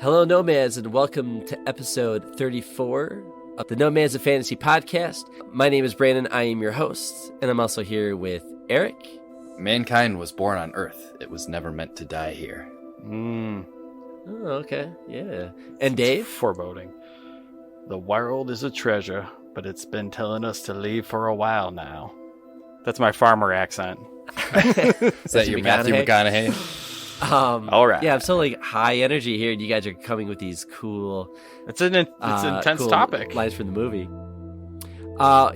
Hello, Nomads, and welcome to episode 34 of the Nomads of Fantasy podcast. My name is Brandon. I am your host, and I'm also here with Eric. Mankind was born on Earth. It was never meant to die here. Oh, okay. Yeah. And Dave? Foreboding. The world is a treasure, but it's been telling us to leave for a while now. That's my farmer accent. Is that your Matthew McConaughey? All right. Yeah, I'm so high energy here, and you guys are coming with these cool. It's an intense cool topic. Lines from the movie.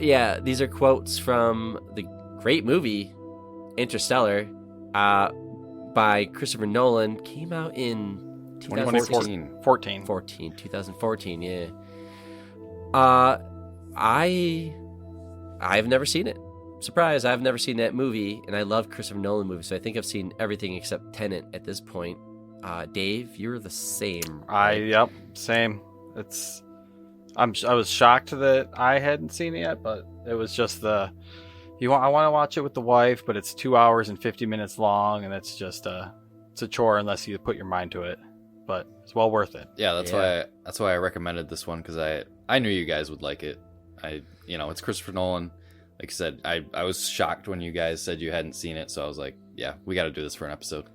Yeah, these are quotes from the great movie Interstellar, by Christopher Nolan. Came out in 2014. 2014. Yeah. I've never seen it. Surprise! I've never seen that movie, and I love Christopher Nolan movies, so I think I've seen everything except Tenet at this point. Dave, you're the same. Yep, same. I was shocked that I hadn't seen it yet, but it was just I want to watch it with the wife, but it's 2 hours and 50 minutes long, and it's just it's a chore unless you put your mind to it. But it's well worth it. Yeah, that's why I recommended this one, because I knew you guys would like it. It's Christopher Nolan. Like I said, I was shocked when you guys said you hadn't seen it, so I was like, yeah, we got to do this for an episode.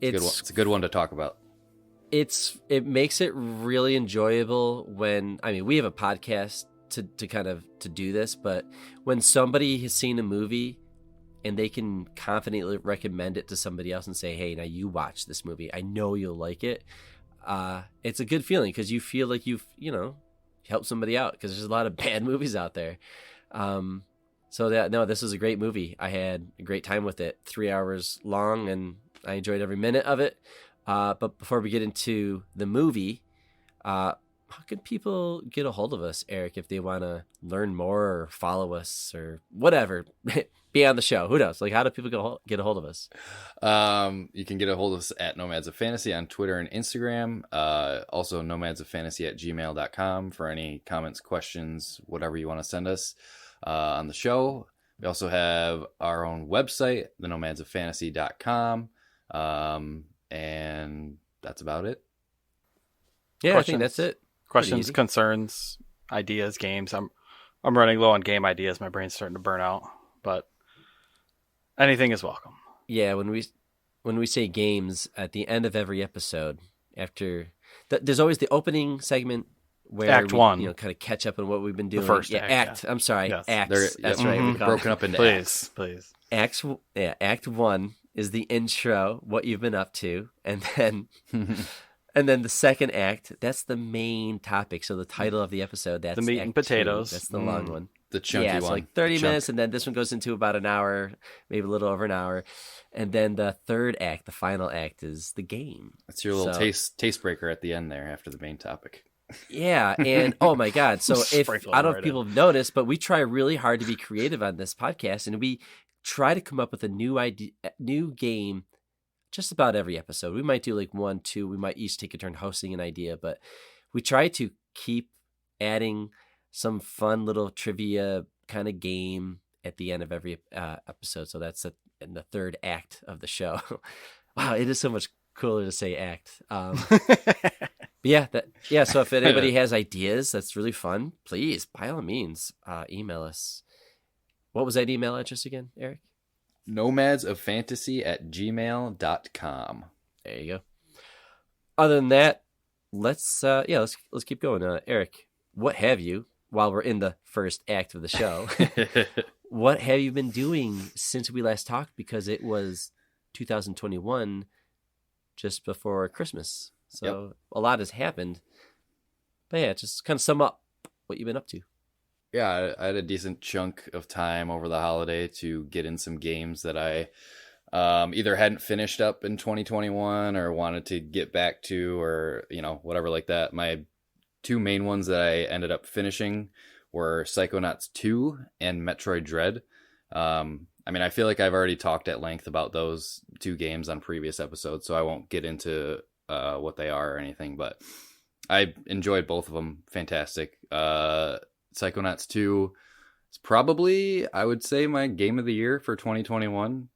It's a good one to talk about. It makes it really enjoyable when, we have a podcast to do this, but when somebody has seen a movie and they can confidently recommend it to somebody else and say, hey, now you watch this movie, I know you'll like it. It's a good feeling because you feel like you've helped somebody out, because there's a lot of bad movies out there. This is a great movie. I had a great time with it. 3 hours long, and I enjoyed every minute of it. But before we get into the movie, how can people get a hold of us, Eric, if they want to learn more or follow us or whatever? Be on the show. Who knows? How do people get a hold of us? You can get a hold of us at Nomads of Fantasy on Twitter and Instagram. Also, nomadsoffantasy@gmail.com for any comments, questions, whatever you want to send us on the show. We also have our own website, thenomadsoffantasy.com. And that's about it. Yeah, I think that's it. Questions, concerns, ideas, games. I'm running low on game ideas. My brain's starting to burn out, but anything is welcome. Yeah, when we say games at the end of every episode, after there's always the opening segment where Act one, kind of catch up on what we've been doing. The first act. Yeah. I'm sorry, yes. acts. That's right. Mm-hmm. Broken up into acts. Please. Act one is the intro, what you've been up to, and then and then the second act, that's the main topic. So the title of the episode, that's the meat and potatoes. That's the long one. The chunky one. It's 30 minutes, and then this one goes into about an hour, maybe a little over an hour. And then the third act, the final act, is the game. That's your little taste breaker at the end there after the main topic. Yeah, and oh my God. So I don't know if people have noticed, but we try really hard to be creative on this podcast, and we try to come up with a new idea, new game just about every episode. We might do 1, 2, we might each take a turn hosting an idea, but we try to keep adding some fun little trivia kind of game at the end of every episode. So that's in the third act of the show. Wow, it is so much cooler to say act. But so if anybody has ideas, that's really fun, please, by all means, email us. What was that email address again, Eric? nomadsoffantasy@gmail.com. There you go. Other than that, let's keep going. Eric, what have you, while we're in the first act of the show, what have you been doing since we last talked? Because it was 2021, just before Christmas. So A lot has happened. But yeah, just kind of sum up what you've been up to. Yeah, I had a decent chunk of time over the holiday to get in some games that I either hadn't finished up in 2021 or wanted to get back to, or, whatever like that. My two main ones that I ended up finishing were Psychonauts 2 and Metroid Dread. I feel like I've already talked at length about those two games on previous episodes, so I won't get into what they are or anything, but I enjoyed both of them. Fantastic. Psychonauts 2 is probably, I would say, my game of the year for 2021.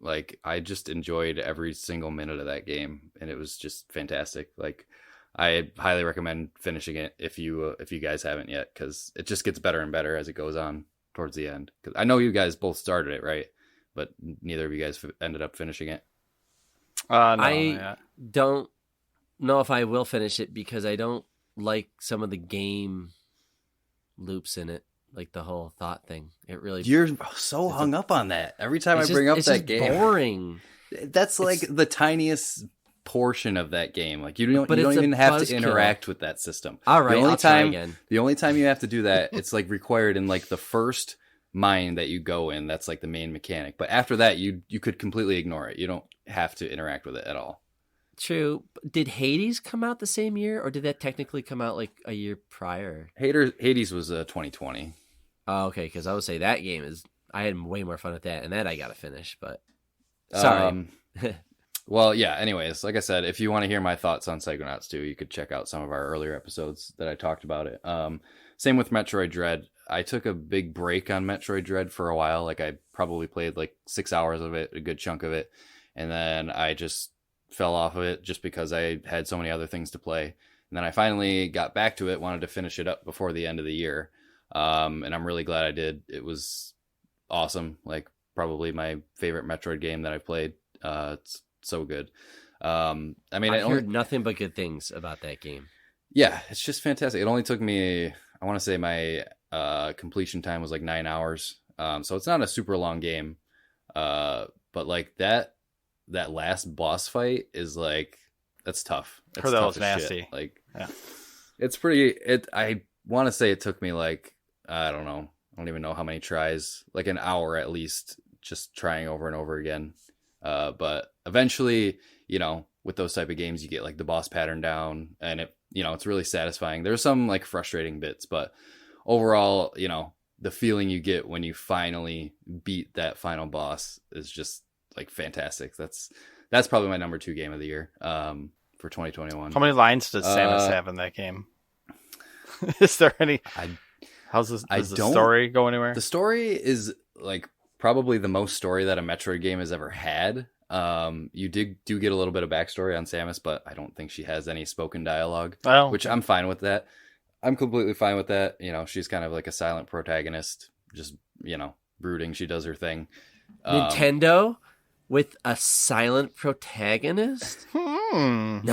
Like, I just enjoyed every single minute of that game, and it was just fantastic. Like, I highly recommend finishing it if you guys haven't yet, because it just gets better and better as it goes on towards the end. Because I know you guys both started it, right? But neither of you guys ended up finishing it. No, I don't know if I will finish it because I don't like some of the game loops in it, like the whole thought thing. It really You're so hung up on that. Every time I bring up that game, boring. That's like the tiniest portion of that game. Like, you don't even have to interact with that system. All right, I'll try again. The only time you have to do that, it's like required in like the first mine that you go in. That's like the main mechanic. But after that, you could completely ignore it. You don't have to interact with it at all. True. Did Hades come out the same year, or did that technically come out like a year prior? Hades was 2020. Oh, okay, because I would say that game is. I had way more fun with that, and that I got to finish. But sorry. Well, yeah. Anyways, like I said, if you want to hear my thoughts on Psychonauts 2, you could check out some of our earlier episodes that I talked about it. Same with Metroid Dread. I took a big break on Metroid Dread for a while. Like, I probably played like 6 hours of it, a good chunk of it, and then I just fell off of it just because I had so many other things to play. And then I finally got back to it, wanted to finish it up before the end of the year. And I'm really glad I did. It was awesome. Like, probably my favorite Metroid game that I've played. It's so good. I mean, I've heard nothing but good things about that game. Yeah, it's just fantastic. It only took me, I want to say my completion time was like 9 hours. So it's not a super long game. But like that last boss fight is like, that's tough. That's heard that tough was nasty. Shit. Like, yeah, it's pretty. I want to say it took me like, I don't know. I don't even know how many tries, like an hour at least, just trying over and over again. But eventually, with those type of games, you get like the boss pattern down, and it's really satisfying. There's some like frustrating bits, but overall, the feeling you get when you finally beat that final boss is just like fantastic. That's probably my number 2 game of the year, for 2021. How many lines does Samus have in that game? Is there any? Does the story go anywhere? The story is like probably the most story that a Metroid game has ever had. You do get a little bit of backstory on Samus, but I don't think she has any spoken dialogue, which I'm fine with that. I'm completely fine with that. She's kind of like a silent protagonist, just, brooding. She does her thing. Nintendo with a silent protagonist? No.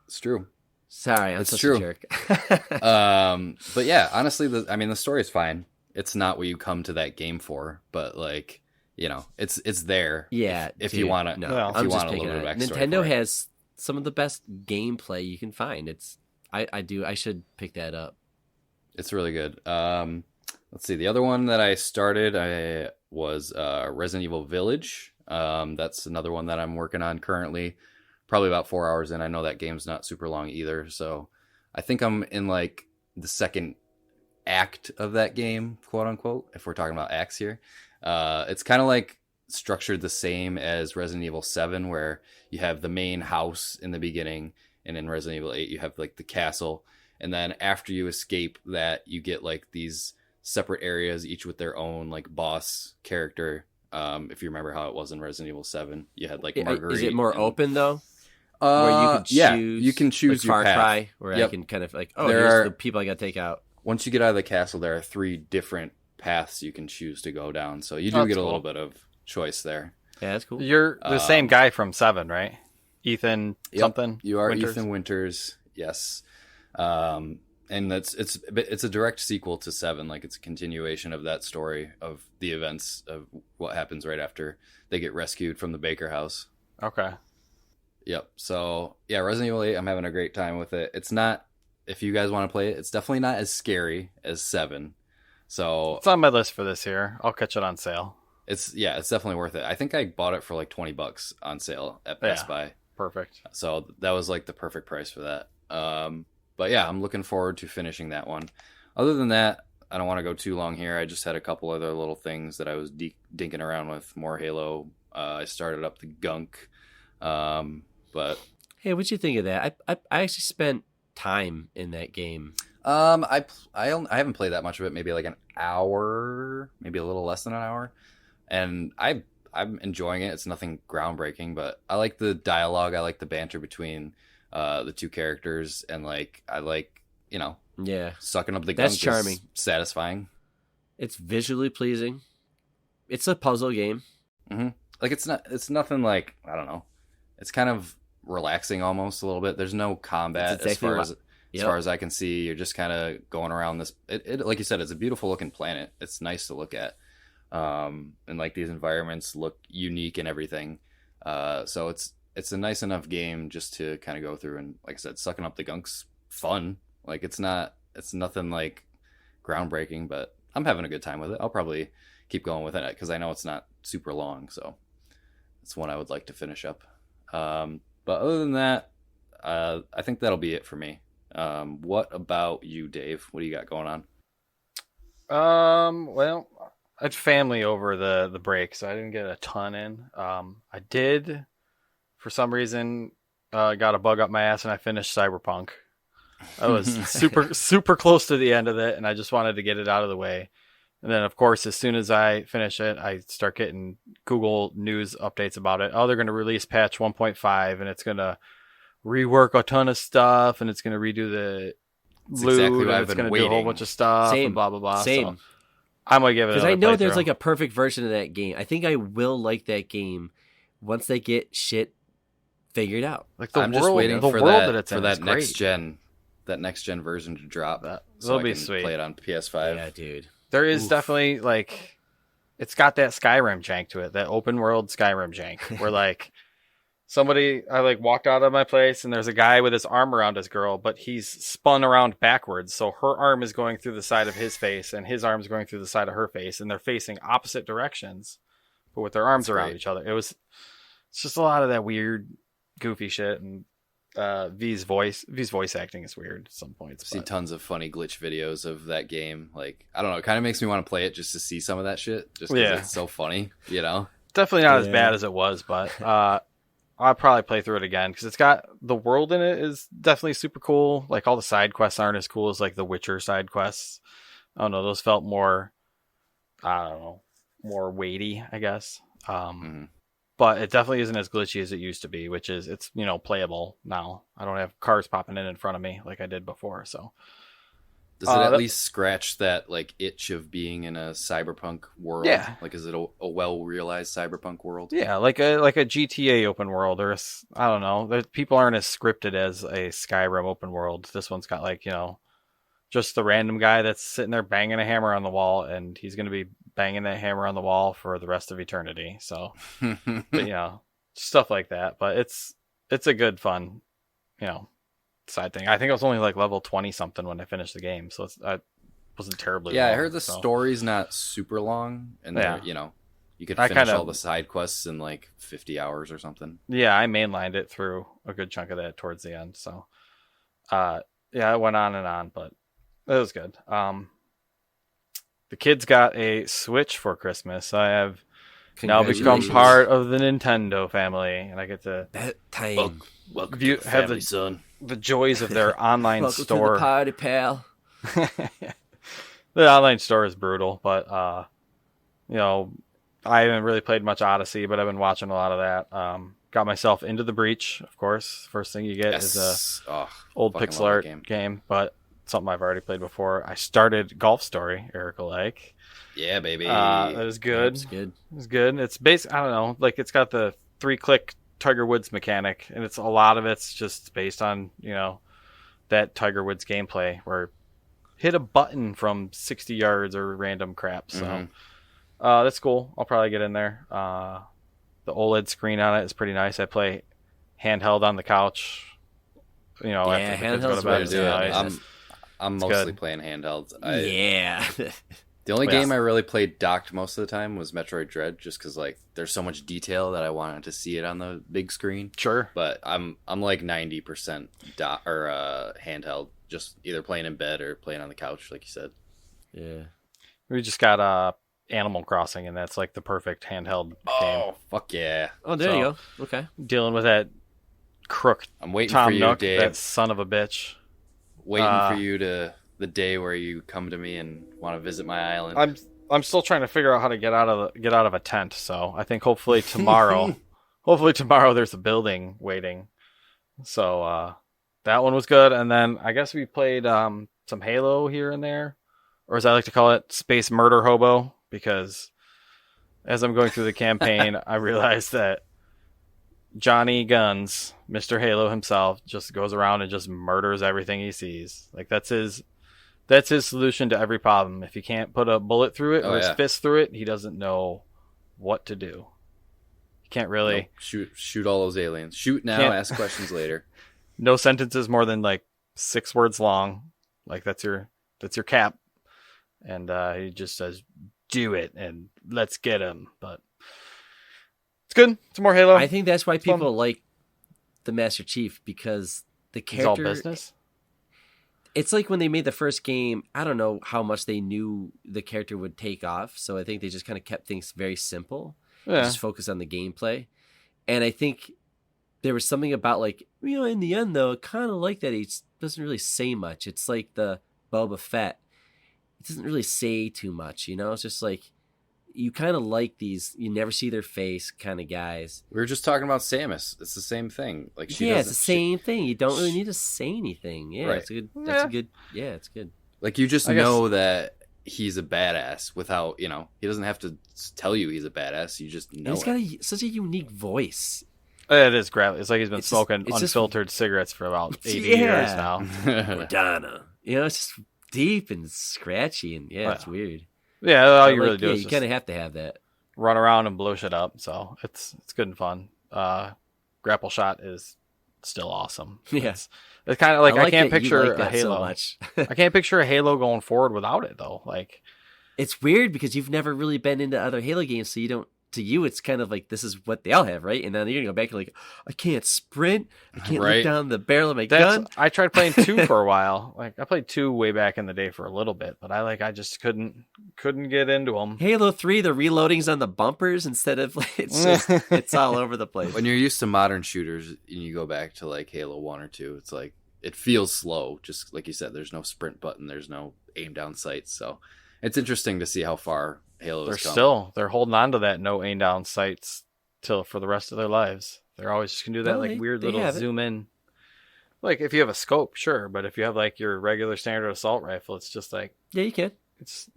It's true. Sorry, I'm such a jerk. But yeah, honestly, the story is fine. It's not what you come to that game for, but like, it's there. Yeah. If you want to, no, if you want a little bit of backstory. Nintendo has some of the best gameplay you can find. I should pick that up. It's really good. Let's see. The other one that I started, was Resident Evil Village. That's another one that I'm working on currently. Probably about 4 hours in. I know that game's not super long either, so I think I'm in like the second act of that game, quote unquote, if we're talking about acts here. It's kind of like structured the same as Resident Evil 7, where you have the main house in the beginning, and in Resident Evil 8 you have like the castle, and then after you escape that, you get like these separate areas, each with their own like boss character. If you remember how it was in Resident Evil 7, you had like Marguerite. Is it more open though? Where you can choose, you can choose like Far your path. Cry, where I can kind of like, here's the people I got to take out. Once you get out of the castle, there are 3 different paths you can choose to go down, so you do get a little bit of choice there. Yeah, that's cool. You're the same guy from 7, right? Ethan something. You are Winters? Ethan Winters, yes. And it's a direct sequel to 7. Like, it's a continuation of that story, of the events of what happens right after they get rescued from the Baker house. Okay. Yep. So yeah, Resident Evil 8, I'm having a great time with it. It's not, if you guys want to play it, it's definitely not as scary as 7. So it's on my list for this year. I'll catch it on sale. It's definitely worth it. I think I bought it for like $20 on sale at Best Buy. Perfect. So that was like the perfect price for that. But yeah, I'm looking forward to finishing that one. Other than that, I don't want to go too long here. I just had a couple other little things that I was dinking around with. More Halo. I started up the Gunk. But hey, what'd you think of that? I actually spent time in that game. I haven't played that much of it. Maybe like an hour, maybe a little less than an hour. and I'm enjoying it. It's nothing groundbreaking, but I like the dialogue. I like the banter between the two characters, and like I like sucking up the gunk. That's charming. Is satisfying. It's visually pleasing. It's a puzzle game. Mm-hmm. Like it's nothing like, I don't know. It's kind of relaxing almost a little bit. There's no combat as far as I can see. You're just kind of going around this. It like you said, it's a beautiful looking planet. It's nice to look at, and like these environments look unique and everything. So it's a nice enough game just to kind of go through, and like I said, sucking up the gunk's fun. Like it's nothing like groundbreaking, but I'm having a good time with it. I'll probably keep going with it because I know it's not super long, so it's one I would like to finish up. But other than that, I think that'll be it for me. What about you, Dave? What do you got going on? Well, I had family over the break, so I didn't get a ton in. I did, for some reason, got a bug up my ass, and I finished Cyberpunk. I was super close to the end of it, and I just wanted to get it out of the way. And then, of course, as soon as I finish it, I start getting Google News updates about it. Oh, they're going to release patch 1.5, and it's going to rework a ton of stuff, and it's going to redo the loot, exactly and it's going to do a whole bunch of stuff, and blah, blah, blah. Same. So I'm going to give it another because I know playthrough. there's like a perfect version of that game. I think I will like that game once they get shit figured out. Like I'm just waiting for that next gen. That next gen version to drop, that'll be sweet. Play it on PS5. Yeah, dude. There is definitely like, it's got that Skyrim jank to it, that open world Skyrim jank, where like I like walked out of my place and there's a guy with his arm around his girl, but he's spun around backwards, so her arm is going through the side of his face and his arm's going through the side of her face, and they're facing opposite directions, but with their arms around each other. It's just a lot of that weird, goofy shit, and V's voice acting is weird at some points. I've seen tons of funny glitch videos of that game. Like, I don't know, it kind of makes me want to play it just to see some of that shit, just because it's so funny, Definitely not as bad as it was, but I'll probably play through it again because it's got the world in it is definitely super cool. Like all the side quests aren't as cool as like the Witcher side quests. I don't know, those felt more, I don't know, more weighty, I guess. But it definitely isn't as glitchy as it used to be, which is it's playable now. I don't have cars popping in front of me like I did before. So does it at least scratch that like itch of being in a cyberpunk world? Yeah. Like, is it a well realized cyberpunk world? Yeah, like a GTA open world, or I don't know. People aren't as scripted as a Skyrim open world. This one's got like just the random guy that's sitting there banging a hammer on the wall, and he's going to be banging that hammer on the wall for the rest of eternity. So, but, stuff like that. But it's a good fun, side thing. I think I was only like level 20 something when I finished the game, so I wasn't terribly. Yeah, long, I heard the story's not super long, and you could I finish all the side quests in like 50 hours or something. Yeah, I mainlined it through a good chunk of that towards the end. So, it went on and on, but it was good. The kids got a Switch for Christmas. I have now become part of the Nintendo family, and I get to welcome to the family, son. The joys of their online welcome store. To the party, pal. The online store is brutal, but I haven't really played much Odyssey, but I've been watching a lot of that. Got myself into The Breach, of course. First thing you get is a old pixel art game, but something I've already played before. I started Golf Story, Erica like. Yeah, baby. That was good. It was good. It's based, I don't know, like it's got the 3-click Tiger Woods mechanic, and it's a lot of it's just based on, that Tiger Woods gameplay where hit a button from 60 yards or random crap. So that's cool. I'll probably get in there. The OLED screen on it is pretty nice. I play handheld on the couch. Handheld's I'm mostly playing handhelds. The only Yeah. game I really played docked most of the time was Metroid Dread, just because like there's so much detail that I wanted to see it on the big screen. Sure. But I'm like 90% handheld, just either playing in bed or playing on the couch, like you said. Yeah. We just got Animal Crossing, and that's like the perfect handheld game. Oh, fuck yeah. Oh, there you go. Okay. Dealing with that crook I'm waiting Tom for you, Nook, Dave. that son of a bitch. Waiting for you the day where you come to me and want to visit my island. I'm still trying to figure out how to get out of a tent. So I think hopefully tomorrow, there's a building waiting. So that one was good. And then I guess we played some Halo here and there, or as I like to call it, Space Murder Hobo, because as I'm going through the campaign, I realized that Johnny Guns, Mr. Halo himself, just goes around and just murders everything he sees. Like that's his solution to every problem. If he can't put a bullet through it or his fist through it, he doesn't know what to do. He can't really shoot all those aliens. Shoot now, ask questions later. No sentences more than like 6 words long. Like that's your cap. And he just says, "Do it and let's get him." But it's good. It's more Halo. I think that's why people like the Master Chief, because the character. It's all business. It's like when they made the first game, I don't know how much they knew the character would take off. So I think they just kind of kept things very simple. Yeah. Just focus on the gameplay. And I think there was something about like, in the end though, kind of like that he doesn't really say much. It's like the Boba Fett. It doesn't really say too much, It's just like, you kind of like these, you never see their face kind of guys. We were just talking about Samus. It's the same thing. Like it's the same thing. You don't really need to say anything. Yeah, right. It's good. Like you just know that he's a badass without, he doesn't have to tell you he's a badass. You just know. He's got such a unique voice. It is gravelly. It's like he's been smoking unfiltered cigarettes for about 80 years now. Madonna. It's just deep and scratchy, and it's weird. Yeah, all you really do is you kind of have to have that. Run around and blow shit up. So it's good and fun. Grapple shot is still awesome. Yes, it's kind of like I can't picture a Halo. So much. I can't picture a Halo going forward without it though. Like it's weird because you've never really been into other Halo games, so you don't. To you, it's kind of like this is what they all have, right? And then you're gonna go back and like, I can't sprint, I can't look down the barrel of my gun. I tried playing 2 for a while. Like I played 2 way back in the day for a little bit, but I just couldn't get into them. Halo 3, the reloading's on the bumpers instead of like, it's all over the place. When you're used to modern shooters and you go back to like Halo 1 or 2, it's like it feels slow. Just like you said, there's no sprint button, there's no aim down sights, so it's interesting to see how far Halo's come. They're holding on to that no aim down sights for the rest of their lives. They're always just gonna do that weird little zoom in. Like if you have a scope, sure, but if you have like your regular standard assault rifle, it's just like you can. It's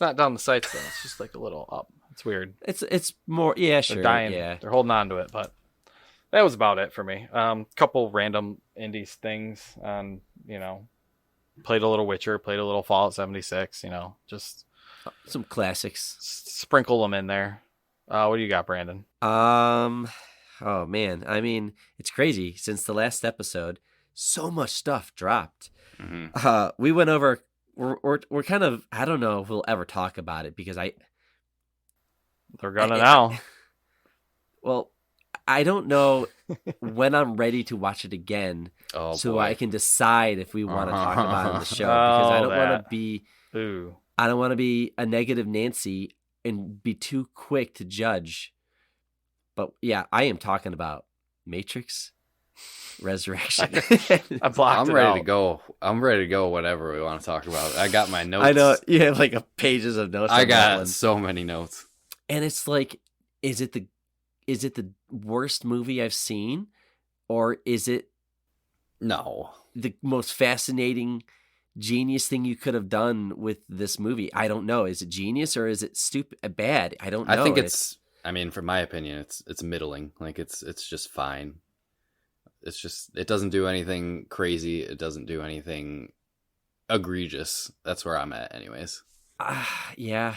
not down the sights though. It's just like a little up. It's weird. It's more sure. They're dying. Yeah, they're holding on to it, but that was about it for me. Couple random indie things on played a little Witcher, played a little Fallout 76. Just. Some classics. Sprinkle them in there. What do you got, Brandon? Oh man, I mean, it's crazy. Since the last episode, so much stuff dropped. Mm-hmm. We went over. We're kind of. I don't know if we'll ever talk about it because they're gonna now. Well, I don't know when I'm ready to watch it again, so I can decide if we want to talk about it on the show. Because I don't want to be. Ooh. I don't want to be a negative Nancy and be too quick to judge. But yeah, I am talking about Matrix Resurrection. I'm ready to go. I'm ready to go whatever we want to talk about. I got my notes. I know you have like pages of notes. I got so many notes. And it's like, is it the worst movie I've seen? Or is it the most fascinating genius thing you could have done with this movie? I don't know. Is it genius or is it stupid bad? I don't know. I think from my opinion, it's middling. Like it's just fine. It's just, it doesn't do anything crazy. It doesn't do anything egregious. That's where I'm at anyways. Yeah.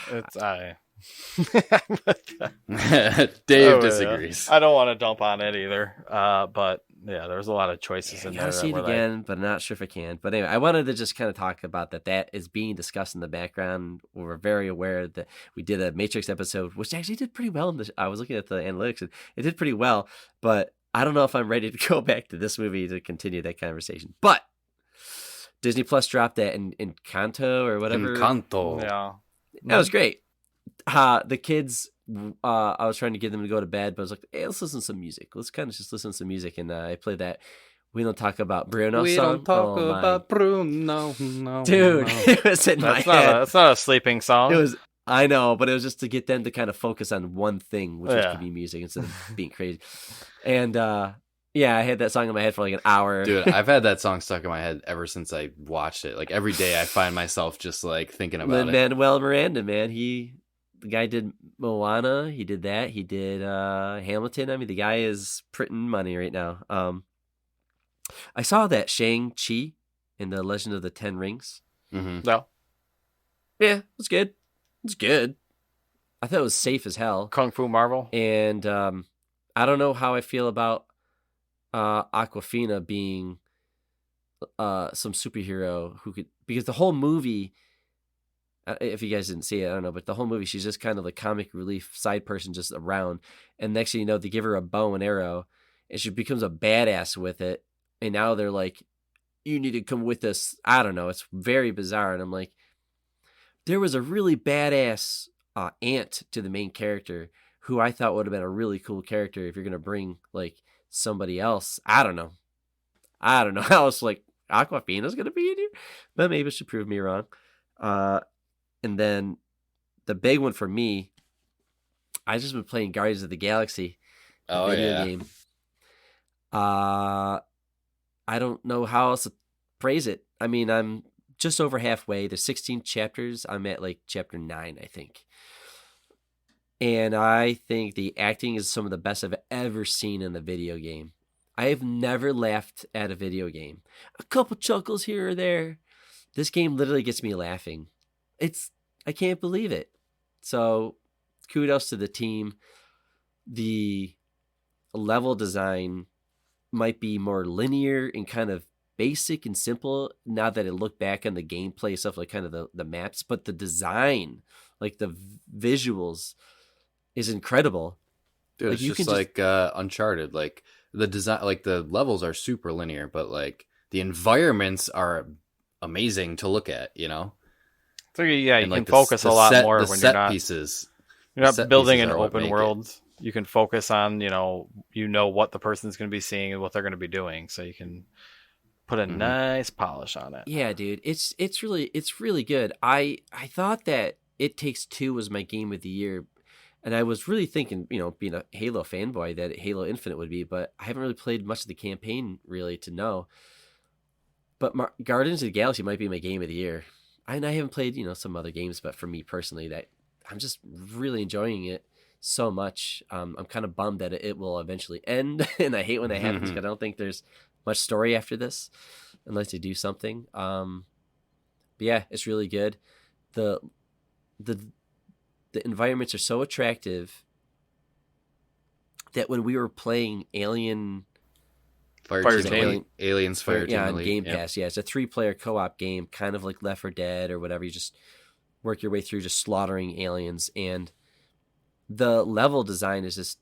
Dave disagrees. I don't want to dump on it either. But yeah, there's a lot of choices in there. I gotta see it again, but I'm not sure if I can. But anyway, I wanted to just kind of talk about that is being discussed in the background. We're very aware that we did a Matrix episode, which actually did pretty well. I was looking at the analytics, and it did pretty well. But I don't know if I'm ready to go back to this movie to continue that conversation. But Disney Plus dropped that in Encanto or whatever. Encanto. Yeah. That was great. The kids, I was trying to get them to go to bed, but I was like, hey, let's listen to some music. Let's kind of just listen to some music. And I played that We don't talk about Bruno We song. don't talk about Bruno. No, dude. no. It was in my head. That's not a sleeping song. It was. I know, but it was just to get them to kind of focus on one thing, which was to be music instead of being crazy. And yeah, I had that song in my head for like an hour. Dude, I've had that song stuck in my head ever since I watched it. Like every day, I find myself just like thinking about it. Lin-Manuel Miranda, man, the guy did Moana. He did that. He did Hamilton. I mean, the guy is printing money right now. I saw that Shang-Chi in the Legend of the Ten Rings. Mm-hmm. No. Yeah, it was good. It's good. I thought it was safe as hell. Kung Fu Marvel. And I don't know how I feel about Aquafina being some superhero who could, because the whole movie, if you guys didn't see it, I don't know, but the whole movie, she's just kind of a comic relief side person just around. And next thing you know, they give her a bow and arrow and she becomes a badass with it. And now they're like, you need to come with us. I don't know. It's very bizarre. And I'm like, there was a really badass aunt to the main character who I thought would have been a really cool character if you're going to bring like somebody else. I don't know. I was like, Aquafina's going to be in here? But maybe it should prove me wrong. And then the big one for me, I just been playing Guardians of the Galaxy video game. I don't know how else to phrase it. I mean, I'm just over halfway. There's 16 chapters. I'm at like chapter 9, I think. And I think the acting is some of the best I've ever seen in a video game. I have never laughed at a video game. A couple chuckles here or there. This game literally gets me laughing. I can't believe it. So kudos to the team. The level design might be more linear and kind of basic and simple now that I look back on the gameplay stuff, like kind of the maps, but the design, like the visuals is incredible. Dude, like, it's just like Uncharted. Like the design, like the levels are super linear, but like the environments are amazing to look at, you know? So yeah, you can focus a lot more when you're not pieces. You're not building an open world. You can focus on, you know what the person's going to be seeing and what they're going to be doing, so you can put a nice polish on it. Yeah, dude, it's really good. I thought that It Takes Two was my game of the year, and I was really thinking, being a Halo fanboy, that Halo Infinite would be, but I haven't really played much of the campaign really to know. But Guardians of the Galaxy might be my game of the year. I haven't played, some other games, but for me personally, that I'm just really enjoying it so much. I'm kind of bummed that it will eventually end, and I hate when that happens because I don't think there's much story after this unless they do something. But yeah, it's really good. The environments are so attractive that when we were playing Aliens Fire Team on Game Pass, it's a 3-player co-op game, kind of like Left 4 Dead or whatever. You just work your way through just slaughtering aliens, and the level design is just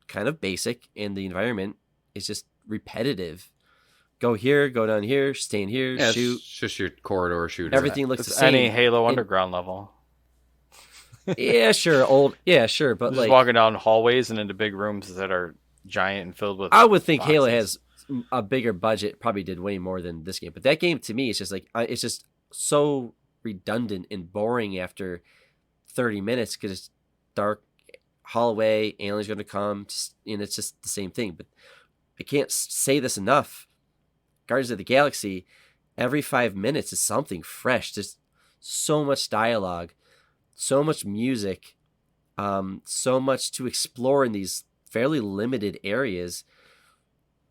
kind of basic, and the environment is just repetitive. Go here, go down here, stand here, shoot. It's just your corridor shooter. Everything looks the same. Any Halo Underground level. Yeah, sure. But just like walking down hallways and into big rooms that are giant and filled with. I would think boxes. Halo has a bigger budget, probably did way more than this game. But that game to me is just like it's just so redundant and boring after 30 minutes because it's dark hallway, aliens going to come, and it's just the same thing. But I can't say this enough. Guardians of the Galaxy, every 5 minutes is something fresh. Just so much dialogue, so much music, so much to explore in these fairly limited areas.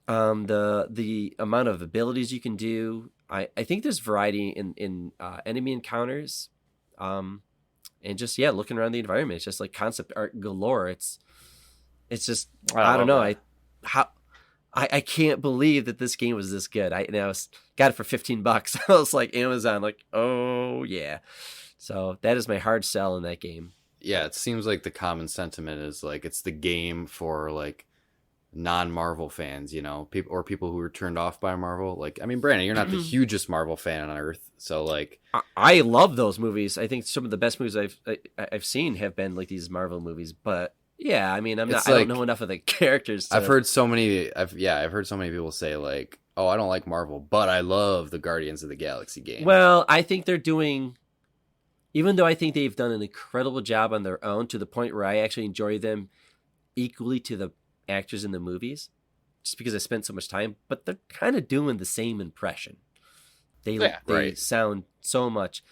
The amount of abilities you can do. I think there's variety in enemy encounters. And just looking around the environment, it's just like concept art galore. It's just I don't know. I can't believe that this game was this good. I got it for $15. I was like Amazon, like, oh yeah. So that is my hard sell in that game. Yeah, it seems like the common sentiment is like it's the game for like non-Marvel fans, people who were turned off by Marvel. Like, I mean, Brandon, you're not the hugest Marvel fan on earth, so like I love those movies. I think some of the best movies I've seen have been like these Marvel movies. But yeah, I mean, I don't know enough of the characters. I've heard so many people say like oh, I don't like Marvel, but I love the Guardians of the Galaxy games. Well, I think they're doing, even though I think they've done an incredible job on their own to the point where I actually enjoy them equally to the actors in the movies, just because I spent so much time, but they're kind of doing the same impression. They right. sound so much.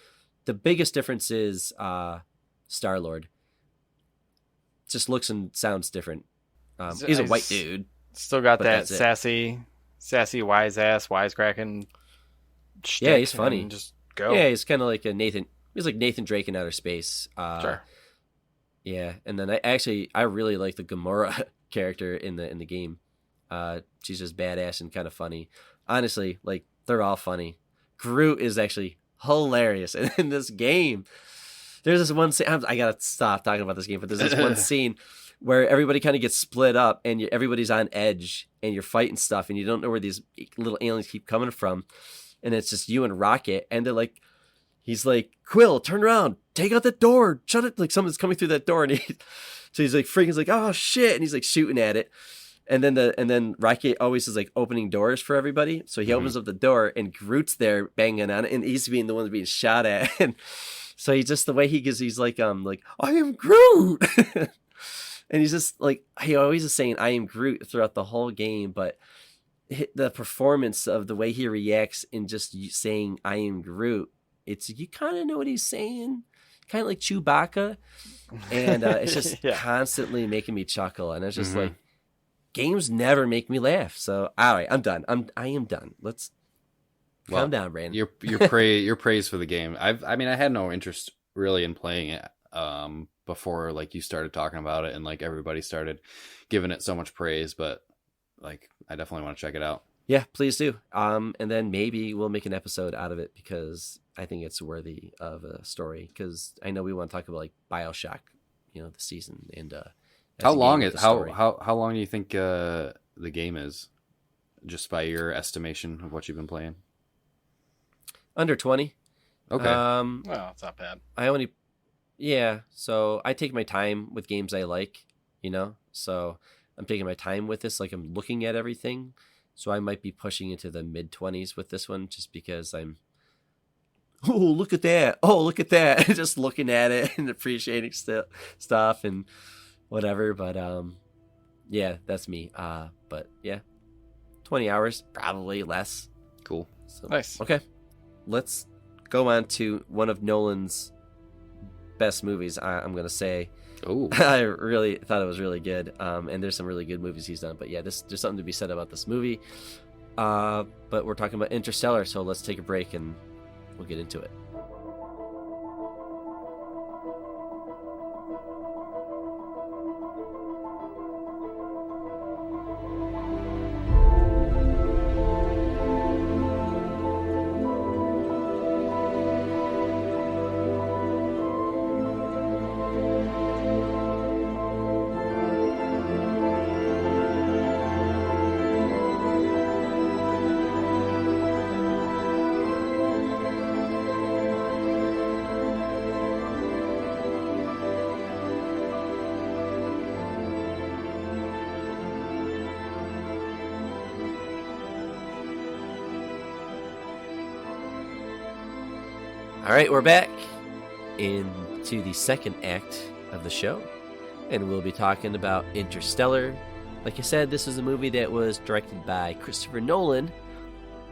The biggest difference is Star-Lord. Just looks and sounds different. He's a white dude. Still got that sassy, wise ass, wisecracking. Yeah, he's funny. Just go. Yeah, he's kind of like a Nathan. He's like Nathan Drake in outer space. Sure. Yeah, and then I really like the Gamora character in the game. She's just badass and kind of funny. Honestly, like they're all funny. Groot is actually hilarious in this game. There's this one scene. I gotta stop talking about this game, but there's this one scene where everybody kind of gets split up and everybody's on edge and you're fighting stuff and you don't know where these little aliens keep coming from, and it's just you and Rocket, and they're like, he's like, Quill, turn around, take out that door, shut it, like someone's coming through that door, and so he's like freaking, he's like, oh shit, and he's like shooting at it. And then Rocket always is like opening doors for everybody. So he opens up the door and Groot's there banging on it, and he's being the one being shot at. And so he's just the way he gives, he's like, I am Groot. And he's just like, he always is saying I am Groot throughout the whole game. But the performance of the way he reacts in just saying I am Groot, it's, you kind of know what he's saying, kind of like Chewbacca. And it's just constantly making me chuckle. And it's just like, games never make me laugh. So, all right, I'm done. I am done. Let's calm down, Brandon. Your praise for the game. I had no interest really in playing it before like you started talking about it and like everybody started giving it so much praise, but like I definitely want to check it out. Yeah, please do. And then maybe we'll make an episode out of it because I think it's worthy of a story, because I know we want to talk about like BioShock, the season, and how long do you think the game is, just by your estimation of what you've been playing? Under 20. Okay. Well, it's not bad. So I take my time with games I like, so I'm taking my time with this. Like, I'm looking at everything. So I might be pushing into the mid-20s with this one, just because I'm, oh, look at that. Oh, look at that. Just looking at it and appreciating stuff and whatever. But yeah, that's me. But yeah, 20 hours, probably less. Cool. So, nice. Okay, let's go on to one of Nolan's best movies. I'm gonna say, oh, I really thought it was really good. And there's some really good movies he's done. But yeah, there's something to be said about this movie. But we're talking about Interstellar, so let's take a break and we'll get into it. All right, we're back into the second act of the show, and we'll be talking about Interstellar. Like I said, this is a movie that was directed by Christopher Nolan,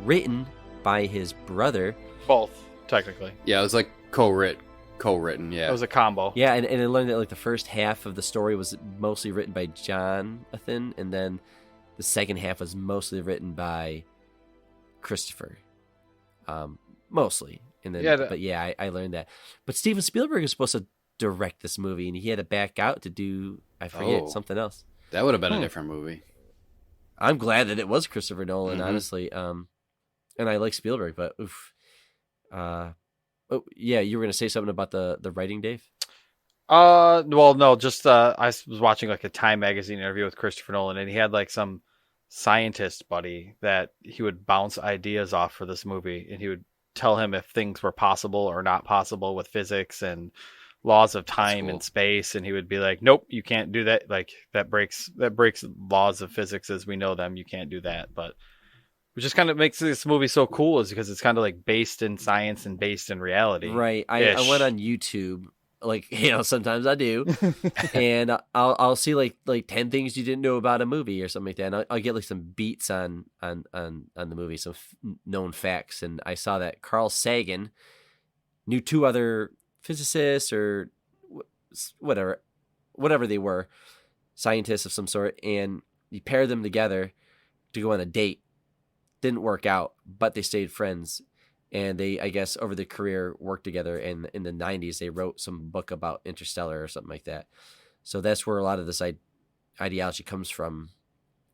written by his brother. Both, technically. Yeah, it was like co-written, yeah. It was a combo. Yeah, and I learned that like the first half of the story was mostly written by Jonathan, and then the second half was mostly written by Christopher. Mostly. And then, I learned that. But Steven Spielberg is supposed to direct this movie, and he had to back out to do, I forget, something else. That would have been a different movie. I'm glad that it was Christopher Nolan, honestly. And I like Spielberg, but oof. Oh yeah, you were gonna say something about the writing, Dave? Well, no, just I was watching like a Time magazine interview with Christopher Nolan, and he had like some scientist buddy that he would bounce ideas off for this movie, and he would tell him if things were possible or not possible with physics and laws of time and space, and he would be like, nope, you can't do that, like that breaks laws of physics as we know them, you can't do that. But Which just kind of makes this movie so cool, is because it's kind of like based in science and based in reality. Right. I went on YouTube, like, sometimes I do, and I'll see like 10 things you didn't know about a movie or something like that. And I'll get like some beats on the movie, some known facts. And I saw that Carl Sagan knew 2 other physicists or whatever they were, scientists of some sort, and he paired them together to go on a date. Didn't work out, but they stayed friends, and they, I guess, over the career worked together. And in the 90s, they wrote some book about Interstellar or something like that. So that's where a lot of this ideology comes from.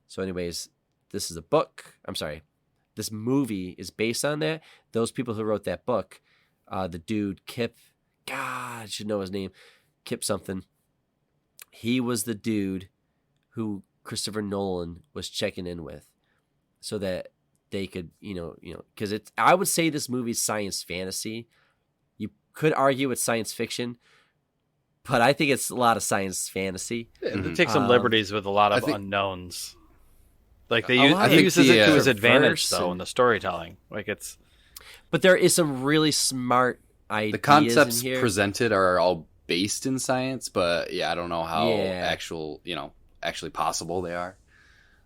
So anyways, this is a book. I'm sorry. This movie is based on that. Those people who wrote that book, the dude, Kip, God, I should know his name, Kip something. He was the dude who Christopher Nolan was checking in with so that they could, because I would say this movie's science fantasy. You could argue it's science fiction, but I think it's a lot of science fantasy. They take some liberties with a lot of unknowns. Like he uses it to his advantage, though, in the storytelling. Like it's, but there is some really smart ideas. The concepts in here. presented are all based in science, but I don't know how actually possible they are.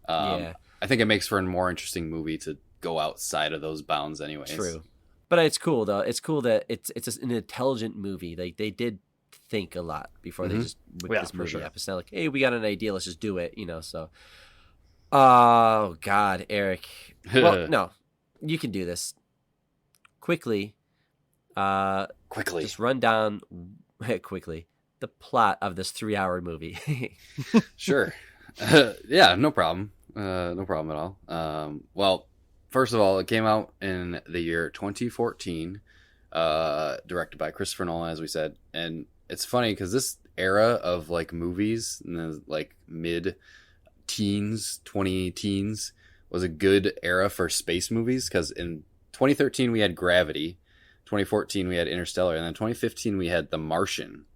I think it makes for a more interesting movie to go outside of those bounds anyways. True. But it's cool, though. It's cool that it's an intelligent movie. Like, they did think a lot before they just whipped this movie up. It's not like, hey, we got an idea, let's just do it, so. Oh, God, Eric. Well, no. You can do this. Quickly. Just run down, quickly, the plot of this 3-hour movie. Sure. Yeah, no problem. No problem at all. Well, first of all, it came out in the year 2014, directed by Christopher Nolan, as we said. And it's funny because this era of like movies in the like mid-teens, 20-teens, was a good era for space movies, because in 2013 we had Gravity, 2014 we had Interstellar, and then 2015 we had The Martian,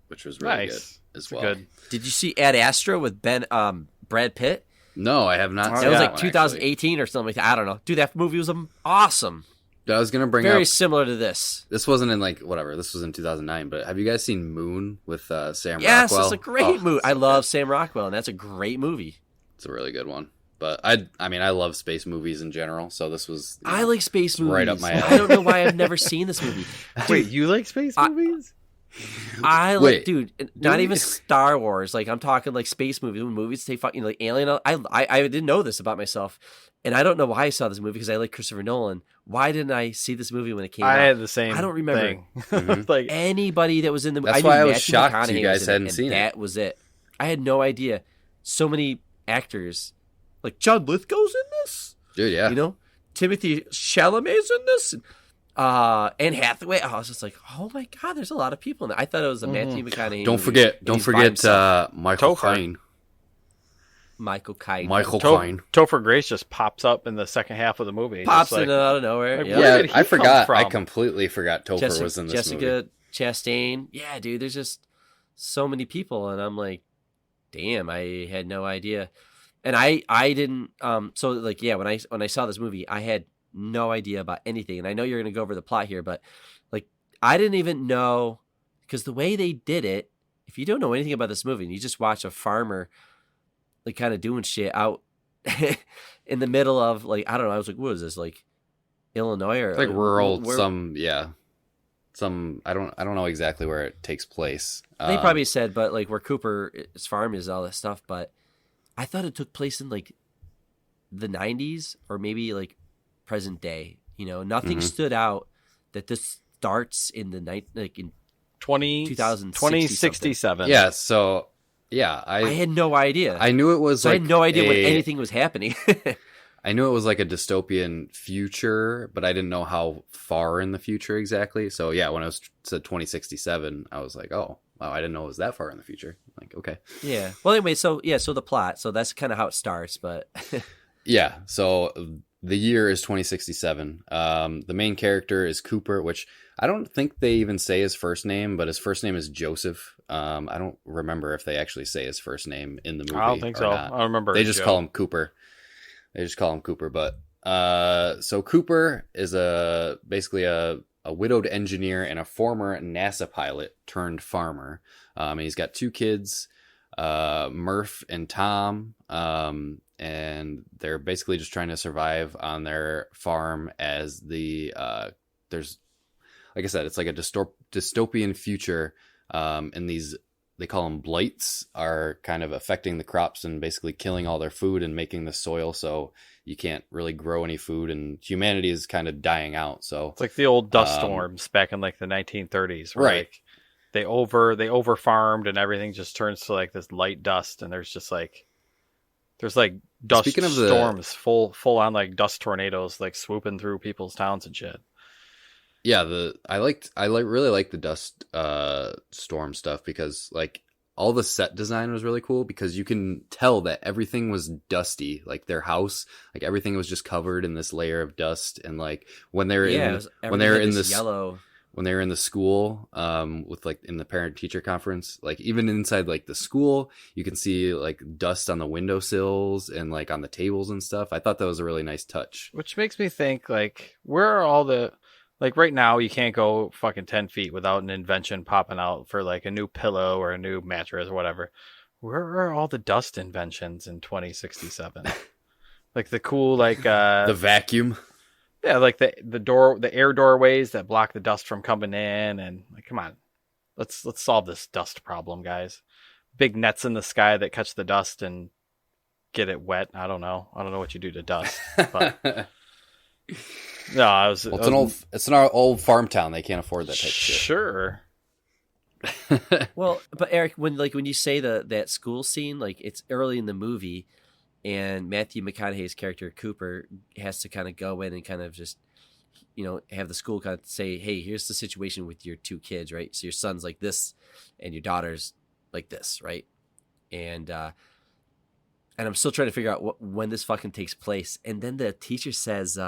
which was really good as well. Good. Did you see Ad Astra with Brad Pitt? No, I have not seen that. It was like like 2018 or something like that. I don't know. Dude, that movie was awesome. I was going to bring very similar to this. This wasn't in like whatever. This was in 2009. But have you guys seen Moon with Sam Rockwell? Yes, it's a great movie. I love Sam Rockwell, and that's a great movie. It's a really good one. But I mean, I love space movies in general. So this was. I like space movies. Right up my alley. I don't know why I've never seen this movie. Dude, wait, you like space movies? Dude, not even Star Wars. Like, I'm talking like space movies. They fucking like Alien. I didn't know this about myself, and I don't know why I saw this movie, because I like Christopher Nolan. Why didn't I see this movie when it came out? I had the same. I don't remember thing. like anybody that was in the movie. That's why I was shocked you guys hadn't seen it. That was it. I had no idea. So many actors, like John Lithgow's in this, dude. Yeah, Timothy Chalamet's in this. Anne Hathaway. I was just like, oh my God, there's a lot of people in it. I thought it was a Matthew McConaughey. Don't forget Michael Caine. Michael Caine. Topher Grace just pops up in the second half of the movie. Pops in out of nowhere. Yeah, I forgot. I completely forgot Topher was in this movie. Jessica Chastain. Yeah, dude, there's just so many people, and I'm like, damn, I had no idea. And I didn't. So like, yeah, when I saw this movie, I had no idea about anything. And I know you're going to go over the plot here, but like, I didn't even know, because the way they did it, if you don't know anything about this movie and you just watch a farmer like kind of doing shit out in the middle of like, I don't know, I was like, what is this, like Illinois or like rural, some I don't know exactly where it takes place. They probably said, but like where Cooper's farm is, all that stuff. But I thought it took place in like the 90s or maybe like present day. Nothing stood out that this starts in the night, like in 2067. Yeah. So yeah, I had no idea. I knew it was. So I had no idea when anything was happening. I knew it was like a dystopian future, but I didn't know how far in the future exactly. So yeah, when I said 2067, I was like, oh, wow, I didn't know it was that far in the future. Like, okay. Yeah. Well, anyway, so the plot. So that's kind of how it starts, but. Yeah. So the year is 2067. The main character is Cooper, which I don't think they even say his first name, but his first name is Joseph. I don't remember if they actually say his first name in the movie. I don't think so. Not. I don't remember. They just call him Cooper. But So Cooper is basically a widowed engineer and a former NASA pilot turned farmer. And he's got 2 kids, Murph and Tom. And they're basically just trying to survive on their farm as there's, like I said, it's like a dystopian future. And these, they call them blights, are kind of affecting the crops and basically killing all their food and making the soil so you can't really grow any food, and humanity is kind of dying out. So it's like the old dust storms back in like the 1930s, where right? Like they over farmed and everything just turns to like this light dust, and there's dust Speaking of storms, full on like dust tornadoes like swooping through people's towns and shit. Yeah, I really like the dust storm stuff, because like all the set design was really cool, because you can tell that everything was dusty. Like their house, like everything was just covered in this layer of dust. And like when they were in this yellow, when they were in the school, with like in the parent teacher conference, like even inside like the school, you can see like dust on the windowsills and like on the tables and stuff. I thought that was a really nice touch. Which makes me think, like, where are all the, like right now you can't go fucking 10 feet without an invention popping out for like a new pillow or a new mattress or whatever. Where are all the dust inventions in 2067? Like the cool, like the vacuum. Yeah, like the air doorways that block the dust from coming in, and like, come on, let's solve this dust problem, guys. Big nets in the sky that catch the dust and get it wet. I don't know what you do to dust, but no, it's an old farm town. They can't afford that type of shit. Sure. Well, but Eric, when you say that school scene, like it's early in the movie, and Matthew McConaughey's character Cooper has to kind of go in and kind of just, have the school kind of say, hey, here's the situation with your 2 kids, right? So your son's like this, and your daughter's like this, right? And I'm still trying to figure out when this fucking takes place. And then the teacher says,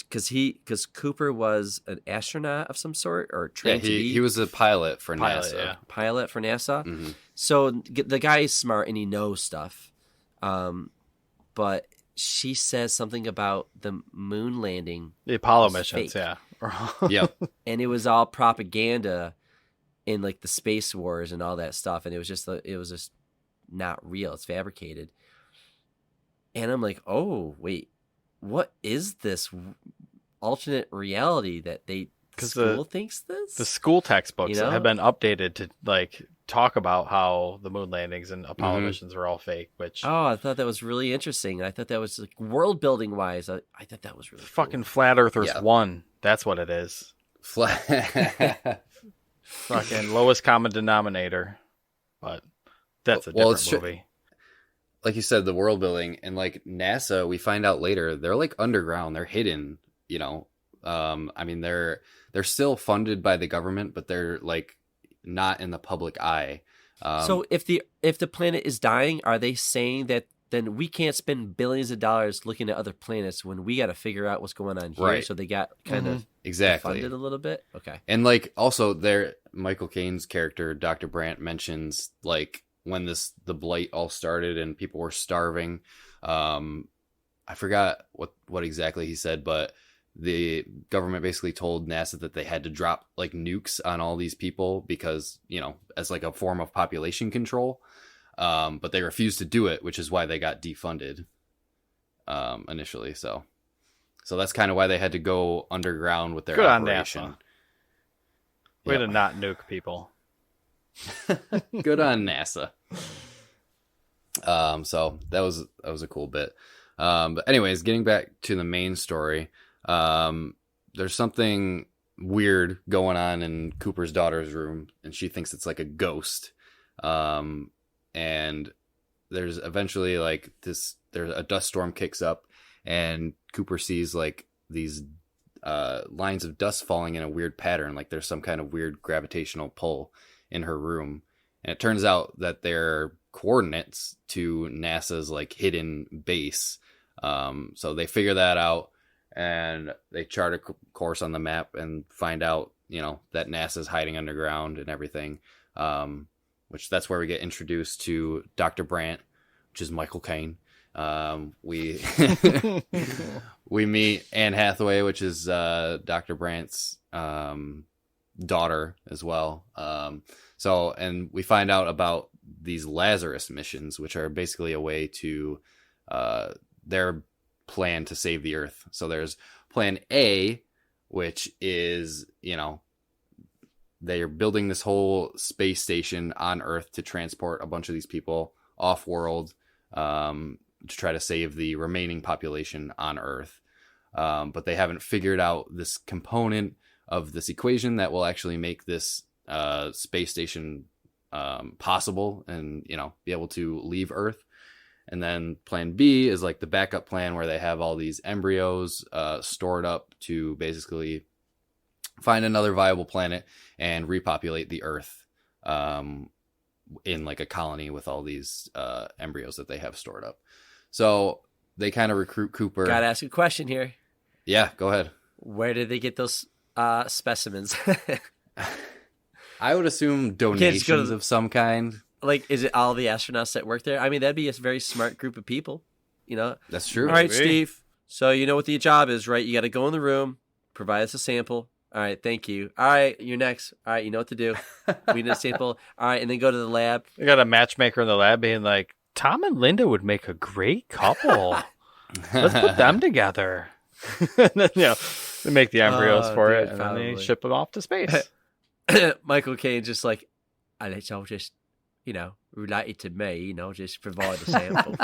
because Cooper was an astronaut of some sort, or trained to be. He was a pilot for NASA. Yeah. Pilot for NASA. Mm-hmm. So the guy is smart and he knows stuff. But she says something about the moon landing. The Apollo missions, fake. yeah. Yep. And it was all propaganda in like the space wars and all that stuff. And it was just not real. It's fabricated. And I'm like, oh, wait. What is this alternate reality that school thinks this? The school textbooks have been updated to like talk about how the moon landings and Apollo missions are all fake. Which I thought that was really interesting. I thought that was like world building wise. I thought that was really fucking cool. Flat Earthers won. That's what it is. Fucking lowest common denominator. But that's a different movie. Like you said, the world building, and like NASA, we find out later, they're like underground, they're hidden, I mean, they're still funded by the government, but they're like not in the public eye. So if the planet is dying, are they saying that then we can't spend billions of dollars looking at other planets when we got to figure out what's going on here? Right. So they got kind of exactly funded a little bit. Okay. And like also Michael Caine's character, Dr. Brandt, mentions like when the blight all started and people were starving. I forgot what exactly he said, but the government basically told NASA that they had to drop like nukes on all these people because, as like a form of population control. But they refused to do it, which is why they got defunded initially. So that's kind of why they had to go underground with their operation. On NASA. Way to not nuke people. Good on NASA. So that was a cool bit. But anyways, getting back to the main story, there's something weird going on in Cooper's daughter's room, and she thinks it's like a ghost. And there's eventually like there's a dust storm kicks up, and Cooper sees like these lines of dust falling in a weird pattern, like there's some kind of weird gravitational pull in her room. And it turns out that they're coordinates to NASA's like hidden base. So they figure that out, and they chart a course on the map and find out, that NASA's hiding underground and everything. Which that's where we get introduced to Dr. Brandt, which is Michael Caine. We we meet Anne Hathaway, which is Dr. Brandt's daughter as well. And we find out about these Lazarus missions, which are basically a way to their plan to save the Earth. So there's Plan A, which is, they are building this whole space station on Earth to transport a bunch of these people off-world to try to save the remaining population on Earth. But they haven't figured out this component of this equation that will actually make this space station possible and, be able to leave Earth. And then Plan B is like the backup plan where they have all these embryos stored up to basically find another viable planet and repopulate the Earth in like a colony with all these embryos that they have stored up. So they kind of recruit Cooper. Gotta ask a question here. Yeah, go ahead. Where did they get those specimens? I would assume donations of some kind. Like, is it all the astronauts that work there? I mean, that'd be a very smart group of people, That's true. All right, Steve. So you know what the job is, right? You got to go in the room, provide us a sample. All right, thank you. All right, you're next. All right, you know what to do. We need a sample. All right, and then go to the lab. We got a matchmaker in the lab being like, Tom and Linda would make a great couple. Let's put them together. And then, they make the embryos for it, and probably. Then they ship them off to space. Michael Caine just like, it's all just, related to me, just provide a sample.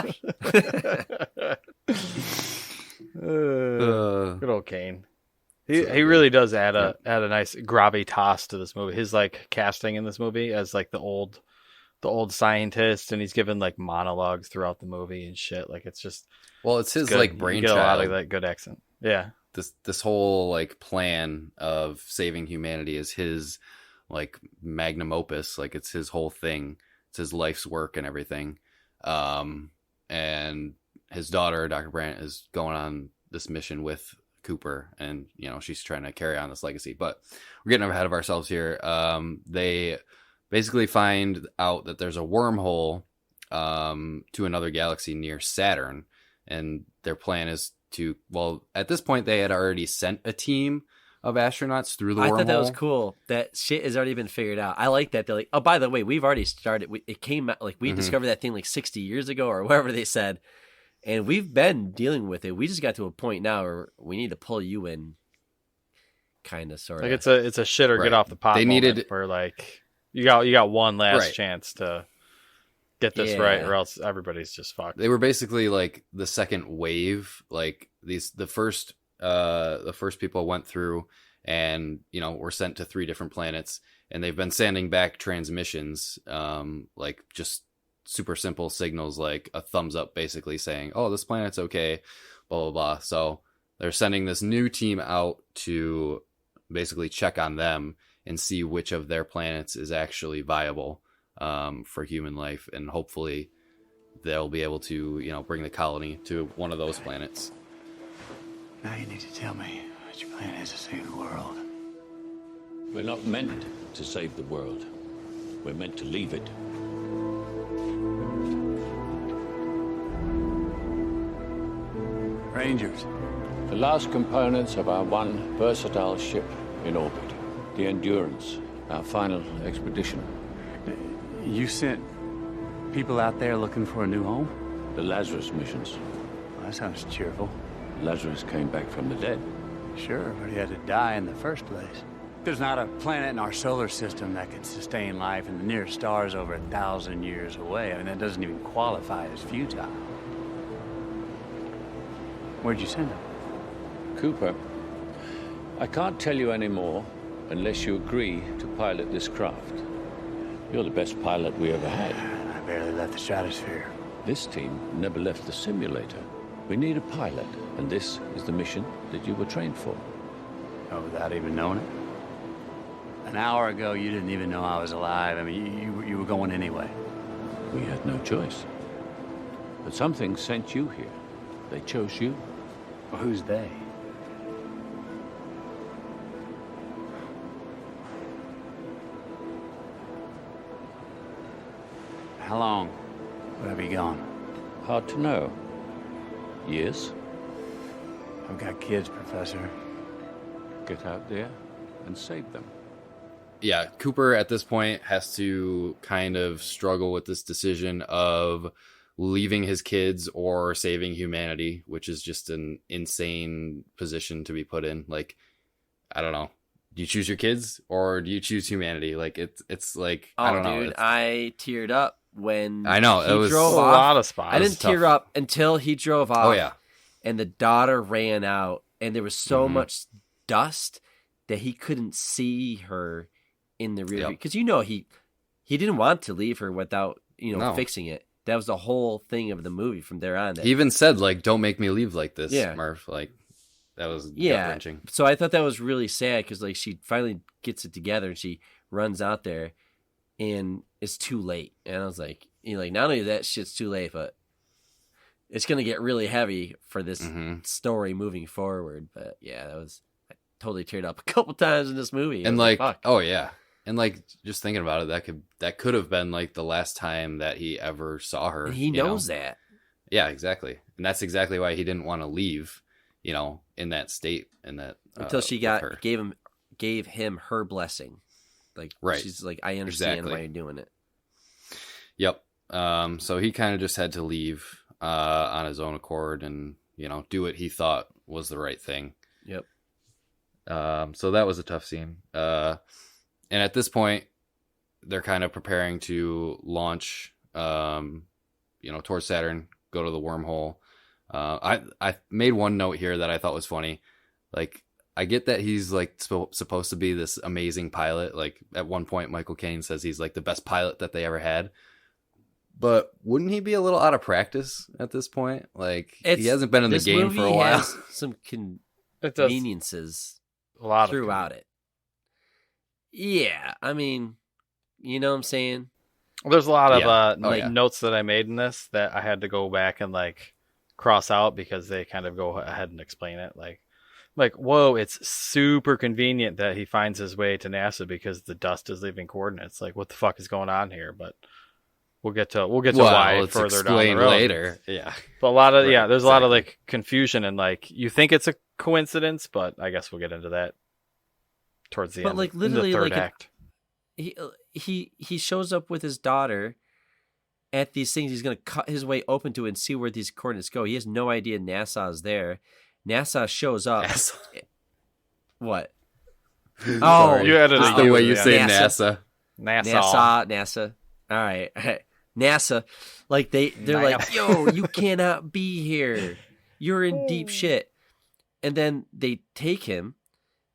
Good old Caine. He really does add a nice gravitas to this movie. His like casting in this movie as like the old scientist, and he's given like monologues throughout the movie and shit. Like it's just it's his good. Like brainchild. Get a lot of that good accent. Yeah. This whole like plan of saving humanity is his like magnum opus. Like it's his whole thing. It's his life's work and everything. And his daughter, Dr. Brandt, is going on this mission with Cooper, and she's trying to carry on this legacy. But we're getting ahead of ourselves here. They basically find out that there's a wormhole to another galaxy near Saturn, and their plan is to, at this point they had already sent a team of astronauts through the wormhole. I thought that was cool. That shit has already been figured out. I like that. They're like, oh, by the way, we've already started. It came out, like we discovered that thing like 60 years ago or whatever they said. And we've been dealing with it. We just got to a point now where we need to pull you in, kind of, sort of. Like it's a shit or get off the pot. They needed where like you got one last chance to get this right, or else everybody's just fucked. They were basically like the second wave. Like the first people went through and were sent to 3 different planets, and they've been sending back transmissions, like just super simple signals, like a thumbs up, basically saying, oh, this planet's okay, blah, blah, blah. So they're sending this new team out to basically check on them and see which of their planets is actually viable for human life. And hopefully they'll be able to, bring the colony to one of those planets. Now you need to tell me what your plan is to save the world. We're not meant to save the world. We're meant to leave it. Rangers. The last components of our one versatile ship in orbit. The Endurance, our final expedition. You sent people out there looking for a new home? The Lazarus missions. Well, that sounds cheerful. Lazarus came back from the dead. Sure, but he had to die in the first place. There's not a planet in our solar system that could sustain life, and the nearest star is over 1,000 years away. I mean, that doesn't even qualify as futile. Where'd you send him? Cooper, I can't tell you any more unless you agree to pilot this craft. You're the best pilot we ever had. I barely left the stratosphere. This team never left the simulator. We need a pilot, and this is the mission that you were trained for. Oh, without even knowing it? An hour ago, you didn't even know I was alive. I mean, you were going anyway. We had no choice. But something sent you here. They chose you. Well, who's they? How long would I be gone? Hard to know. Years? I've got kids, Professor. Get out there and save them. Yeah, Cooper at this point has to kind of struggle with this decision of leaving his kids or saving humanity, which is just an insane position to be put in. Like, I don't know. Do you choose your kids or do you choose humanity? Like, it's like, I don't know. Dude, I teared up when I know, he it was drove a off. lot of spots. I didn't tear up until he drove off. Oh, yeah. And the daughter ran out, and there was so much dust that he couldn't see her in the rear view. Because he didn't want to leave her without fixing it. That was the whole thing of the movie from there on. He even said, like, don't make me leave like this, Yeah. Murph. Like, that was gut-wrenching. So I thought that was really sad because, like, she finally gets it together and she runs out there and it's too late. And I was like, not only that shit's too late, but it's going to get really heavy for this story moving forward. But yeah, I totally teared up a couple times in this movie. And like, fuck. oh yeah. And like, just thinking about it, that could have been like the last time that he ever saw her. And he knows that. Yeah, exactly. And that's exactly why he didn't want to leave, in that state and that until she gave him her blessing. Like, right. She's like, I understand why you're doing it. Yep. So he kind of just had to leave on his own accord and, do what he thought was the right thing. Yep. So that was a tough scene. And at this point, they're kind of preparing to launch, towards Saturn, go to the wormhole. I made one note here that I thought was funny. Like, I get that he's like supposed to be this amazing pilot. Like, at one point, Michael Caine says he's like the best pilot that they ever had. But wouldn't he be a little out of practice at this point? Like, he hasn't been in the game for a while. Has some conveniences throughout it. Yeah, I mean, you know what I'm saying? There's a lot of notes that I made in this that I had to go back and like cross out because they kind of go ahead and explain it. Like, whoa, it's super convenient that he finds his way to NASA because the dust is leaving coordinates. Like, what the fuck is going on here? But we'll get to why further down the road later. Yeah, but a lot of there's a lot of like confusion and like you think it's a coincidence, but I guess we'll get into that towards the end. But like literally, in the third act. He shows up with his daughter at these things. He's going to cut his way open to it and see where these coordinates go. He has no idea NASA is there. NASA shows up. What? Oh, you added the way you say NASA. NASA. All right. NASA. Like they're like, yo, you cannot be here. You're in deep shit. And then they take him.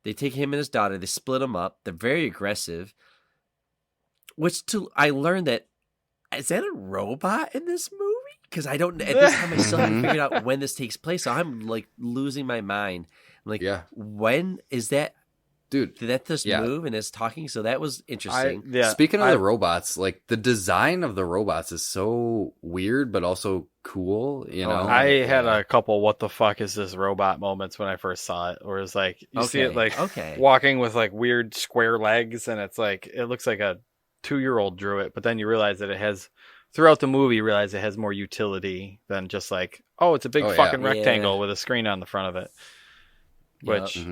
They take him and his daughter. They split him up. They're very aggressive. I learned that, is that a robot in this movie? Because I don't, at this time I still haven't figured out when this takes place. So I'm like losing my mind. I'm like, when is that? Dude, did that just move and is talking? So that was interesting. Speaking of the robots, like the design of the robots is so weird, but also cool. I had a couple "what the fuck is this robot" moments when I first saw it, where it's like you see it like walking with like weird square legs, and it's like it looks like a 2-year-old drew it, but then you realize that it has throughout the movie. You realize it has more utility than just like, oh, it's a big fucking rectangle with a screen on the front of it, which.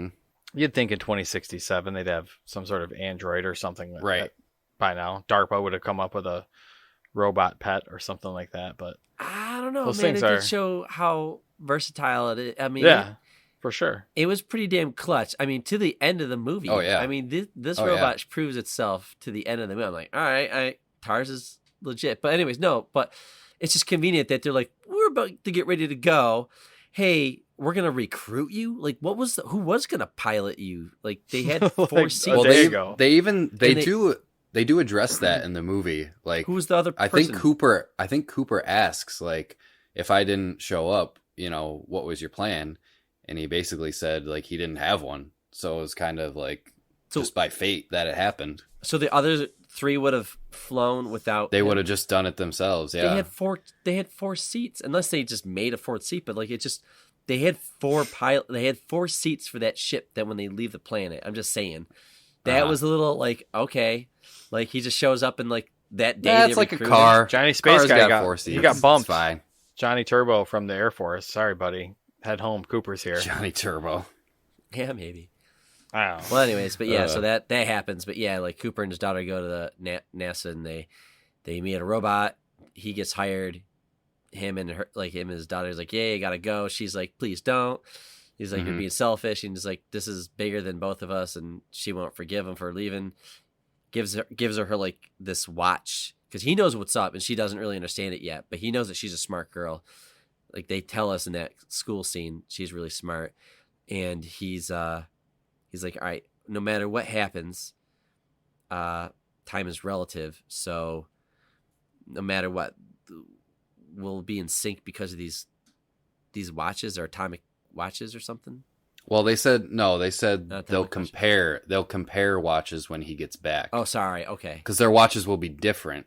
You'd think in 2067 they'd have some sort of android or something like that by now. DARPA would have come up with a robot pet or something like that, but I don't know. It did show how versatile it is. I mean, for sure. It was pretty damn clutch. I mean, to the end of the movie. Oh yeah. I mean, this robot proves itself to the end of the movie. I'm like, all right, TARS is legit. But anyways, no. But it's just convenient that they're like, we're about to get ready to go. Hey, we're gonna recruit you. Like, who was gonna pilot you? Like, they had 4 seats. Well, they do address that in the movie. Like, who was the other person? I think Cooper asks, like, if I didn't show up, what was your plan? And he basically said like he didn't have one. So it was kind of like just by fate that it happened. So the other 3 would have flown without. They would have just done it themselves. Yeah, They had 4 seats, unless they just made a 4th seat. But like it just. They had 4 seats for that ship that when they leave the planet. I'm just saying. That was a little like, okay. Like he just shows up and like that day. Yeah, it's like a car. Johnny Space Guy got 4 seats. He got bumped. It's fine. Johnny Turbo from the Air Force. Sorry, buddy. Head home. Cooper's here. Johnny Turbo. Yeah, maybe. I don't know. Well, anyways, but yeah, so that happens. But yeah, like Cooper and his daughter go to the NASA and they meet a robot. He gets hired. Him and his daughter's like, yeah, you gotta go. She's like, please don't. He's like, you're being selfish. And he's like, this is bigger than both of us. And she won't forgive him for leaving. Gives her like this watch because he knows what's up and she doesn't really understand it yet. But he knows that she's a smart girl. Like they tell us in that school scene, she's really smart. And he's like, all right, no matter what happens, time is relative. So no matter what, we'll be in sync because of these watches or atomic watches or something. Well, they said they'll watches. compare watches when he gets back. Oh, sorry. Okay. Because their watches will be different.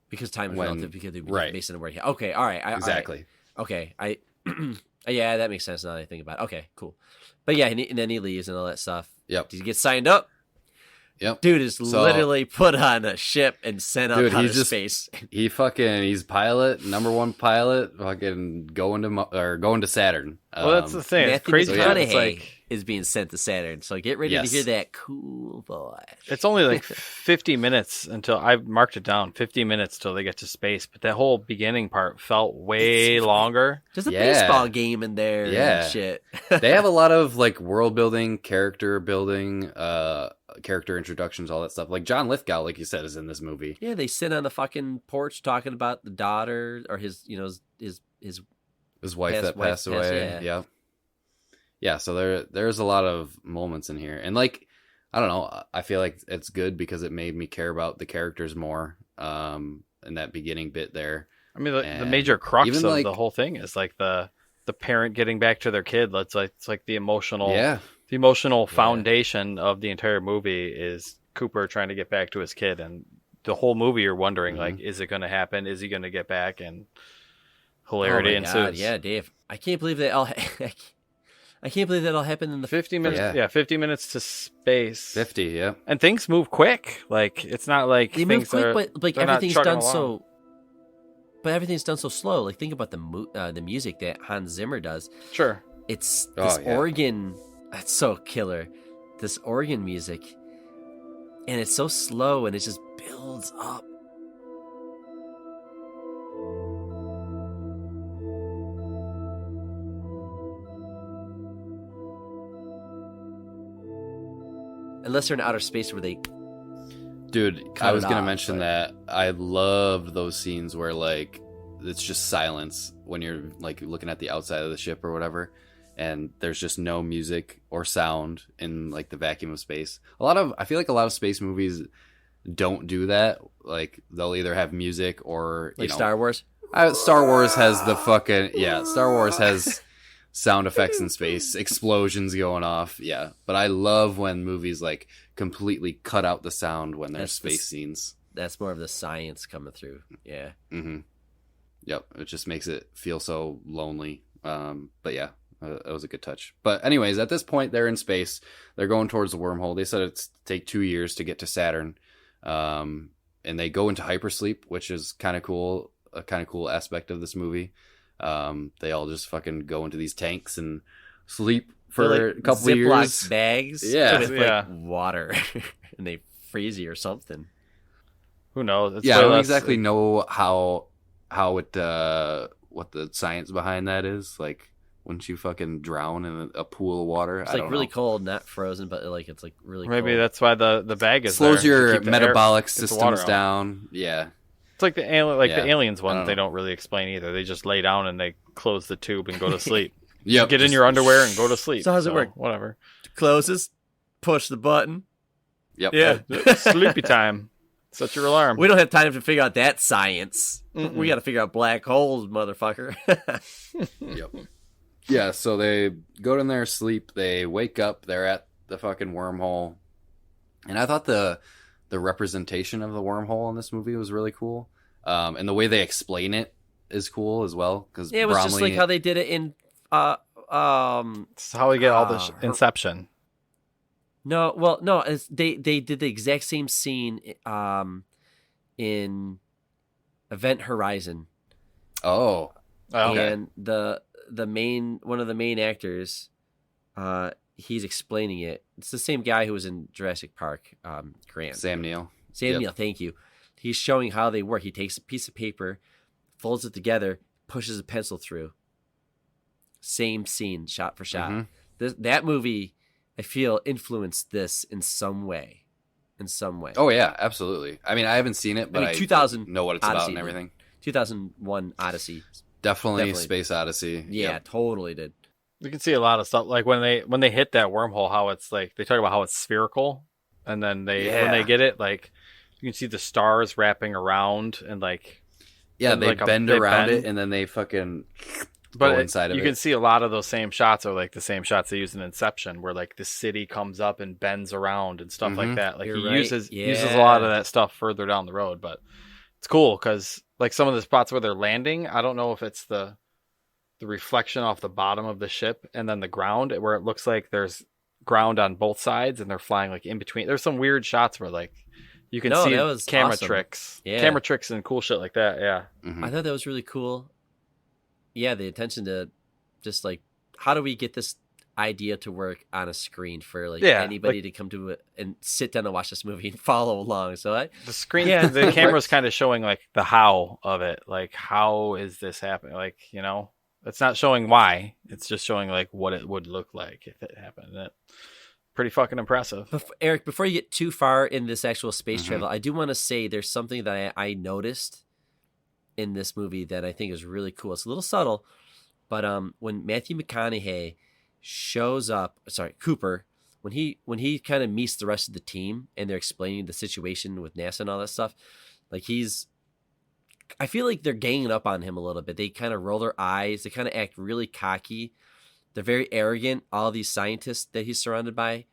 Because time is relative because they'd be right. based on the word. Yeah. Okay. All right. Exactly. All right. Okay. Yeah, that makes sense now that I think about it. Okay, cool. But yeah, and then he leaves and all that stuff. Yep. Did he get signed up? Yep. Dude is literally put on a ship and sent out outer space. He's pilot, number one pilot, fucking going to Saturn. Well, that's the thing. It's crazy. McConaughey is being sent to Saturn, so get ready to hear that cool voice. It's only like 50 minutes until I marked it down. 50 minutes till they get to space, but that whole beginning part felt way longer. There's a baseball game in there. And shit. They have a lot of like world building, character building, character introductions, all that stuff. Like John Lithgow, like you said, is in this movie. Yeah, they sit on the fucking porch talking about the daughter or his wife that passed away. Yeah. So there's a lot of moments in here, and like I don't know, I feel like it's good because it made me care about the characters more. In that beginning bit there. I mean, the major crux of the whole thing is like the parent getting back to their kid. It's like the emotional. Yeah. The emotional foundation of the entire movie is Cooper trying to get back to his kid, and the whole movie you're wondering like, is it going to happen? Is he going to get back? And hilarity ensues. God, yeah, Dave, I can't believe that all. I can't believe that all happened in the 50 minutes. Yeah, 50 minutes to space. 50, yeah. And things move quick. Like it's not like they move quick, but like everything's done so. But everything's done so slow. Like think about the music that Hans Zimmer does. Sure, it's this organ. That's so killer. This organ music, and it's so slow, and it just builds up. Unless they're in outer space where they... Dude, I was going to mention that. I loved those scenes where, like, it's just silence when you're, like, looking at the outside of the ship or whatever, and there's just no music or sound in, like, the vacuum of space. I feel like a lot of space movies don't do that. Like, they'll either have music or, you know... Star Wars? Star Wars has the fucking... Yeah, Star Wars has... sound effects in space, explosions going off. Yeah. But I love when movies like completely cut out the sound when there's space scenes. That's more of the science coming through. Yeah. Mm-hmm. Yep. It just makes it feel so lonely. But yeah, that was a good touch. But anyways, at this point they're in space. They're going towards the wormhole. They said it's take 2 years to get to Saturn. And they go into hypersleep, which is kind of cool. A kind of cool aspect of this movie. They all just fucking go into these tanks and sleep for a couple of years. Bags, with like water, and they freeze you or something. Who knows? I don't exactly know how it what the science behind that is. Like, wouldn't you fucking drown in a pool of water? It's like really cold, not frozen, but like it's like really. Maybe cold. That's why the bag is slows there your metabolic systems down. Yeah. It's like the aliens one. They don't really explain either. They just lay down and they close the tube and go to sleep. Yep. Get in your underwear and go to sleep. So how's it work? Whatever. Closes, push the button. Yep. Yeah. Sleepy time. Set your alarm. We don't have time to figure out that science. We got to figure out black holes, motherfucker. Yep. Yeah. So they go in there, sleep. They wake up. They're at the fucking wormhole, and I thought the representation of the wormhole in this movie was really cool. And the way they explain it is cool as well. Cause it was just like how they did it in, it's how we get all the Inception. No, they did the exact same scene, in Event Horizon. Oh, Oh, okay. And one of the main actors, he's explaining it. It's the same guy who was in Jurassic Park, Grant. Sam Neill. Sam Neill, thank you. He's showing how they work. He takes a piece of paper, folds it together, pushes a pencil through. Same scene, shot for shot. Mm-hmm. That movie, I feel, influenced this in some way. Oh yeah, absolutely. I mean, I haven't seen it, but I 2000 know what it's Odyssey, about and everything. 2001 Odyssey. Definitely Space Odyssey. Yeah, Yep. totally did. You can see a lot of stuff like when they hit that wormhole, how it's like they talk about how it's spherical, and then when they get it, like you can see the stars wrapping around and like they like bend around it, and then they fucking go inside of it. You can see a lot of those same shots are like the same shots they use in Inception, where like the city comes up and bends around and stuff like that. Like he uses a lot of that stuff further down the road, but it's cool because like some of the spots where they're landing, I don't know if it's the reflection off the bottom of the ship and then the ground, where it looks like there's ground on both sides and they're flying like in between. There's some weird shots where like you can see camera tricks and cool shit like that. Yeah. Mm-hmm. I thought that was really cool. Yeah, the attention to just like, how do we get this idea to work on a screen for like anybody to come to it and sit down and watch this movie and follow along. So the screen, the camera's kind of showing like the how of it. Like, how is this happening? Like, you know, it's not showing why. It's just showing like what it would look like if it happened. And pretty fucking impressive. Eric, before you get too far in this actual space travel, I do want to say there's something that I noticed in this movie that I think is really cool. It's a little subtle, but when Matthew McConaughey shows up, Cooper, when he kind of meets the rest of the team and they're explaining the situation with NASA and all that stuff, like I feel like they're ganging up on him a little bit. They kind of roll their eyes. They kind of act really cocky. They're very arrogant. All these scientists that he's surrounded by.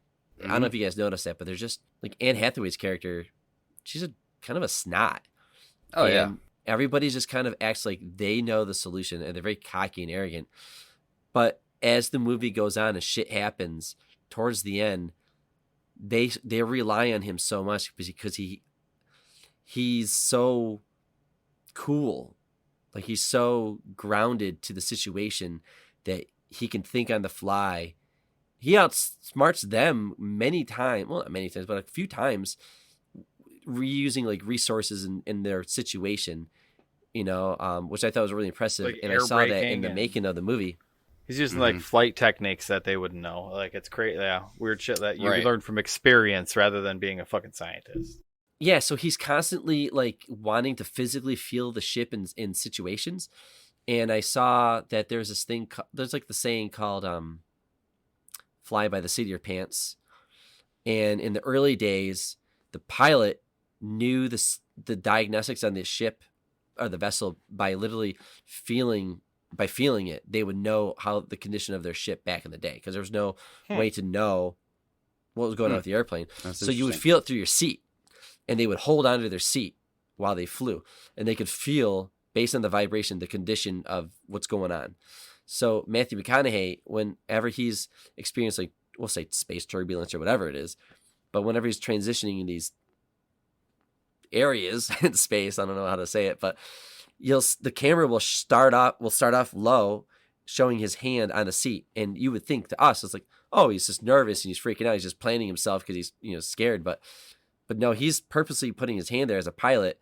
I don't know if you guys noticed that, but they're just like Anne Hathaway's character. She's a kind of a snot. Oh, yeah. Everybody just kind of acts like they know the solution, and they're very cocky and arrogant. But as the movie goes on and shit happens towards the end, they rely on him so much because he's so cool. Like he's so grounded to the situation that he can think on the fly. He outsmarts them many times. Well, not many times, but a few times, reusing like resources in their situation, you know, which I thought was really impressive. Like and I saw that in the making of the movie. He's using like flight techniques that they wouldn't know. Like it's crazy. Yeah, weird shit that you learn from experience rather than being a fucking scientist. Yeah, so he's constantly like wanting to physically feel the ship in situations. And I saw that there's this thing, there's like the saying called fly by the seat of your pants. And in the early days, the pilot knew the diagnostics on the ship or the vessel by literally feeling it. They would know how the condition of their ship back in the day, because there was no way to know what was going on with the airplane. So you would feel it through your seat, and they would hold onto their seat while they flew, and they could feel, based on the vibration, the condition of what's going on. So Matthew McConaughey, whenever he's experienced, like, we'll say space turbulence or whatever it is, but whenever he's transitioning in these areas in space, I don't know how to say it, but the camera will start off low, showing his hand on the seat, and you would think to us, it's like, oh, he's just nervous and he's freaking out. He's just planning himself because he's scared, but no, he's purposely putting his hand there as a pilot,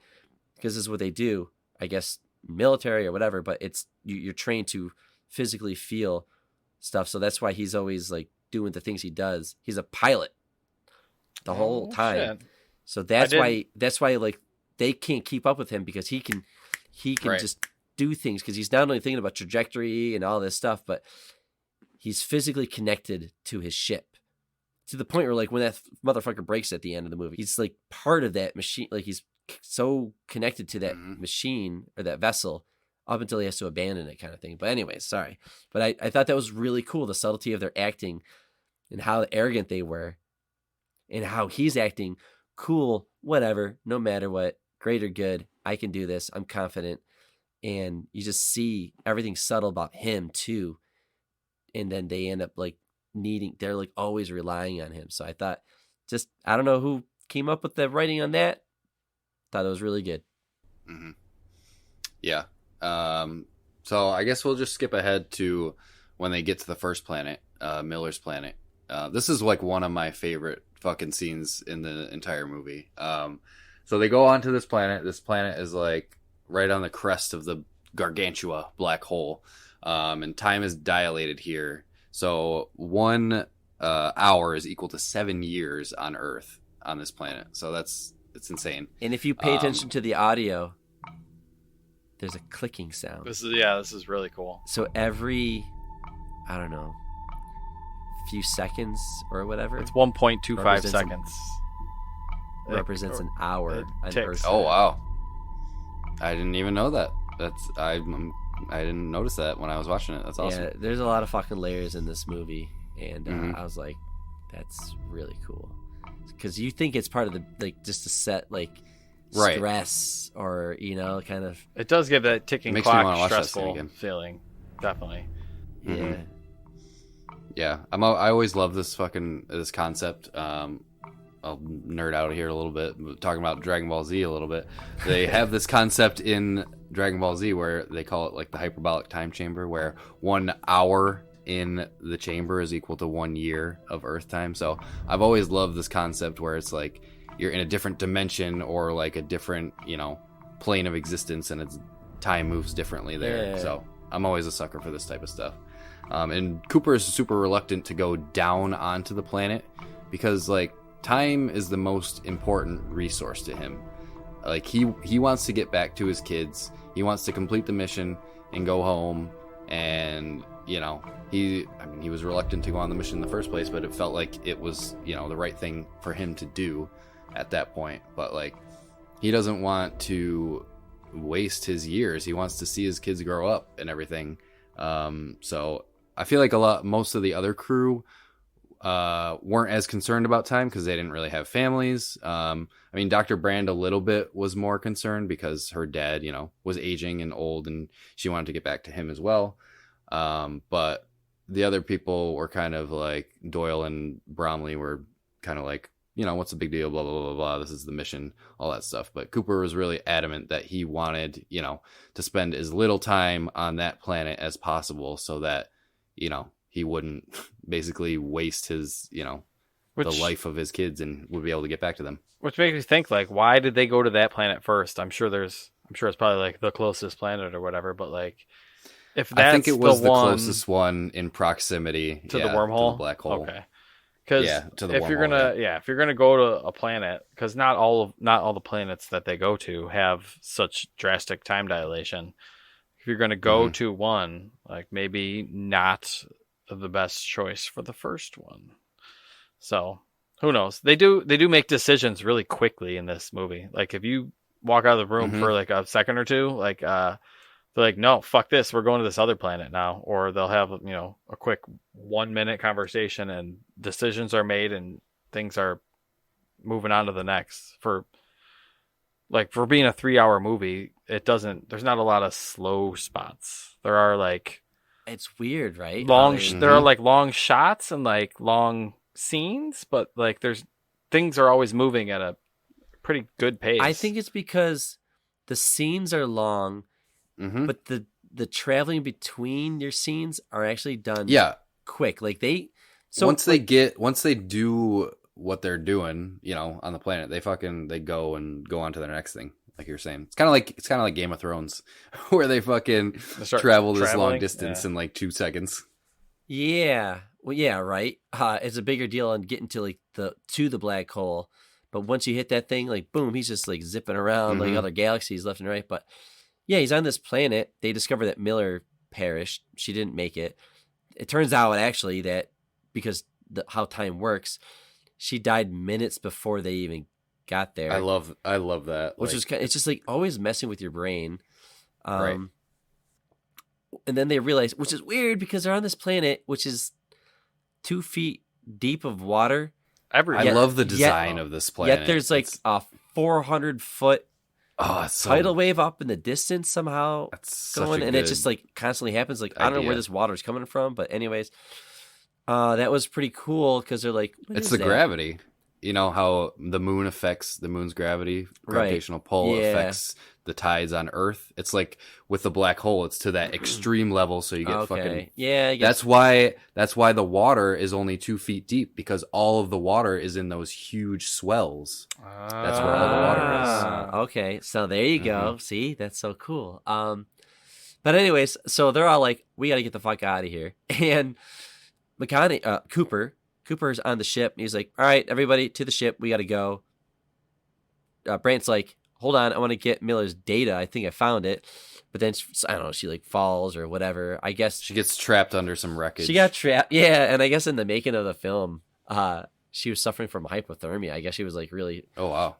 because this is what they do, I guess, military or whatever. But it's you're trained to physically feel stuff, so that's why he's always like doing the things he does. He's a pilot the whole time. Shit. So that's why like they can't keep up with him, because he can just do things, because he's not only thinking about trajectory and all this stuff, but he's physically connected to his ship, to the point where like when that motherfucker breaks at the end of the movie, he's like part of that machine. Like he's so connected to that machine or that vessel up until he has to abandon it, kind of thing. But anyways, sorry. But I thought that was really cool, the subtlety of their acting and how arrogant they were, and how he's acting cool, whatever, no matter what, great or good, I can do this, I'm confident. And you just see everything subtle about him too. And then they end up like they're like always relying on him. So I thought, I don't know who came up with the writing on that. Thought it was really good. Yeah. So I guess we'll just skip ahead to when they get to the first planet, Miller's planet. This is like one of my favorite fucking scenes in the entire movie. So they go onto this planet. This planet is like right on the crest of the Gargantua black hole. And time is dilated here. So 1 hour is equal to 7 years on Earth on this planet. So it's insane. And if you pay attention to the audio, there's a clicking sound. This is really cool. So every, I don't know, few seconds or whatever. It's 1.25 seconds. Represents an hour on Earth. Oh wow! I didn't even know that. I didn't notice that when I was watching it. That's awesome. Yeah, there's a lot of fucking layers in this movie, and I was like, that's really cool. Because you think it's part of the, like, just to set, like, stress or, you know, kind of. It does give that ticking clock stressful feeling. Definitely. Yeah. Yeah. I always love this concept. I'll nerd out here a little bit, talking about Dragon Ball Z a little bit. They have this concept in Dragon Ball Z where they call it like the hyperbolic time chamber, where 1 hour in the chamber is equal to 1 year of Earth time. So I've always loved this concept where it's like you're in a different dimension or like a different, you know, plane of existence, and it's time moves differently there. Yeah. So I'm always a sucker for this type of stuff. And Cooper is super reluctant to go down onto the planet because, like, time is the most important resource to him. Like, he wants to get back to his kids. He wants to complete the mission and go home. And, you know, he was reluctant to go on the mission in the first place, but it felt like it was, you know, the right thing for him to do at that point. But, like, he doesn't want to waste his years. He wants to see his kids grow up and everything. So I feel like most of the other crew weren't as concerned about time because they didn't really have families. I mean, Dr. Brand a little bit was more concerned because her dad, you know, was aging and old, and she wanted to get back to him as well. But the other people were kind of like, Doyle and Bromley were kind of like, you know, what's the big deal? Blah, blah, blah, blah. This is the mission, all that stuff. But Cooper was really adamant that he wanted, you know, to spend as little time on that planet as possible so that, you know, he wouldn't basically waste his, you know, the life of his kids and would be able to get back to them. Which makes me think, like, why did they go to that planet first? I'm sure it's probably like the closest planet or whatever, but like, if that's I think it was the closest one in proximity to the wormhole, to the black hole. Okay. Because if you're gonna go to a planet, because not all the planets that they go to have such drastic time dilation. If you're gonna go to one, like, maybe not the best choice for the first one. So who knows? They do make decisions really quickly in this movie. Like, if you walk out of the room for like a second or two, like they're like, no, fuck this, we're going to this other planet now. Or they'll have, you know, a quick 1 minute conversation and decisions are made and things are moving on to the next. For being a 3-hour movie, there's not a lot of slow spots. There are like, it's weird, right? There are like long shots and like long scenes, but like things are always moving at a pretty good pace. I think it's because the scenes are long, but the traveling between your scenes are actually done quick. Like once they do what they're doing, you know, on the planet, they go on to their next thing. Like you're saying, it's kind of like Game of Thrones, where they fucking travel this long distance in like 2 seconds. Yeah, well, yeah, right. It's a bigger deal on getting to like to the black hole, but once you hit that thing, like boom, he's just like zipping around like other galaxies left and right. But yeah, he's on this planet. They discover that Miller perished. She didn't make it. It turns out actually that because how time works, she died minutes before they even got there. I love that. Which is it's just like always messing with your brain. Right. And then they realize, which is weird because they're on this planet which is 2 feet deep of water. I love the design of this planet. Yet there's like a 400-foot tidal wave up in the distance somehow going, and it just like constantly happens. Like, I don't know where this water is coming from, but anyways, that was pretty cool because they're like, it's the gravity. you know how the moon affects the moon's gravitational pull affects the tides on Earth. It's like with the black hole, it's to that extreme level, so you get fucking. Yeah, I guess. That's why the water is only 2 feet deep, because all of the water is in those huge swells. That's where all the water is. Okay, so there you go. See, that's so cool. But anyways, so they're all like, "We got to get the fuck out of here," and Cooper's on the ship, and he's like, "All right, everybody to the ship. We got to go." Brant's like, "Hold on, I want to get Miller's data. I think I found it." But then, I don't know, she like falls or whatever. I guess she gets trapped under some wreckage. She got trapped. Yeah, and I guess in the making of the film, she was suffering from hypothermia. I guess she was like really. Oh wow.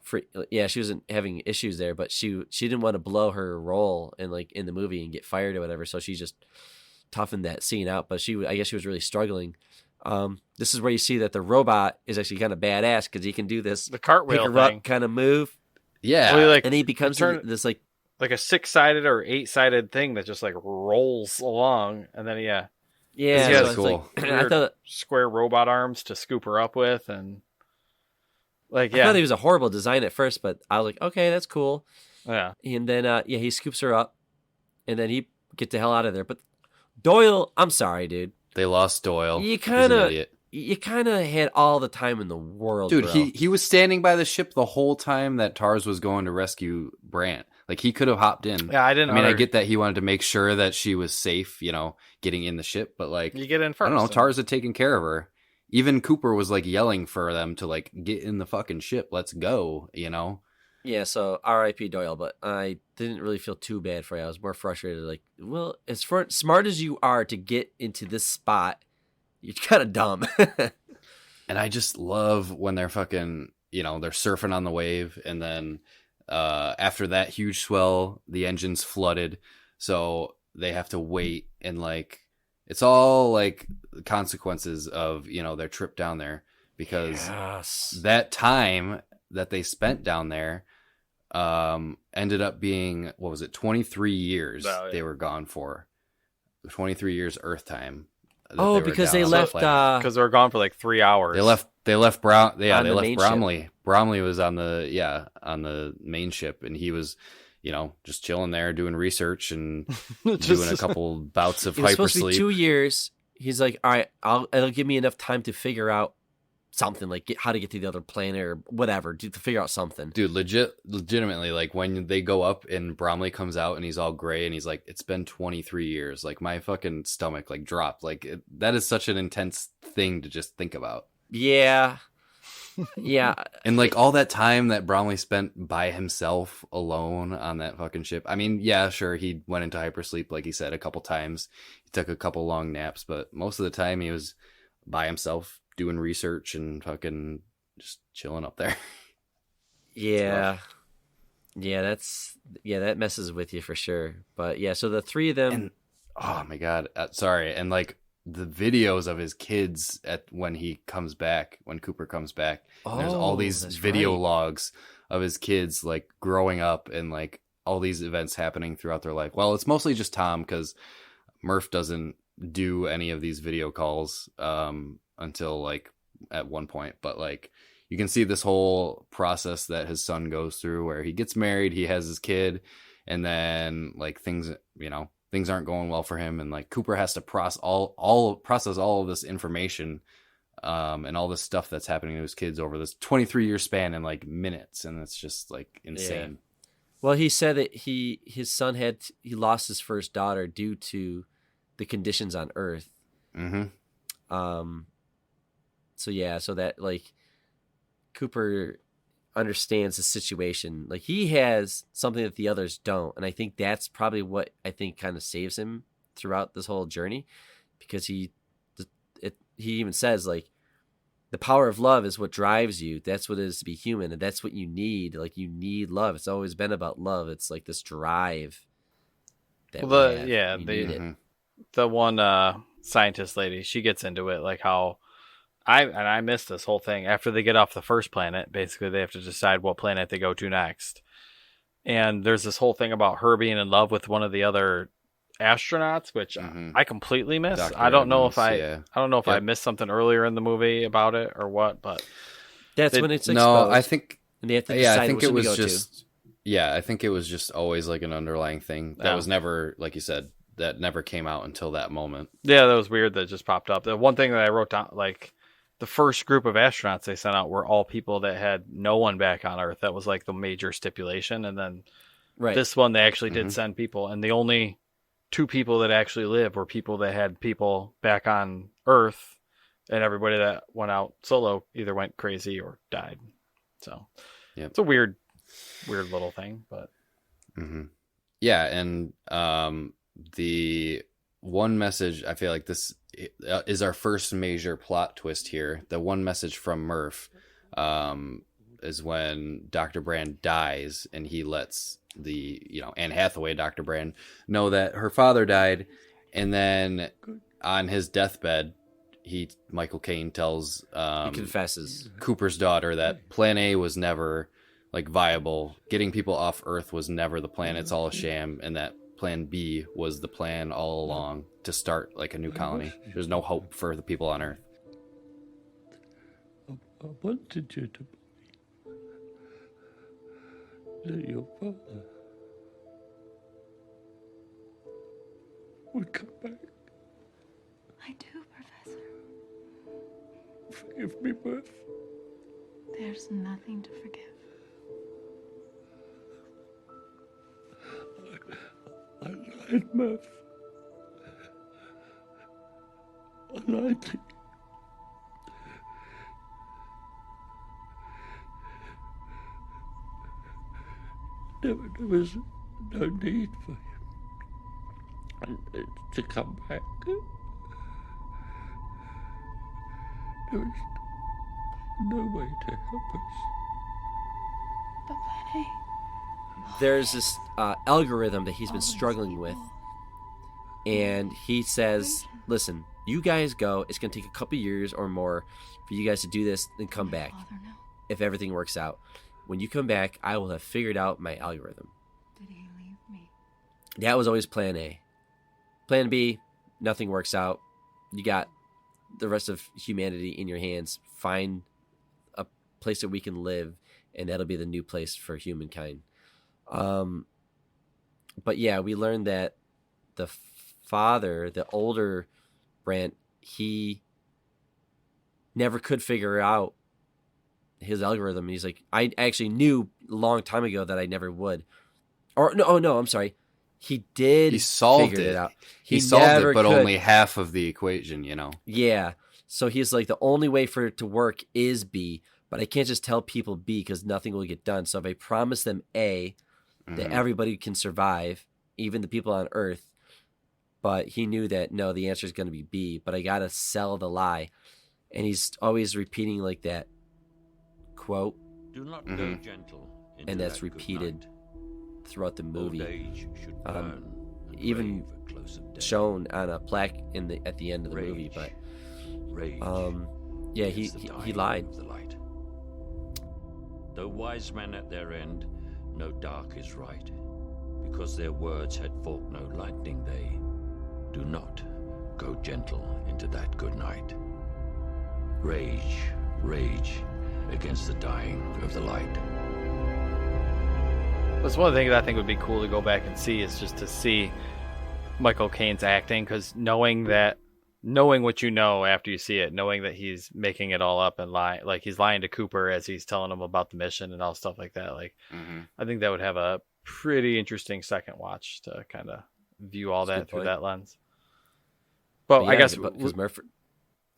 Yeah, she wasn't having issues there, but she didn't want to blow her role in the movie and get fired or whatever. So she just toughened that scene out. But I guess she was really struggling. This is where you see that the robot is actually kind of badass because he can do this the cartwheel thing kind of move. Yeah, and he becomes this like a 6-sided or 8-sided thing that just like rolls along, and then he has cool. I thought square robot arms to scoop her up with, and I thought he was a horrible design at first, but I was like, okay, that's cool. Yeah, and then he scoops her up, and then he get the hell out of there. But Doyle, I'm sorry, dude. They lost Doyle. You kind of had all the time in the world, dude. Bro. He was standing by the ship the whole time that Tars was going to rescue Brant. Like, he could have hopped in. Yeah, I didn't. I mean, I get that he wanted to make sure that she was safe, you know, getting in the ship. But like, you get in first. I don't know. Tars had taken care of her. Even Cooper was like yelling for them to like get in the fucking ship. Let's go. You know. Yeah. So R.I.P. Doyle. But I didn't really feel too bad for you. I was more frustrated. Like, well, as smart as you are to get into this spot, you're kind of dumb. And I just love when they're fucking, you know, they're surfing on the wave, and then after that huge swell, the engine's flooded, so they have to wait, and like it's all like consequences of, you know, their trip down there, because that time that they spent down there ended up being, what was it, 23 years they were gone for. 23 years Earth time. Because they left because they were gone for like 3 hours. They left Bromley. Bromley was on the main ship, and he was, you know, just chilling there doing research and doing a couple bouts of hypersleep. It was supposed to be 2 years. He's like, all right, it'll give me enough time to figure out something, like how to get to the other planet or whatever, to figure out something. Dude, legitimately, like when they go up and Bromley comes out and he's all gray and he's like, it's been 23 years. Like, my fucking stomach like dropped. Like, that is such an intense thing to just think about. Yeah. Yeah. And like all that time that Bromley spent by himself alone on that fucking ship. I mean, yeah, sure, he went into hypersleep, like he said, a couple times. He took a couple long naps, but most of the time he was by himself doing research and fucking just chilling up there. Yeah. That messes with you for sure. But yeah, so the three of them. And, oh my God. Sorry. And like the videos of his kids when Cooper comes back, there's all these video logs of his kids like growing up and like all these events happening throughout their life. Well, it's mostly just Tom, because Murph doesn't do any of these video calls until like at one point, but like you can see this whole process that his son goes through, where he gets married, he has his kid, and then like things aren't going well for him, and like Cooper has to process all of this information and all this stuff that's happening to his kids over this 23-year span in like minutes, and it's just like insane. Yeah. Well, he said that his son he lost his first daughter due to the conditions on Earth. Mm-hmm. So that like Cooper understands the situation. Like, he has something that the others don't, and I think that's probably what I think kind of saves him throughout this whole journey, because he even says like the power of love is what drives you. That's what it is to be human, and that's what you need. Like, you need love. It's always been about love. It's like this drive. The one scientist lady, she gets into it, like how I missed this whole thing. After they get off the first planet, basically they have to decide what planet they go to next. And there's this whole thing about her being in love with one of the other astronauts, which I completely missed. I don't know if I missed something earlier in the movie about it or what, but That's when it's exposed. No, I think. And they have to decide I think which it one to was go just. to. Yeah, I think it was just always like an underlying thing that was never, like you said, that never came out until that moment. Yeah, that was weird. That just popped up. The one thing that I wrote down, like the first group of astronauts they sent out were all people that had no one back on Earth. That was like the major stipulation. And then this one, they actually did send people. And the only 2 people that actually lived were people that had people back on Earth. And everybody that went out solo either went crazy or died. So it's a weird little thing. But yeah, and the one message, I feel like this is our first major plot twist here. The one message from Murph is when Dr. Brand dies, and he lets Anne Hathaway, Dr. Brand, know that her father died, and then on his deathbed, Michael Caine tells he confesses Cooper's daughter that Plan A was never like viable. Getting people off Earth was never the plan. It's all a sham, and that Plan B was the plan all along to start like a new colony. There's no hope for the people on Earth. I wanted you to believe that your father would come back. I do, Professor. Forgive me, Murph. There's nothing to forgive. I lied, Murph. I lied to you. There was no need for him to come back. There was no way to help us. But Plan A... There's this algorithm that he's been struggling with, and he says, listen, you guys go. It's going to take a couple years or more for you guys to do this and come back if everything works out. When you come back, I will have figured out my algorithm. Did he leave me? That was always Plan A. Plan B, nothing works out. You got the rest of humanity in your hands. Find a place that we can live, and that'll be the new place for humankind. But yeah, we learned that the father, the older Brant, he never could figure out his algorithm. He's like, I actually knew a long time ago that I never would. Or no, I'm sorry. He did. He solved it out. He solved it, but could. only half of the equation, Yeah. So he's like, the only way for it to work is B, but I can't just tell people B because nothing will get done. So if I promise them A, that everybody can survive, even the people on Earth. But he knew that, no, the answer is going to be B, but I got to sell the lie. And he's always repeating like that quote. Do not go gentle. And that's repeated throughout the movie. Even shown on a plaque at the end of the movie. But yeah, he lied. Though wise men at their end, no dark is right, because their words had forked no lightning. They do not go gentle into that good night. Rage, rage against the dying of the light. That's one of the things I think would be cool to go back and see, is just to see Michael Caine's acting, because knowing what you know after you see it, knowing that he's making it all up and lying, like he's lying to Cooper as he's telling him about the mission and all stuff like that. Like, I think that would have a pretty interesting second watch to kind of view all that through that lens. But yeah, I guess because Murphy.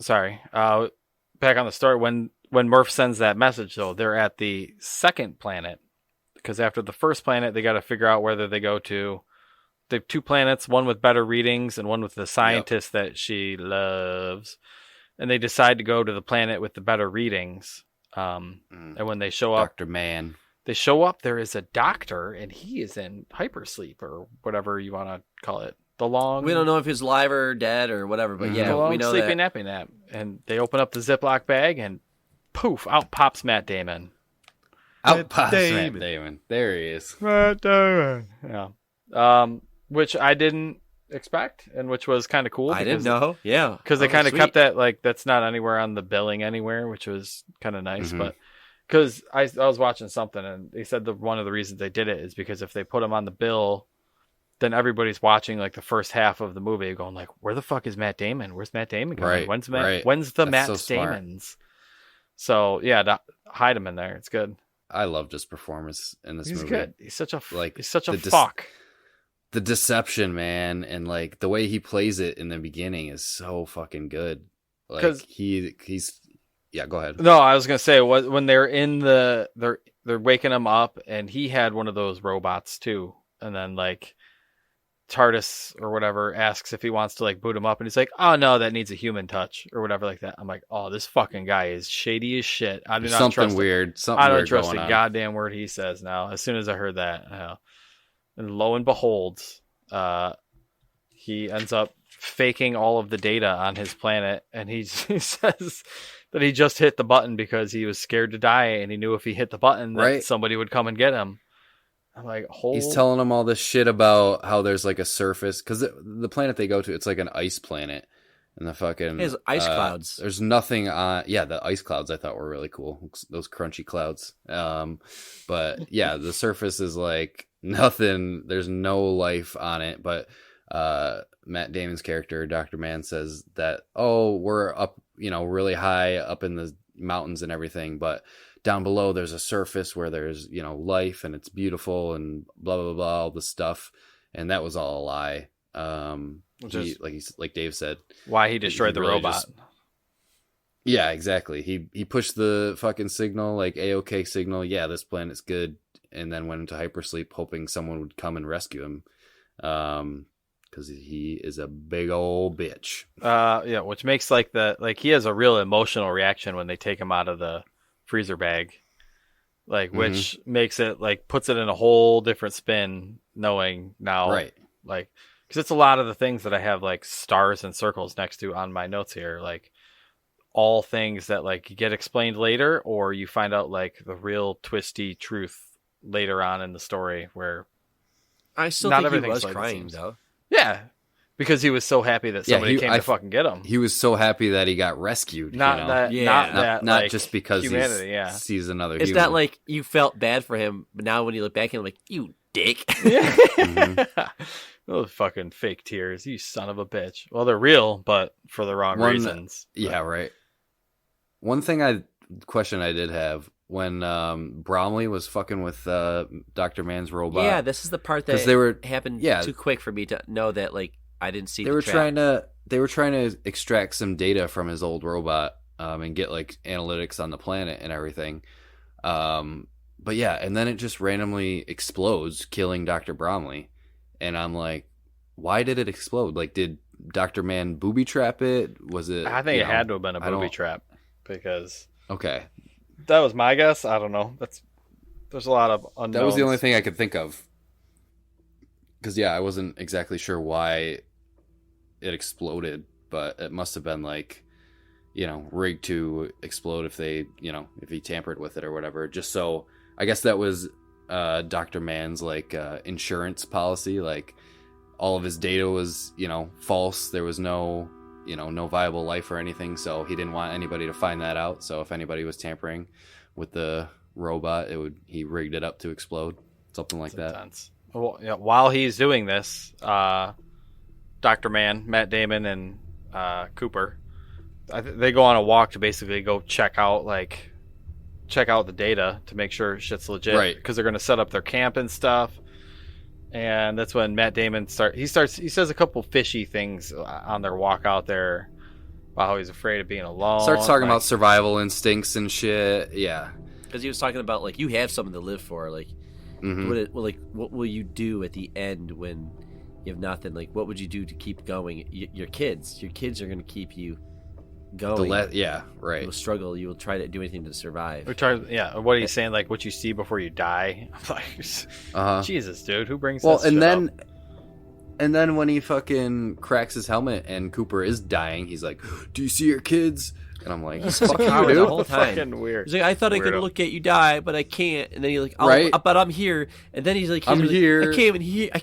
Sorry, back on the story. When Murph sends that message, though, they're at the second planet, because after the first planet, they got to figure out whether they go to. They have 2 planets, one with better readings and one with the scientist that she loves. And they decide to go to the planet with the better readings. And when they show up, Dr. Mann. They show up, there is a doctor, and he is in hypersleep, or whatever you want to call it. We don't know if he's live or dead or whatever, but yeah, we know sleeping napping nap. And they open up the Ziploc bag, and poof, out pops Matt Damon. Matt Damon. There he is. Matt Damon. Yeah. Which I didn't expect, and which was kind of cool. I didn't know. Yeah, because they kind of kept that like that's not anywhere on the billing anywhere, which was kind of nice. But because I was watching something and they said one of the reasons they did it is because if they put them on the bill, then everybody's watching like the first half of the movie going like, where the fuck is Matt Damon? Where's Matt Damon going? Right, when's the That's Matt so Damons? So yeah, hide him in there. It's good. I loved his performance in this movie. He's good. He's such a the fuck. The deception, man, and like the way he plays it in the beginning is so fucking good. Like he's yeah. Go ahead. No, I was gonna say when they're in they're waking him up, and he had one of those robots too, and then like TARDIS or whatever asks if he wants to like boot him up, and he's like, "Oh no, that needs a human touch or whatever like that." I'm like, "Oh, this fucking guy is shady as shit." I do not something trust weird. I don't trust a goddamn word he says now. As soon as I heard that, and lo and behold, he ends up faking all of the data on his planet, and he says that he just hit the button because he was scared to die, and he knew if he hit the button that somebody would come and get him. I'm like, he's telling them all this shit about how there's like a surface, because the planet they go to, it's like an ice planet, and the fucking there's ice clouds. There's nothing on. Yeah, the ice clouds I thought were really cool. Those crunchy clouds. But yeah, the surface is like nothing. There's no life on it. But Matt Damon's character, Dr. Mann, says that we're up, really high up in the mountains and everything, but down below there's a surface where there's life and it's beautiful and blah blah blah, all this stuff, and that was all a lie. Like Dave said, why he destroyed the robot. Yeah, exactly. He pushed the fucking signal, like A-OK signal. Yeah, this planet's good, and then went into hypersleep, hoping someone would come and rescue him. Because he is a big old bitch. Yeah, which makes he has a real emotional reaction when they take him out of the freezer bag, which makes it puts it in a whole different spin, knowing now, right? Because it's a lot of the things that I have stars and circles next to on my notes here, all things that get explained later, or you find out the real twisty truth later on in the story, where I still think he was crying though. Yeah, because he was so happy that somebody came to fucking get him. He was so happy that he got rescued. Not just because he sees another human. It's not like you felt bad for him, but now when you look back at him, you dick. Those fucking fake tears, you son of a bitch. Well, they're real, but for the wrong reasons. Yeah, right. One question I did have, when Bromley was fucking with Dr. Mann's robot. Yeah, this is the part that happened too quick for me to know that I didn't see. They were trying to extract some data from his old robot and get analytics on the planet and everything. But yeah, and then it just randomly explodes, killing Dr. Bromley. And I'm like, why did it explode? Did Dr. Mann booby trap it? Was it? I think it had to have been a booby trap, because okay, that was my guess. I don't know. There's a lot of unknowns. That was the only thing I could think of. Because I wasn't exactly sure why it exploded, but it must have been rigged to explode if they, if he tampered with it or whatever. Just so, I guess that was Dr. Mann's insurance policy. All of his data was, false. There was no viable life or anything. So he didn't want anybody to find that out. So if anybody was tampering with the robot, he rigged it up to explode, something like that. Intense. Well, while he's doing this, Dr. Mann, Matt Damon, and Cooper, they go on a walk to basically go check out the data to make sure shit's legit, right? Because they're going to set up their camp and stuff. And that's when Matt Damon he says a couple fishy things on their walk out there about how he's afraid of being alone. Starts talking about survival instincts and shit. Yeah, because he was talking about you have something to live for. What will you do at the end when you have nothing? What would you do to keep going? Your kids are going to keep you going. Right. You will struggle. You will try to do anything to survive. What are you saying? What you see before you die? Jesus, dude, who brings well, that shit up? And then when he fucking cracks his helmet and Cooper is dying, he's like, "Do you see your kids? And I'm like, He's such a fuck you, coward the dude. whole time. Fucking weird. He's like, I thought I could Weirdo. look at you die, but I can't. And then he's like, Right. but I'm here. And then he's like, I'm here. I can't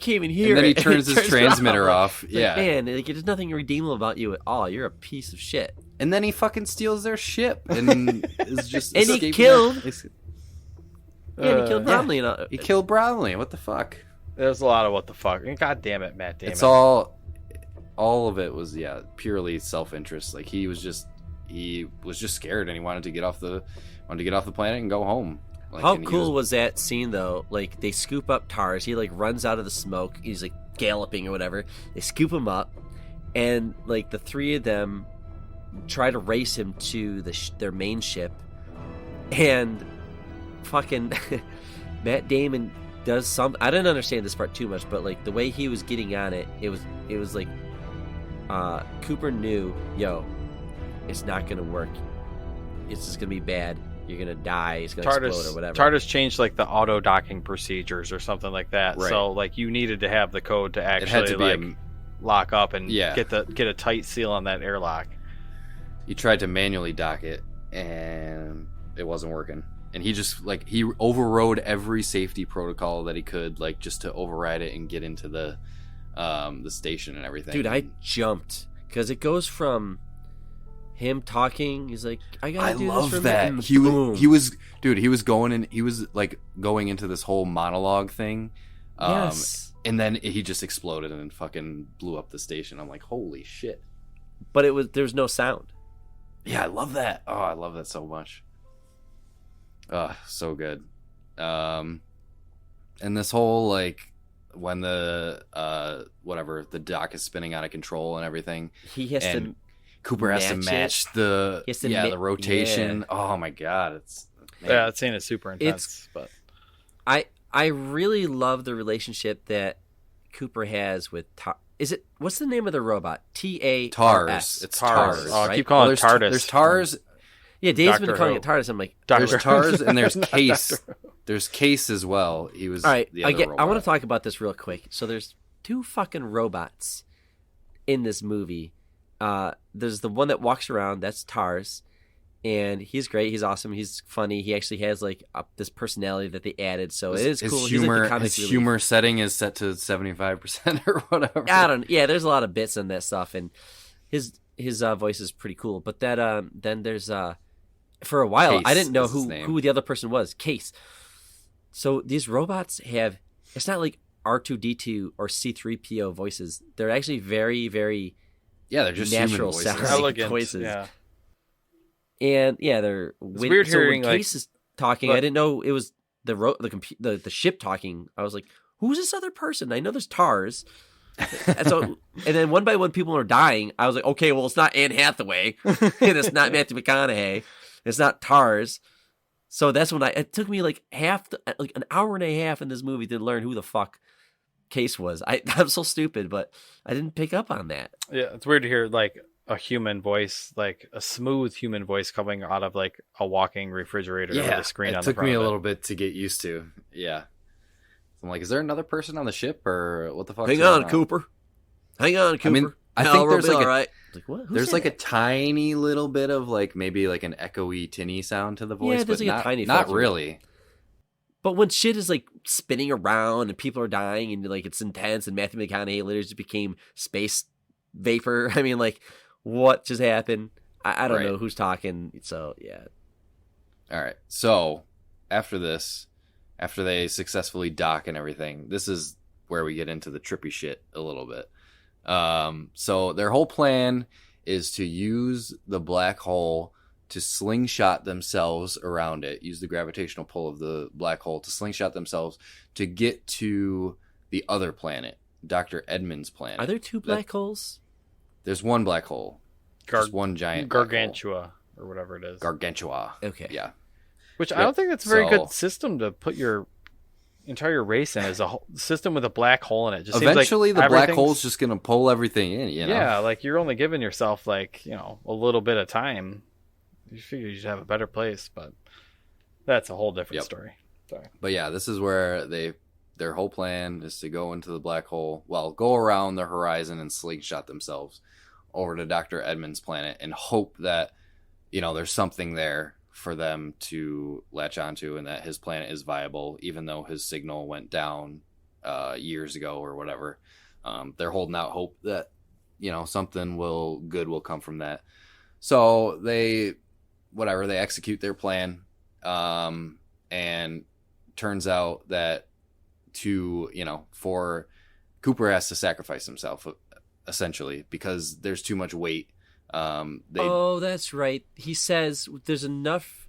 even hear. And then he it. turns his transmitter off. It's Yeah. like, man, like, there's nothing redeemable about you at all. You're a piece of shit. And then he fucking steals their ship and is just And he escaping killed- their- Yeah, he killed Bromley. And He killed Brownlee. What the fuck? There's a lot of what the fuck. And God damn it, Matt Damon. It's all of it was purely self-interest. Like he was just scared and he wanted to get off the planet and go home. Like, How and he cool was that scene though? Like they scoop up Tars. He like runs out of the smoke. He's like galloping or whatever. They scoop him up, and like the three of them try to race him to their main ship, and fucking Matt Damon does some. I didn't understand this part too much, but like the way he was getting on it, it was like Cooper knew, it's not gonna work. It's just gonna be bad. You're gonna die. It's gonna explode or whatever. TARDIS changed like the auto docking procedures or something like that. Right. So like you needed to have the code to actually It had to be lock up and Yeah. get a tight seal on that airlock. he tried to manually dock it and it wasn't working. And he just he overrode every safety protocol that he could, like just to override it and get into the station and everything. Dude, I jumped because it goes from him talking. He's like, I gotta do love this for that. me. He Boom. was going into this whole monologue thing. Yes. And then he just exploded and fucking blew up the station. I'm like, holy shit. But there was no sound. Yeah, I love that. Oh, I love that so much. So good. And this whole when the the dock is spinning out of control and everything. He has and to. Cooper has to match match it. the He has to the rotation. yeah. Oh my god, it's man. Yeah, that scene is super intense. But I really love the relationship that Cooper has with what's the name of the robot? Tars. It's Tars. Oh, I right? keep calling Well, it TARDIS. There's Tars. Yeah, Dave's Doctor been calling Who. it TARDIS. I'm like, There's Doctor- Tars and there's Not Case. Doctor There's Case as well. He was all right. the other I want to robot. talk about this real quick. So there's two fucking robots in this movie. There's the one that walks around. That's Tars, and he's great. He's awesome. He's funny. He actually has this personality that they added. So it is cool. He's like the comic His relief. humor setting is set to 75% or whatever. Yeah, there's a lot of bits on that stuff, and his voice is pretty cool. But that then there's for a while Case I didn't know is his name. who the other person was. Case. So these robots it's not like R2D2 or C3PO voices. They're actually very, very Yeah, they're just natural human voices. sound. elegant. voices. Yeah. And yeah, they're weird so hearing, when like- Case is talking. I didn't know it was the ship talking. I was like, who's this other person? I know there's Tars. And so, and then one by one, people are dying. I was like, okay, well, it's not Anne Hathaway, and it's not Matthew McConaughey, it's not Tars. So that's when it took me like an hour and a half in this movie to learn who the fuck Case was. I'm so stupid, but I didn't pick up on that. Yeah, it's weird to hear a human voice, like a smooth human voice coming out of a walking refrigerator with a screen on it the took front me of a it. little bit to get used to. Yeah. I'm like, is there another person on the ship or what the fuck? Hang on, Cooper. Hang on, Cooper. I mean, I No, think we'll there's be like all a right. Like, what? Who there's said like a that? tiny little bit of maybe an echoey, tinny sound to the voice, Yeah, there's but like a not, tiny not filter. really. But when shit is spinning around and people are dying and it's intense and Matthew McConaughey literally just became space vapor. I mean, what just happened? I don't Right. know who's talking. So yeah. All right. So after this, after they successfully dock and everything, this is where we get into the trippy shit a little bit. So their whole plan is to use the black hole to slingshot themselves around it, use the gravitational pull of the black hole to slingshot themselves to get to the other planet, Dr. Edmund's planet. Are there two black holes? There's one black hole. Just one giant black hole. Gargantua or whatever it is. Gargantua. Okay. Yeah. Which I Yep. don't think that's a very So- good system to put your entire race in, as a system with a black hole in it. Just Eventually, seems like the black everything's- hole's just going to pull everything in, you know? Yeah, you're only giving yourself a little bit of time. You figure you should have a better place, but that's a whole different Yep. story. Sorry. But yeah, this is where their whole plan is to go into the black hole, go around the horizon and slingshot themselves over to Dr. Edmund's planet and hope that there's something there for them to latch onto, and that his planet is viable, even though his signal went down years ago or whatever. They're holding out hope that, something good will come from that. So they execute their plan. And turns out that for Cooper has to sacrifice himself essentially because there's too much weight. That's right. He says there's enough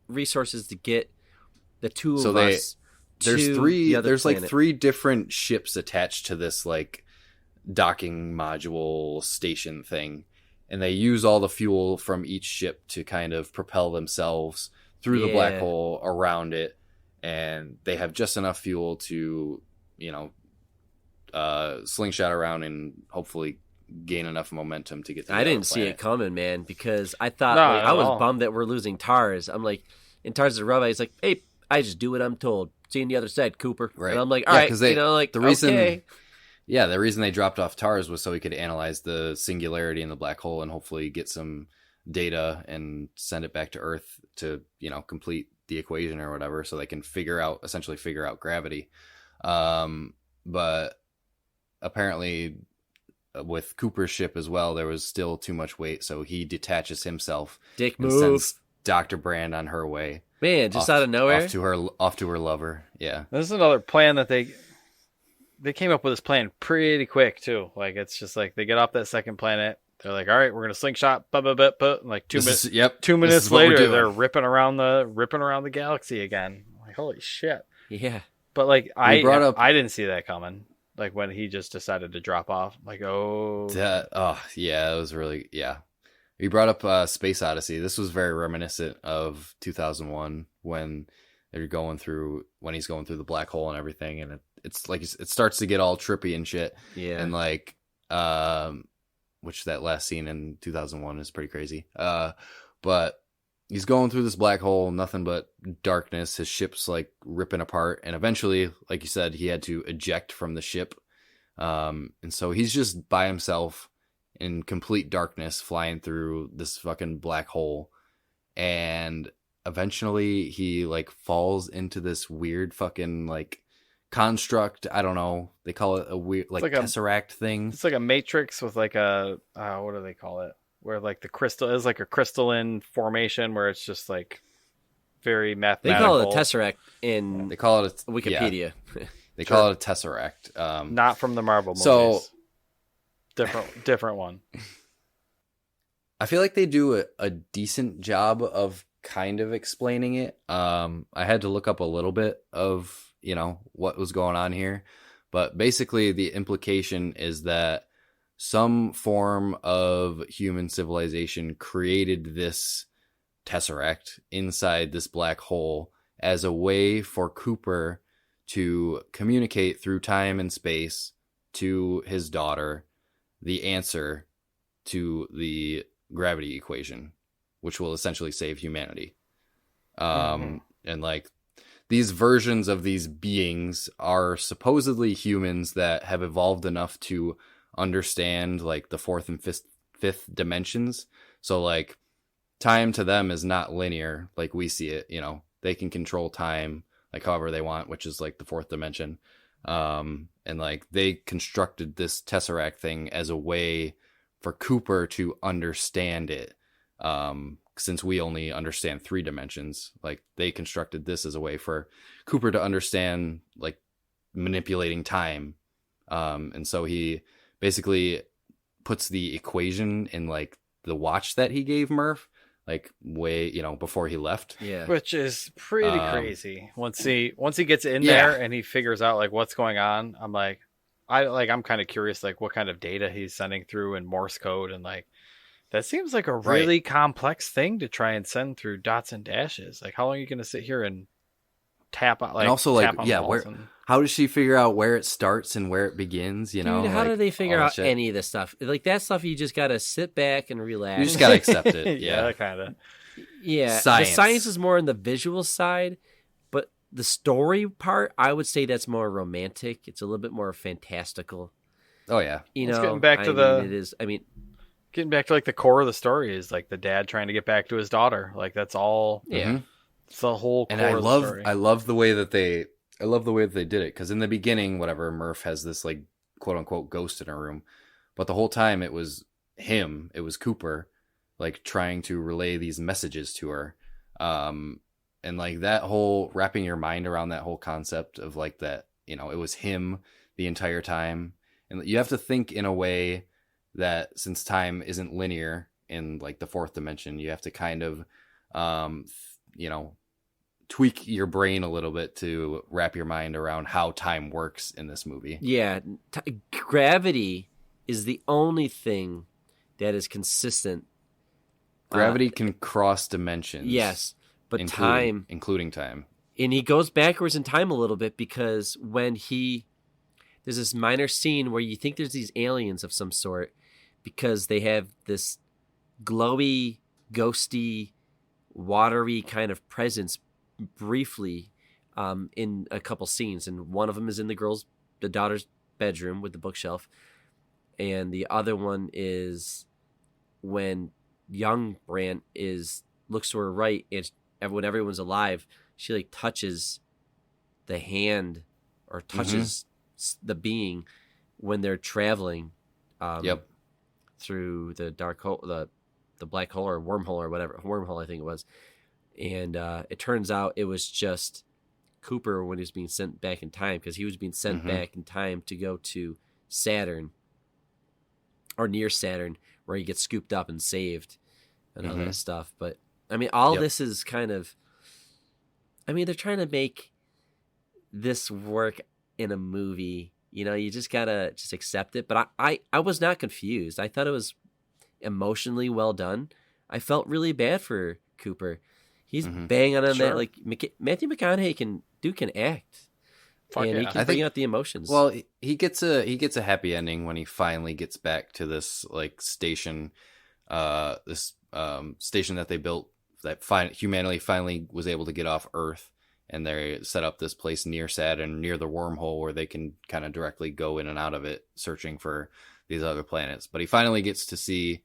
resources to get the two of us. There's three different ships attached to this docking module station thing, and they use all the fuel from each ship to kind of propel themselves through the black hole around it, and they have just enough fuel to slingshot around and hopefully gain enough momentum to get to the I didn't see it coming, man, because I thought I was bummed that we're losing Tars. I'm like, and Tars is robot. He's like, hey, I just do what I'm told. See you on the other side, Cooper. Right. And I'm like, all right, the reason, okay. Yeah, the reason they dropped off Tars was so he could analyze the singularity in the black hole and hopefully get some data and send it back to Earth to, complete the equation or whatever, so they can figure out gravity. But apparently with Cooper's ship as well, there was still too much weight, so he detaches himself and sends Dr. Brand on her way. Man, just out of nowhere? Off to her lover. Yeah. This is another plan that they came up with this plan pretty quick too. It's just they get off that second planet. They're like, all right, we're gonna slingshot. Like 2 minutes. 2 minutes later, they're ripping around the galaxy again. Like, holy shit. Yeah. But I didn't see that coming. When he just decided to drop off. It was really You brought up Space Odyssey. This was very reminiscent of 2001 when he's going through the black hole and everything, and it's it starts to get all trippy and shit. Yeah. And which that last scene in 2001 is pretty crazy. But he's going through this black hole, nothing but darkness. His ship's ripping apart, and eventually, like you said, he had to eject from the ship. And so he's just by himself in complete darkness flying through this fucking black hole, and eventually he falls into this weird fucking construct. I don't know, they call it a weird tesseract thing. It's like a matrix with what do they call it, where the crystal is a crystalline formation where it's just very mathematical. They call it a tesseract in Wikipedia. Yeah. They call it a tesseract. Not from the Marvel movies. Different one. I feel like they do a decent job of kind of explaining it. I had to look up a little bit of, what was going on here. But basically the implication is that some form of human civilization created this tesseract inside this black hole as a way for Cooper to communicate through time and space to his daughter the answer to the gravity equation, which will essentially save humanity. And these versions of these beings are supposedly humans that have evolved enough to understand the fourth and fifth dimensions. So time to them is not linear like we see it. They can control time however they want, which is the fourth dimension. And they constructed this tesseract thing as a way for Cooper to understand it. Since we only understand 3 dimensions, they constructed this as a way for Cooper to understand manipulating time. And so he basically puts the equation in the watch that he gave Murph, way, before he left. Yeah. Which is pretty crazy. Once he gets in there and he figures out what's going on, I'm I'm kind of curious what kind of data he's sending through in Morse code, and that seems like a really complex thing to try and send through dots and dashes. How long are you going to sit here and tap on? And also, how does she figure out where it starts and where it begins? Dude, how do they figure out any of this stuff? That stuff, you just got to sit back and relax. You just got to accept it. Yeah, kind of. Yeah, the science is more on the visual side, but the story part, I would say that's more romantic. It's a little bit more fantastical. Oh yeah, getting back to it is. getting back to like the core of the story is like the dad trying to get back to his daughter. Like that's all. Yeah. It's the whole core And of the story. I love the way that they did it, because in the beginning, whatever, Murph has this like quote unquote ghost in her room, but the whole time it was Cooper, like trying to relay these messages to her, and like that whole wrapping your mind around that whole concept of like that, you know, it was him the entire time, and you have to think in a way that since time isn't linear in like the fourth dimension, you have to kind of, you know, tweak your brain a little bit to wrap your mind around how time works in this movie. Yeah, gravity is the only thing that is consistent. Gravity can cross dimensions. Yes, but including time. And he goes backwards in time a little bit because there's this minor scene where you think there's these aliens of some sort because they have this glowy, ghosty, watery kind of presence briefly in a couple scenes, and one of them is in the daughter's bedroom with the bookshelf, and the other one is when young Brant looks to her right, and when everyone's alive, she like touches the hand or touches the being when they're traveling through the dark hole, the black hole or wormhole or whatever, wormhole I think it was. And it turns out it was just Cooper when he was being sent back in time, because he was being sent back in time to go to Saturn or near Saturn, where he gets scooped up and saved and all that stuff. But I mean, all this is kind of, I mean, they're trying to make this work in a movie. You know, you just gotta just accept it. But I was not confused. I thought it was emotionally well done. I felt really bad for Cooper. He's banging on that. Like Matthew McConaughey can act. He can bring out the emotions. Well, he gets a happy ending when he finally gets back to this like station, station that they built that humanity finally was able to get off Earth, and they set up this place near Saturn, near the wormhole, where they can kind of directly go in and out of it, searching for these other planets. But he finally gets to see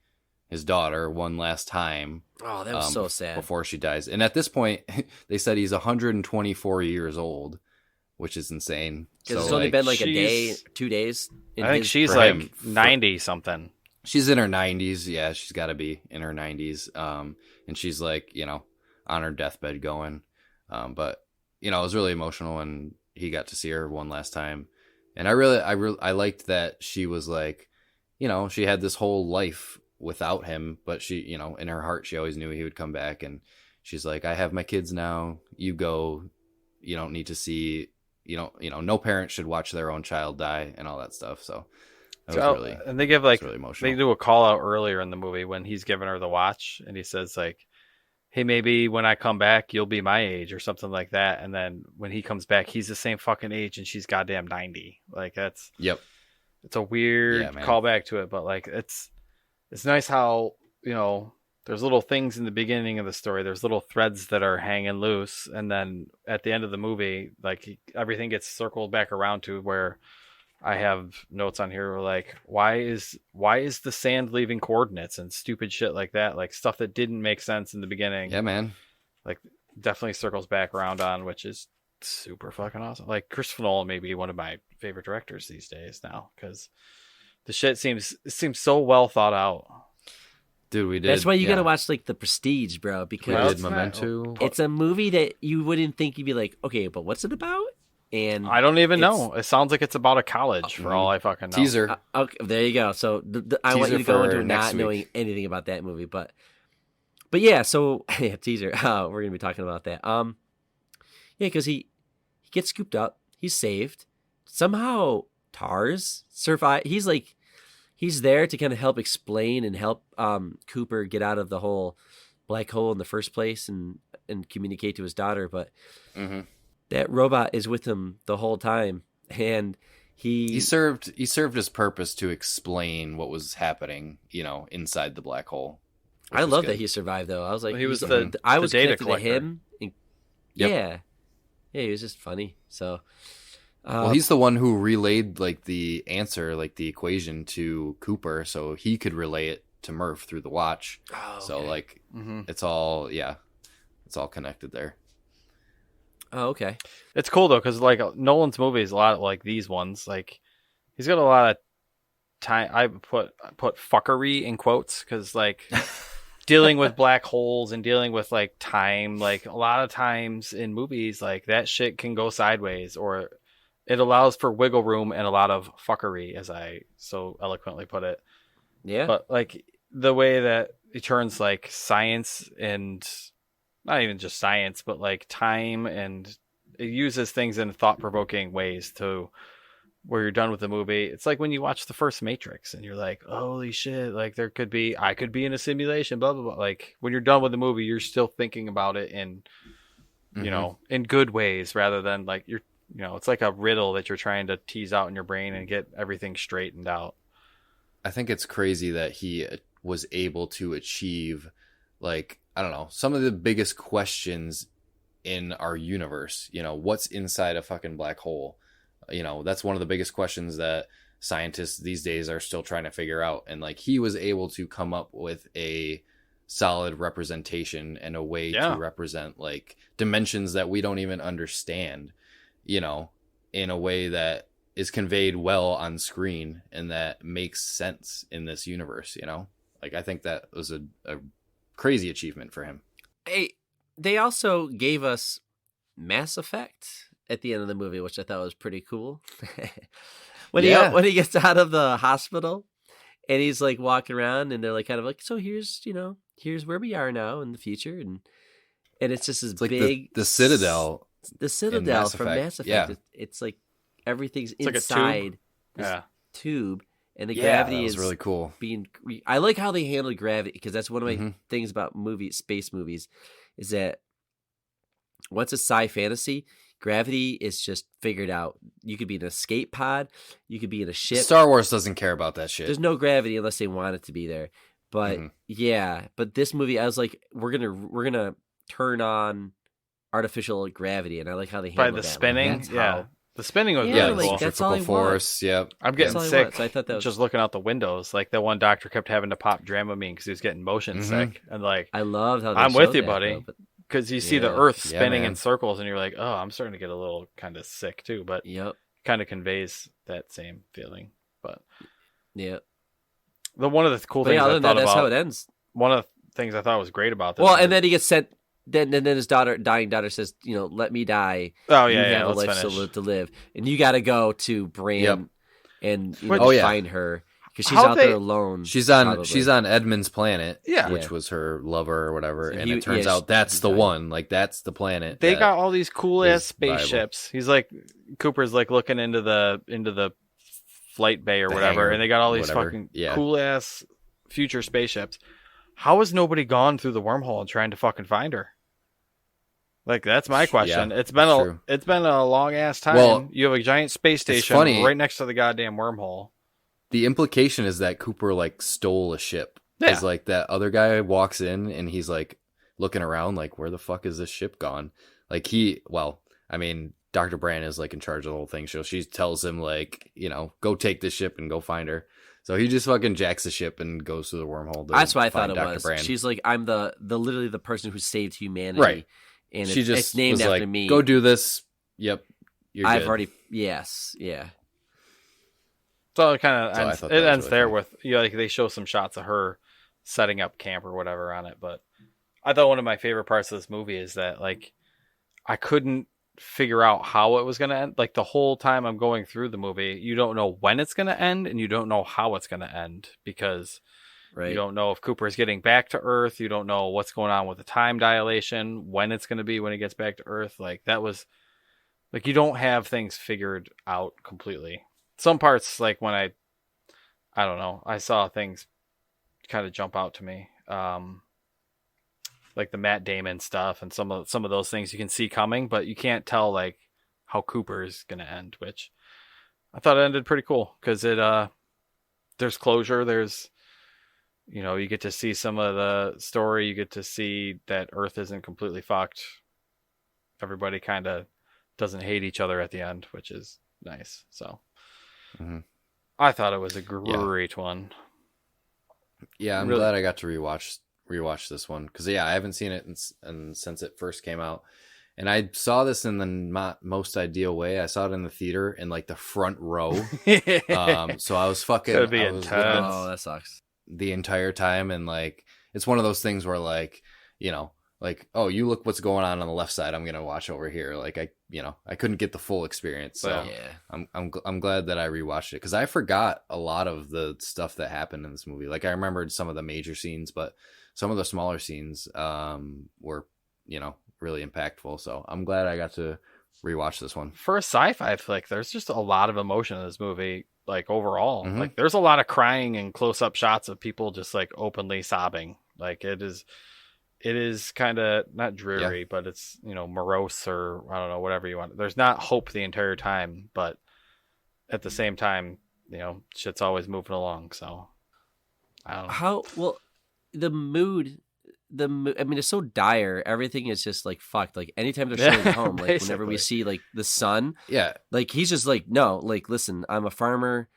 his daughter one last time. Oh, that was so sad. Before she dies. And at this point, they said he's 124 years old, which is insane. Because it's only been like a day, 2 days. I think she's like 90 something. She's in her 90s. Yeah, she's got to be in her 90s. And she's like, you know, on her deathbed going. But, you know, it was really emotional when he got to see her one last time. And I liked that she was like, you know, she had this whole life without him, but she, you know, in her heart, she always knew he would come back. And she's like, I have my kids now. You go. You don't need to see, you know, no parent should watch their own child die and all that stuff. So that was really, and they give like, really emotional. they do a call out earlier in the movie when he's giving her the watch, and he says like, hey, maybe when I come back, you'll be my age or something like that. And then when he comes back, he's the same fucking age and she's goddamn 90. Like that's, it's a weird callback to it, but like, it's nice how, you know, there's little things in the beginning of the story. There's little threads that are hanging loose. And then at the end of the movie, like everything gets circled back around to where I have notes on here like, why is the sand leaving coordinates and stupid shit like that? Like stuff that didn't make sense in the beginning. Yeah, man. Like definitely circles back around on, which is super fucking awesome. Like Christopher Nolan may be one of my favorite directors these days now, because the shit seems so well thought out. Dude, we did. That's why you gotta watch like The Prestige, bro, because we did Memento. It's a movie that you wouldn't think you'd be like, okay, but what's it about? And I don't even know. It sounds like it's about a college for all I fucking know. Teaser. Okay, there you go. So I want you to go into not knowing anything about that movie, but yeah. So yeah, teaser. We're gonna be talking about that. Yeah, because he gets scooped up. He's saved. Somehow Tars survive. He's there to kind of help explain and help Cooper get out of the whole black hole in the first place and communicate to his daughter. But that robot is with him the whole time, and he served his purpose to explain what was happening, you know, inside the black hole. I love that he survived, though. I was like, well, he was I was data connected collector. to him. And, yeah, he was just funny. So. Well, he's the one who relayed like the answer, like the equation to Cooper, so he could relay it to Murph through the watch. Oh, So okay. like it's all connected there. Oh, okay. It's cool though, because like Nolan's movies, a lot like these ones, like he's got a lot of time. I put fuckery in quotes because like dealing with black holes and dealing with like time, like a lot of times in movies, like that shit can go sideways, or it allows for wiggle room and a lot of fuckery, as I so eloquently put it. Yeah. But like the way that it turns like science and not even just science, but like time, and it uses things in thought-provoking ways to where you're done with the movie. It's like when you watch the first Matrix and you're like, holy shit, like I could be in a simulation, blah, blah, blah. Like when you're done with the movie, you're still thinking about it in, you know, in good ways rather than like it's like a riddle that you're trying to tease out in your brain and get everything straightened out. I think it's crazy that he was able to achieve, like, I don't know, some of the biggest questions in our universe. You know, what's inside a fucking black hole? You know, that's one of the biggest questions that scientists these days are still trying to figure out. And like, he was able to come up with a solid representation and a way to represent like dimensions that we don't even understand, you know, in a way that is conveyed well on screen and that makes sense in this universe, you know? Like, I think that was a crazy achievement for him. Hey, they also gave us Mass Effect at the end of the movie, which I thought was pretty cool. when he gets out of the hospital and he's like walking around and they're like kind of like, so here's where we are now in the future, and it's just this like big the Citadel. The Citadel from Mass Effect. Yeah. It's like everything's it's inside like this tube. And the that gravity was is really cool. I like how they handled gravity, because that's one of my things about space movies, is that once it's sci fantasy, gravity is just figured out. You could be in an escape pod, you could be in a ship. Star Wars doesn't care about that shit. There's no gravity unless they want it to be there. But but this movie, I was like, we're gonna turn on artificial gravity, and I like how they handled the that. spinning. The spinning was Yeah, really like, cool. that's all I force. Yep. I'm getting That's all I sick. want, so I thought that was... just looking out the windows. Like that one doctor kept having to pop Dramamine because he was getting motion sick, and like I loved how they I'm with showed you, that, buddy. though, but... Because you see the Earth spinning man. in circles, and you're like, oh, I'm starting to get a little kind of sick too. But kind of conveys that same feeling. But one of the cool things I thought that's about, how it ends. One of the things I thought was great about this. Well, and then he gets sent. Then his dying daughter says, let me die. Oh you yeah, have a life still to live, and you got to go to Bran and find her, because she's out there alone. She's on Edmund's planet, yeah, which was her lover or whatever, So and it turns out that's the one. Like, that's the planet. They got all these cool ass spaceships. He's like, Cooper's like looking into the flight bay or whatever, hangar, and they got all these fucking cool ass future spaceships. How has nobody gone through the wormhole and trying to fucking find her? Like, that's my question. Yeah, it's been a long ass time. Well, you have a giant space station right next to the goddamn wormhole. The implication is that Cooper like stole a ship. Yeah. Because like that other guy walks in and he's like looking around like, where the fuck is this ship gone? Like Dr. Brand is like in charge of the whole thing. So she tells him like, go take this ship and go find her. So he just fucking jacks the ship and goes through the wormhole. That's what I thought it Dr. was. Brand. She's like, I'm the literally the person who saved humanity. Right. And she just it's named was after like, me. Go do this. Yep. You're good. Yes. Yeah. So it kind of ends. It ends really there funny. with like they show some shots of her setting up camp or whatever on it. But I thought one of my favorite parts of this movie is that like I couldn't figure out how it was going to end. Like the whole time I'm going through the movie, you don't know when it's going to end and you don't know how it's going to end, because you don't know if Cooper is getting back to Earth. You don't know what's going on with the time dilation, when it's going to be when he gets back to Earth. Like that was like, you don't have things figured out completely. Some parts, like when I don't know, I saw things kind of jump out to me. Like the Matt Damon stuff and some of those things you can see coming, but you can't tell like how Cooper is going to end, which I thought it ended pretty cool because there's closure. There's, you get to see some of the story. You get to see that Earth isn't completely fucked. Everybody kind of doesn't hate each other at the end, which is nice. So I thought it was a great one. Yeah, I'm Really- glad I got to rewatch this one because I haven't seen it since it first came out, and I saw this in the most ideal way. I saw it in the theater in like the front row. So I was fucking. Could be I was intense. looking Oh, that sucks. the entire time, and like it's one of those things where like like, oh, you look what's going on the left side, I'm gonna watch over here. Like I couldn't get the full experience, so Yeah. I'm glad that I rewatched it because I forgot a lot of the stuff that happened in this movie. Like I remembered some of the major scenes, but some of the smaller scenes were really impactful. So I'm glad I got to rewatch this one. For a sci-fi flick, there's just a lot of emotion in this movie. Like overall, Mhm. like there's a lot of crying and close-up shots of people just like openly sobbing. Like it is kind of not dreary, but it's morose, or I don't know, whatever you want. There's not hope the entire time, but at the same time, shit's always moving along. So I don't know. How well the mood. I mean, it's so dire. Everything is just like fucked. Like anytime they're showing home, like whenever we basically. see like the sun, Yeah, like he's just like, no, like listen, I'm a farmer,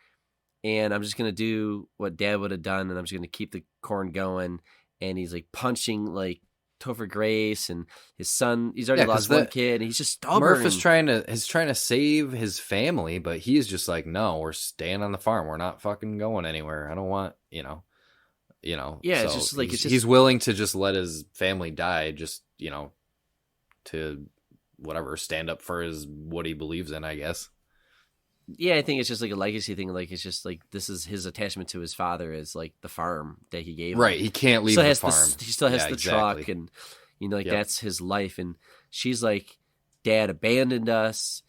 and I'm just gonna do what Dad would have done, and I'm just gonna keep the corn going. And he's like punching like Topher Grace and his son. He's already 'cause lost one kid, and he's just stubborn. Murph is trying to save his family, but he's just like, no, we're staying on the farm. We're not fucking going anywhere. I don't want Yeah, so it's just like he's willing to just let his family die, just to whatever, stand up for what he believes in, I guess. Yeah, I think it's just like a legacy thing. Like it's just like this is his attachment to his father is like the farm that he gave him. Right, he can't leave Still the has farm. he still has Yeah, the exactly. truck, and like Yep. that's his life. And she's like, Dad abandoned us,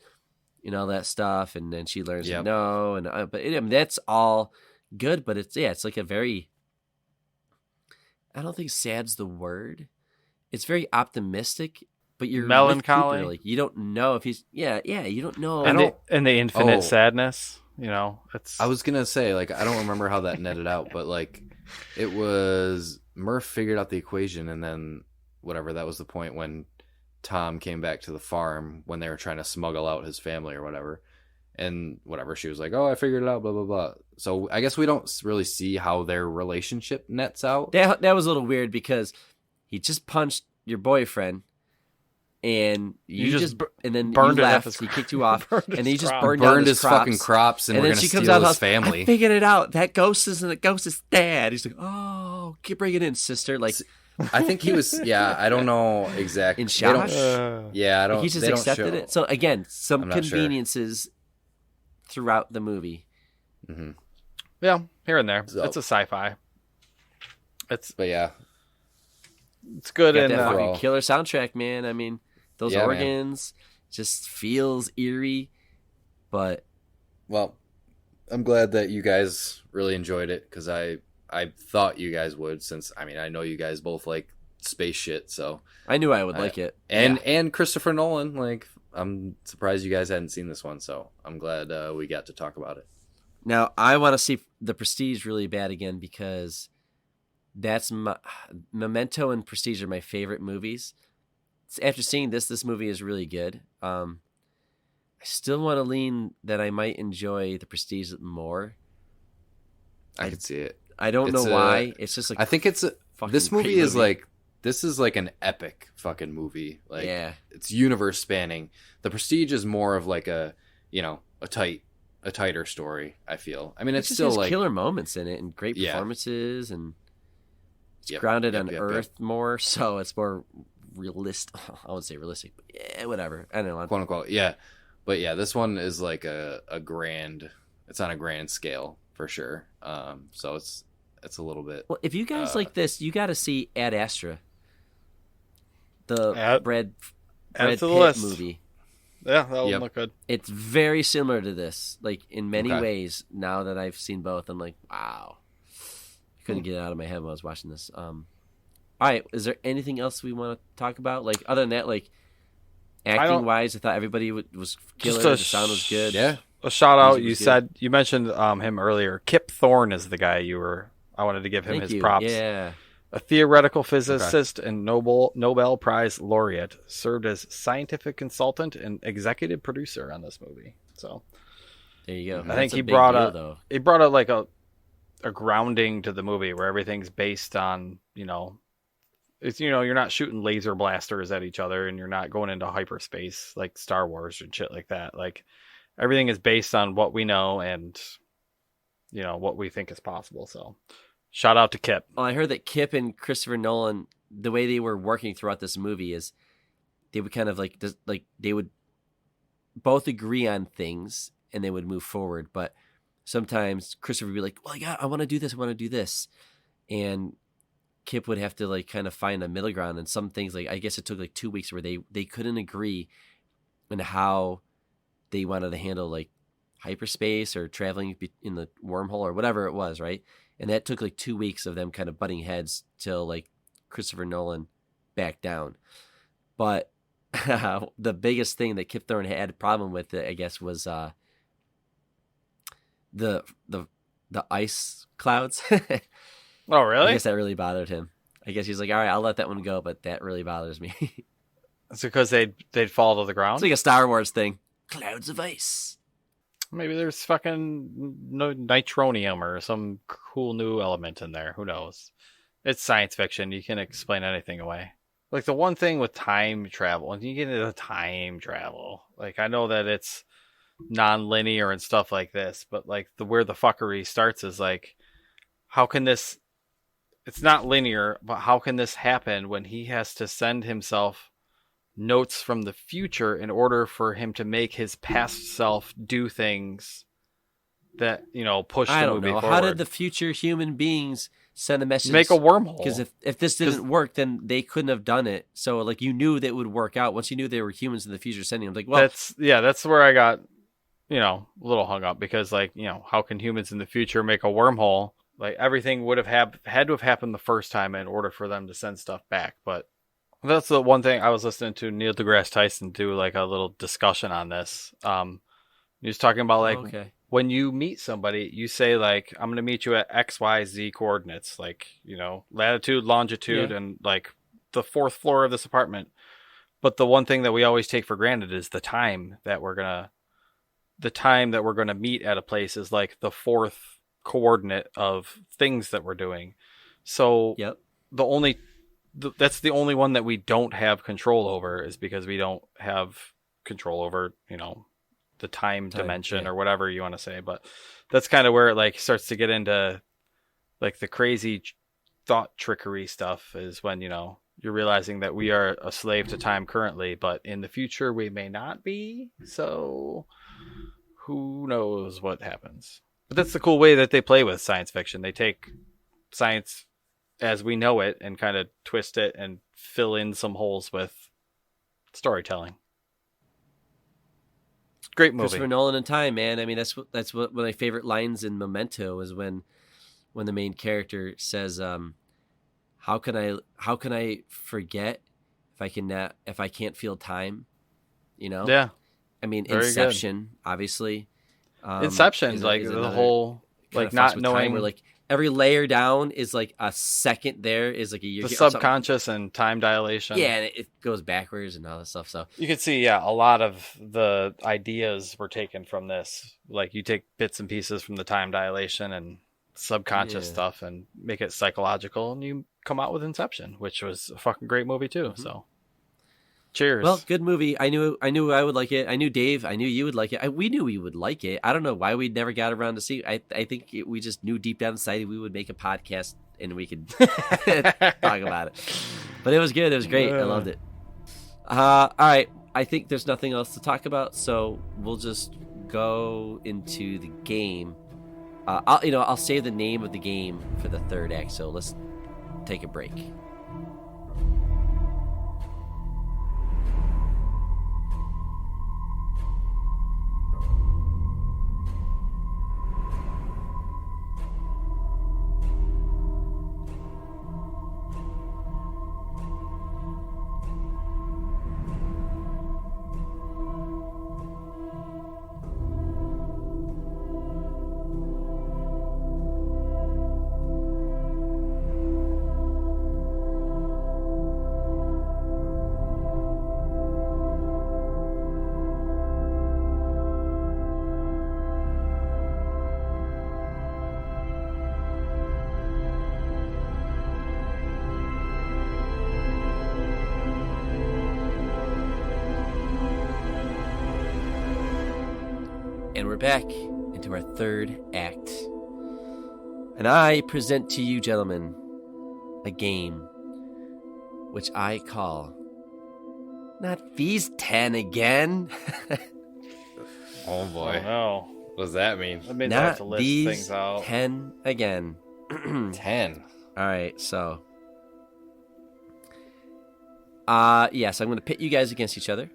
all that stuff. And then she learns Yep. no, and but I mean, that's all good. But it's like a very, I don't think sad's the word. It's very optimistic, but you're with Melancholy. Cooper, like you don't know if he's you don't know. And the infinite Oh. sadness, it's I was gonna say, like, I don't remember how that netted out, but like it was Murph figured out the equation, and then whatever, that was the point when Tom came back to the farm when they were trying to smuggle out his family or whatever. And whatever, she was like, oh, I figured it out, blah, blah, blah. So I guess we don't really see how their relationship nets out. That was a little weird because he just punched your boyfriend, and you just and then burned you it left. at his He kicked you off, burned and his he just crops. burned down Burned his his fucking crops, and we're then gonna she comes steal out of the his house. family. I figured it out. That ghost isn't a ghost. It's Dad. He's like, oh, keep bringing it in, sister. Like I think he was, I don't know exactly. In shock? I don't. he just they don't accepted show. it. So again, some I'm not sure. conveniences throughout the movie. Mm-hmm. Yeah, here and there. So- It's a sci-fi. But yeah, It's good Got and that fucking overall. killer soundtrack, man. I mean, those Yeah, man. organs just feels eerie, but well, I'm glad that you guys really enjoyed it because I thought you guys would, since I know you guys both like space shit, so I knew I would like it. and Christopher Nolan, like I'm surprised you guys hadn't seen this one, so I'm glad we got to talk about it. Now, I want to see The Prestige really bad again because that's Memento and Prestige are my favorite movies. After seeing this movie is really good. I still want to lean that I might enjoy The Prestige more. I could see it. I don't know why. It's just like I think it's fucking this great movie is like this is like an epic fucking movie. Like Yeah. it's universe spanning. The Prestige is more of like a a tighter story, I feel. I mean, It it's just still has like killer moments in it and great Yeah. performances, and it's Yep, grounded yep, on yep, yep. Earth more, so it's more realistic. I wouldn't say realistic, but yeah, whatever. I don't know. quote unquote, yeah. But yeah, this one is like a grand. It's on a grand scale for sure. So it's a little bit. Well, if you guys like this, you got to see Ad Astra, the Brad add Pitt to the list. movie. Yeah, that would Yep. look good. It's very similar to this, like in many Okay. ways. Now that I've seen both, I'm like, wow. I couldn't get it out of my head when I was watching this. All right, is there anything else we want to talk about? Like other than that, like acting wise, I thought everybody was killer. The sound was good. Yeah. A shout out. Music You was good. you mentioned him earlier. Kip Thorne is the guy I wanted to give him Thank his you. props. Yeah. A theoretical physicist and Nobel Prize laureate, served as scientific consultant and executive producer on this movie. So There you go. I That's think a he big brought deal, a though. he brought a like a a grounding to the movie where everything's based on, it's, you're not shooting laser blasters at each other and you're not going into hyperspace like Star Wars and shit like that. Like everything is based on what we know and, what we think is possible. So shout out to Kip. Well, I heard that Kip and Christopher Nolan, the way they were working throughout this movie is they would kind of like they would both agree on things and they would move forward. But sometimes Christopher would be like, well, yeah, I want to do this. I want to do this. And Kip would have to like kind of find a middle ground. And some things, like, I guess it took like 2 weeks where they couldn't agree on how they wanted to handle like hyperspace or traveling in the wormhole or whatever it was. Right. And that took like 2 weeks of them kind of butting heads till like Christopher Nolan backed down. But the biggest thing that Kip Thorne had a problem with, I guess, was the ice clouds. Oh, really? I guess that really bothered him. I guess he's like, all right, I'll let that one go, but that really bothers me. It's because they'd fall to the ground? It's like a Star Wars thing. Clouds of ice. Maybe there's fucking nitronium or some cool new element in there. Who knows? It's science fiction. You can explain anything away. Like the one thing with time travel, when you get into time travel, like I know that it's non-linear and stuff like this, but like where the fuckery starts is like, how can this, it's not linear, but how can this happen when he has to send himself notes from the future in order for him to make his past self do things that, push the movie forward? How did the future human beings send a message? Make a wormhole. Because if this didn't work, then they couldn't have done it. So like you knew that it would work out once you knew there were humans in the future sending them. Like, well, that's where I got, a little hung up because like, how can humans in the future make a wormhole? Like everything would have had to have happened the first time in order for them to send stuff back. But that's the one thing. I was listening to Neil deGrasse Tyson do like a little discussion on this. He was talking about like when you meet somebody, you say like, I'm going to meet you at XYZ coordinates, like, latitude, longitude, and like the 4th floor of this apartment. But the one thing that we always take for granted is the time that we're going to meet at a place is like the 4th coordinate of things that we're doing. So that's the only one that we don't have control over is because we don't have control over, the time dimension or whatever you want to say. But that's kind of where it like starts to get into like the crazy thought trickery stuff is when, you're realizing that we are a slave to time currently, but in the future we may not be. So who knows what happens? But that's the cool way that they play with science fiction. They take science as we know it and kind of twist it and fill in some holes with storytelling. Great movie. Christopher Nolan and time, man. I mean, that's what one of my favorite lines in Memento is when the main character says, "How can I forget if I can't feel time?" Yeah. I mean, Very Inception, obviously. Inception, is like the whole like not knowing where like every layer down is like a second there is like a year. The subconscious and time dilation. Yeah, and it goes backwards and all that stuff. So you could see, a lot of the ideas were taken from this. Like you take bits and pieces from the time dilation and subconscious stuff and make it psychological, and you come out with Inception, which was a fucking great movie too. Mm-hmm. So cheers. Well, good movie. I knew I would like it. I knew Dave. I knew you would like it. We knew we would like it. I don't know why we never got around to see. I think we just knew deep down inside we would make a podcast and we could talk about it. But it was good. It was great. I loved it. All right. I think there's nothing else to talk about, so we'll just go into the game. I'll save the name of the game for the third act. So let's take a break. And we're back into our third act. And I present to you, gentlemen, a game which I call Not These 10 Again. Oh boy. Oh, no. What does that mean? That means I have to Not list These things out. 10 Again. 10. All right, so. So I'm going to pit you guys against each other.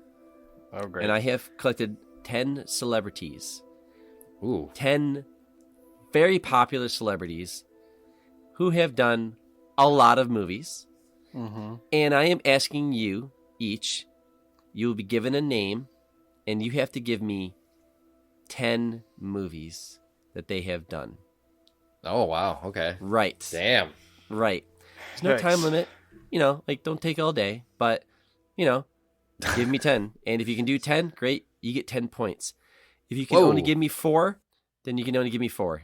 Oh, great. And I have collected 10 celebrities. Ooh. 10 very popular celebrities who have done a lot of movies. Mm-hmm. And I am asking you each, you will be given a name, and you have to give me 10 movies that they have done. Oh, wow. Okay. Right. Damn. Right. There's no time limit. Don't take all day, but, give me 10. And if you can do 10, great. You get 10 points. If you can only give me 4, then you can only give me 4.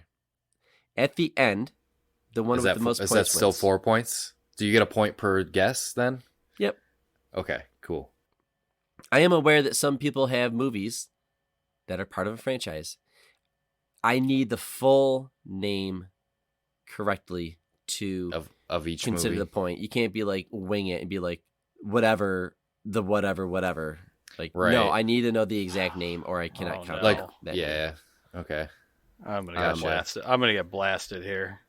At the end, the one with the most points Is that still wins. 4 points? Do you get a point per guess then? Yep. Okay, cool. I am aware that some people have movies that are part of a franchise. I need the full name correctly to Of each consider movie. the point. You can't be like wing it and be like whatever. Like, Right. no, I need to know the exact name or I cannot count. no. Like, that yeah. Okay. I'm gonna Gotcha. get blasted. I'm gonna get blasted here.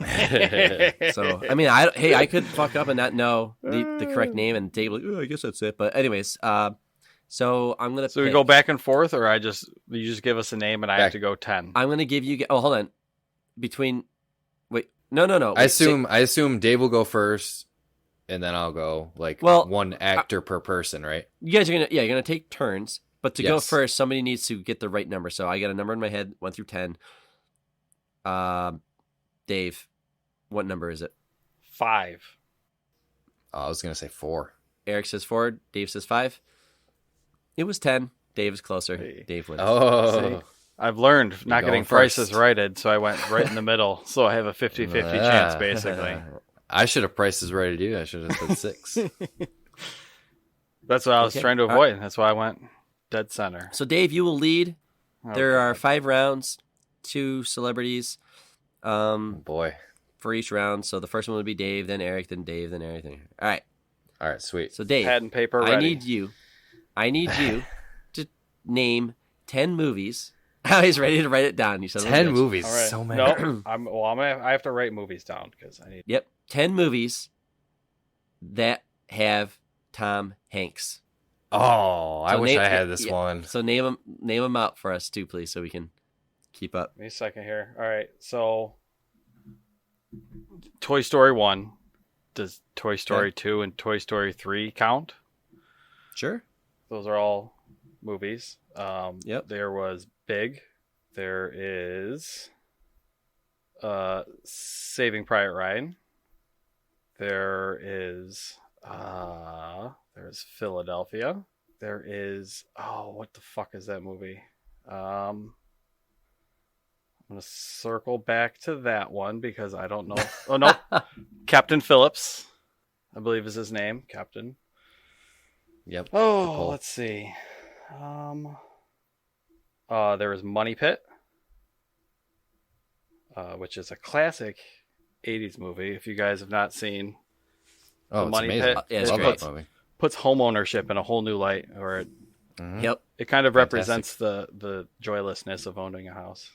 name. So, I mean, I could fuck up and not know the correct name and Dave like, oh, I guess that's it. But anyways, so I'm gonna. So we pick- go back and forth, or you just give us a name and I have to go 10. I'm gonna give you. Oh, hold on. No. I assume Dave will go first, and then I'll go one actor per person, right? You guys are you're gonna take turns, but to go Yes. first, somebody needs to get the right number. So I got a number in my head, 1 through 10. Dave, what number is it? 5. Oh, I was gonna say 4. Eric says 4. Dave says 5. It was 10. Dave is closer. Hey. Dave wins. Oh, I've learned not going getting first. prices righted, so I went right in the middle. So I have a 50-50 chance, basically. I should have prices righted you. I should have said 6. That's what I was Okay. trying to avoid. That's why I went dead center. So Dave, you will lead. Oh, There are God. 5 rounds, 2 celebrities Boy. for each round. So the first one would be Dave, then Eric, then Dave, then Eric. Then... All right. All right, sweet. So Dave, Pad and paper ready. I need you to name 10 movies. He's ready to write it down. You said 10 movies. All right. So many. No, I have to write movies down because I need. Yep, 10 movies that have Tom Hanks. Oh, I So wish name- I had this yeah. one. So name them out for us too, please, so we can keep up. Give me a second here. All right, so Toy Story 1. Does Toy Story 2 and Toy Story 3 count? Sure. Those are all movies. Yep. There was Big. There is Saving Private Ryan. There's Philadelphia. There is what the fuck is that movie? I'm gonna circle back to that one because I don't know. Oh no, Captain Phillips, I believe is his name. Captain. Yep. Oh, Cool. let's see. There was Money Pit, which is a classic '80s movie. If you guys have not seen, Oh, The it's Money amazing. Pit. Yeah, it's Love great. that movie. puts home ownership in a whole new light, or Mhm. Yep. it kind of Fantastic. represents the joylessness of owning a house.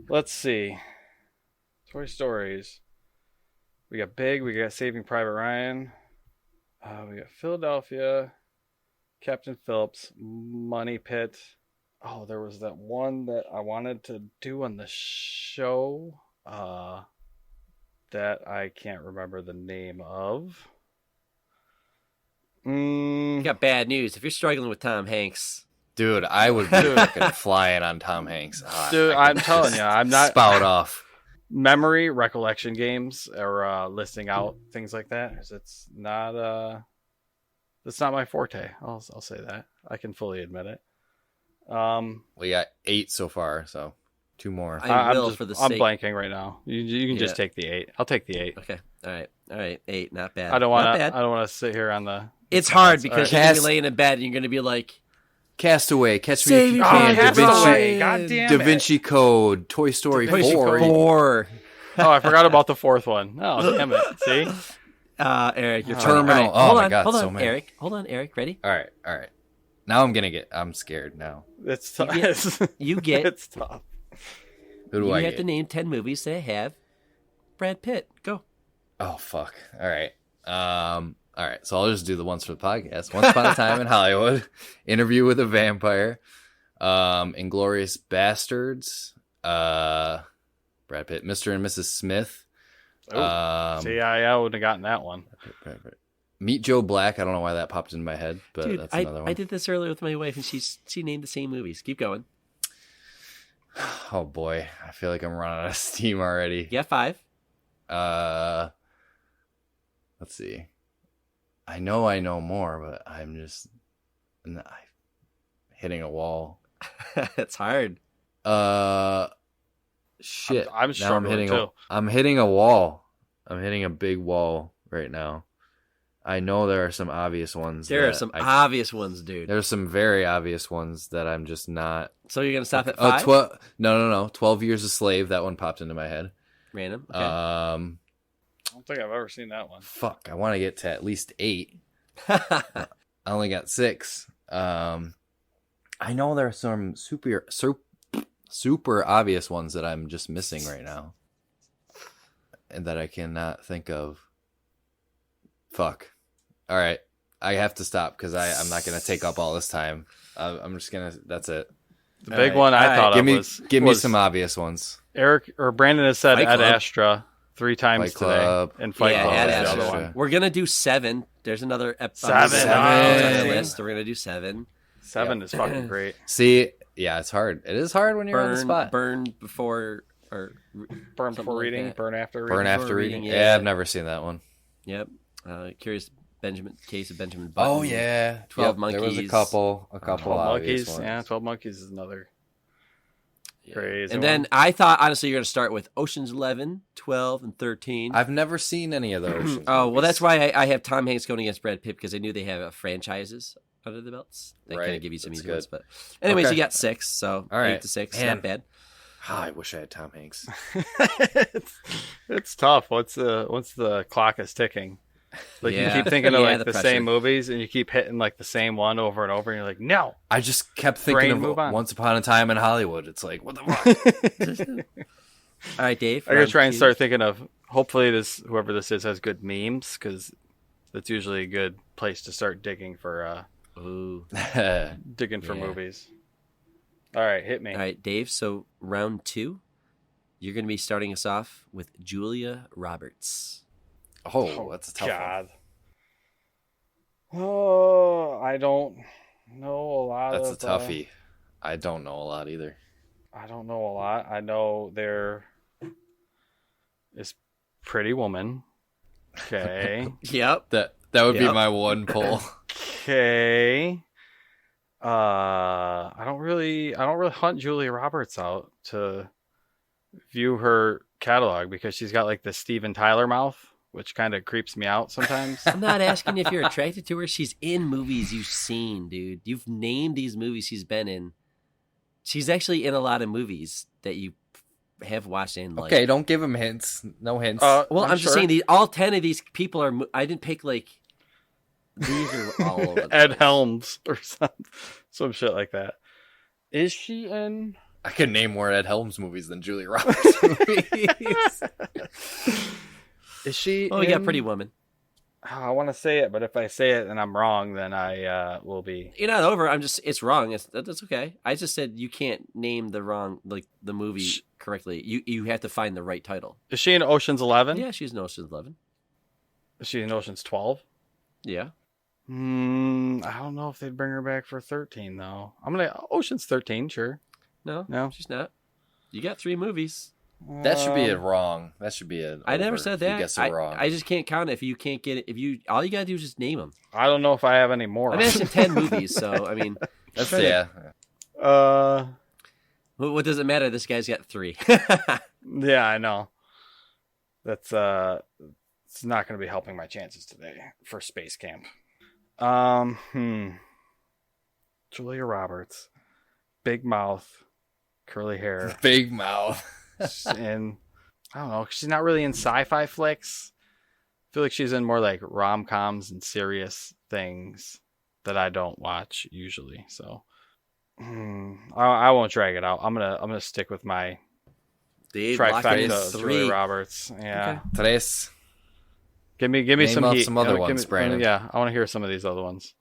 Let's see. Toy Stories. We got Big. We got Saving Private Ryan. We got Philadelphia. Captain Phillips. Money Pit. Oh, there was that one that I wanted to do on the show. That I can't remember the name of. You got bad news. If you're struggling with Tom Hanks, Dude, I would be fucking flying on Tom Hanks. Dude, I I'm could telling just you, I'm not spout off. memory recollection games or listing out things like that. It's not that's not my forte. I'll say that. I can fully admit it. We got 8 so far, so 2 more. I will I'm for the I'm sake. blanking right now. You can just Yeah. take the 8. I'll take the 8. Okay. All right. 8. Not bad. I don't Not want to. bad. I don't want to sit here on the. It's hard All because right. you're gonna be Cast- laying in bed and you're gonna be like, Castaway, Catch Me If You Save Can, Your Da Castaway, Vinci, God damn Da it. Vinci Code, Toy Story 4. Four. Oh, I forgot about the fourth one. Oh, damn it. See? Eric, you're Terminal. funny. All right, Oh hold my on, God, hold so on, many. Eric. Hold on, Eric. Ready? All right. Now I'm scared now. It's tough. You get. It's tough. Who do You I have get? to name 10 movies that have Brad Pitt. Go. Oh, fuck. All right. All right. So I'll just do the ones for the podcast. Once Upon a Time in Hollywood, Interview with a Vampire, Inglourious Bastards, Brad Pitt, Mr. and Mrs. Smith. See, I wouldn't have gotten that one. Meet Joe Black. I don't know why that popped into my head, but Dude, that's another one. I did this earlier with my wife, and she named the same movies. Keep going. Oh boy, I feel like I'm running out of steam already. Yeah, 5. Let's see. I know more, but I'm hitting a wall. It's hard. Shit. I'm Now struggling too. I'm hitting a wall. I'm hitting a big wall right now. I know there are some obvious ones. There are some obvious ones, dude. There's some very obvious ones that I'm just not. So you're gonna stop at Oh, 5? No. 12 Years a Slave. That one popped into my head. Random. Okay. I don't think I've ever seen that one. Fuck. I want to get to at least 8. I only got 6. I know there are some super obvious ones that I'm just missing right now, and that I cannot think of. Fuck. All right, I have to stop because I'm not gonna take up all this time. I'm just gonna. That's it. The big one I thought of was give me some obvious ones. Eric or Brandon has said Fight Ad Club. Astra 3 times Fight Club. today, and Fight Yeah, Club Ad is the Astra. other one. We're gonna do 7. There's another episode 7. on the list. We're gonna do 7. 7 is fucking great. See, yeah, it's hard. It is hard when you're on the spot. Burn before or Burn something before like reading, that. burn after reading. Burn after Before reading. reading, Yeah. yeah. I've never seen that one. Yep. Case of Benjamin Button. Oh yeah, 12 There was a Monkeys. couple 12 obvious Monkeys. ones. Yeah, 12 Monkeys is another crazy And one. then I thought honestly you're gonna start with Ocean's 11, 12, and 13. I've never seen any of those. Oh well, that's why I have Tom Hanks going against Brad Pitt because I knew they have franchises under the belts. They kind Right. of give you some That's easy ones, good. but anyways, Okay. you got 6, so All right. 8 to 6, Man. not bad. I wish I had Tom Hanks. it's tough. Once the clock is ticking, like Yeah. you keep thinking of Yeah, like the the pressure. same movies, and you keep hitting like the same one over and over, and you're like, no. I just kept thinking Brain, of move on. Once Upon a Time in Hollywood. It's like, what the fuck? All right, Dave. I'm gonna round try and 2. start thinking of. Hopefully, whoever this is has good memes because that's usually a good place to start digging for Ooh. digging for Yeah. movies. All right, hit me. All right, Dave. So round 2, you're going to be starting us off with Julia Roberts. Oh, that's a tough one. God. Oh, I don't know a lot. That's a of, toughie. I don't know a lot either. I don't know a lot. I know there is Pretty Woman. Okay. Yep. That would be Yep. my one poll. Okay. I don't really hunt Julia Roberts out to view her catalog because she's got like the Steven Tyler mouth, which kind of creeps me out sometimes. I'm not asking if you're attracted to her. She's in movies you've seen, dude. You've named these movies she's been in. She's actually in a lot of movies that you have watched and liked. Okay, don't give him hints. No hints. Well, I'm just sure. saying all 10 of these people are. I didn't pick like these are all over. The Ed place. Helms or some shit like that. Is she in? I could name more Ed Helms movies than Julia Roberts movies. Is she? Oh, you got in- Pretty Woman. I want to say it, but if I say it and I'm wrong, then I will be. You're not over. I'm just. It's wrong. That's okay. I just said you can't name the movie correctly. You have to find the right title. Is she in Ocean's 11? Yeah, she's in Ocean's 11. Is she in Ocean's 12? Yeah. I don't know if they'd bring her back for 13 though. I'm gonna Ocean's 13, sure. No, No. she's not. You got 3 movies. That should be a wrong. That should be a. I never said that. You guess it wrong. I just can't count it if you can't get it. If you all you gotta do is just name them. I don't know if I have any more. I'm asking 10 movies, so I mean, That's try to- yeah. what does it matter? This guy's got 3. Yeah, I know. That's it's not going to be helping my chances today for space camp. Julia Roberts, big mouth, curly hair, Big mouth. and I don't know. She's not really in sci-fi flicks. I feel like she's in more like rom-coms and serious things that I don't watch usually. So I won't drag it out. I'm gonna stick with my Dave, lock in trifecta of 3. Julia Roberts. Yeah. Okay. Tres. Give me Name some off heat. some other Give me- ones, Brandon. Yeah, I want to hear some of these other ones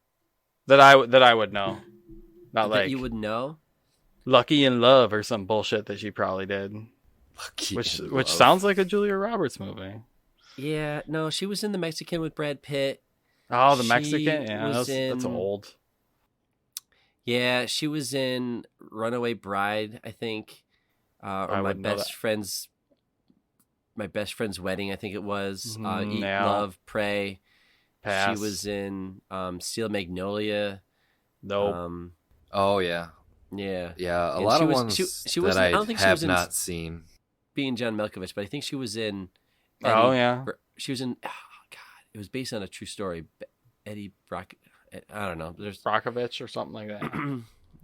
that I would know. Not That like you would know. Lucky in Love or some bullshit that she probably did, Lucky which in which Love. sounds like a Julia Roberts movie. Yeah, no, she was in The Mexican with Brad Pitt. Oh, the She Mexican. Yeah, was that's in- old. Yeah, she was in Runaway Bride, I think. I Or my wouldn't know best friend's wedding, I think it was. Eat, Yeah. Love, Pray. Pass. She was in Steel Magnolia. Nope. Oh yeah, Yeah, yeah. A And lot she of was- ones she that wasn't- I I don't think she have was in- not seen. being John Malkovich, but I think she was in. Oh, yeah. She was in. Oh God, it was based on a true story. Eddie Brock. I don't know. There's. Brockovich or something like that.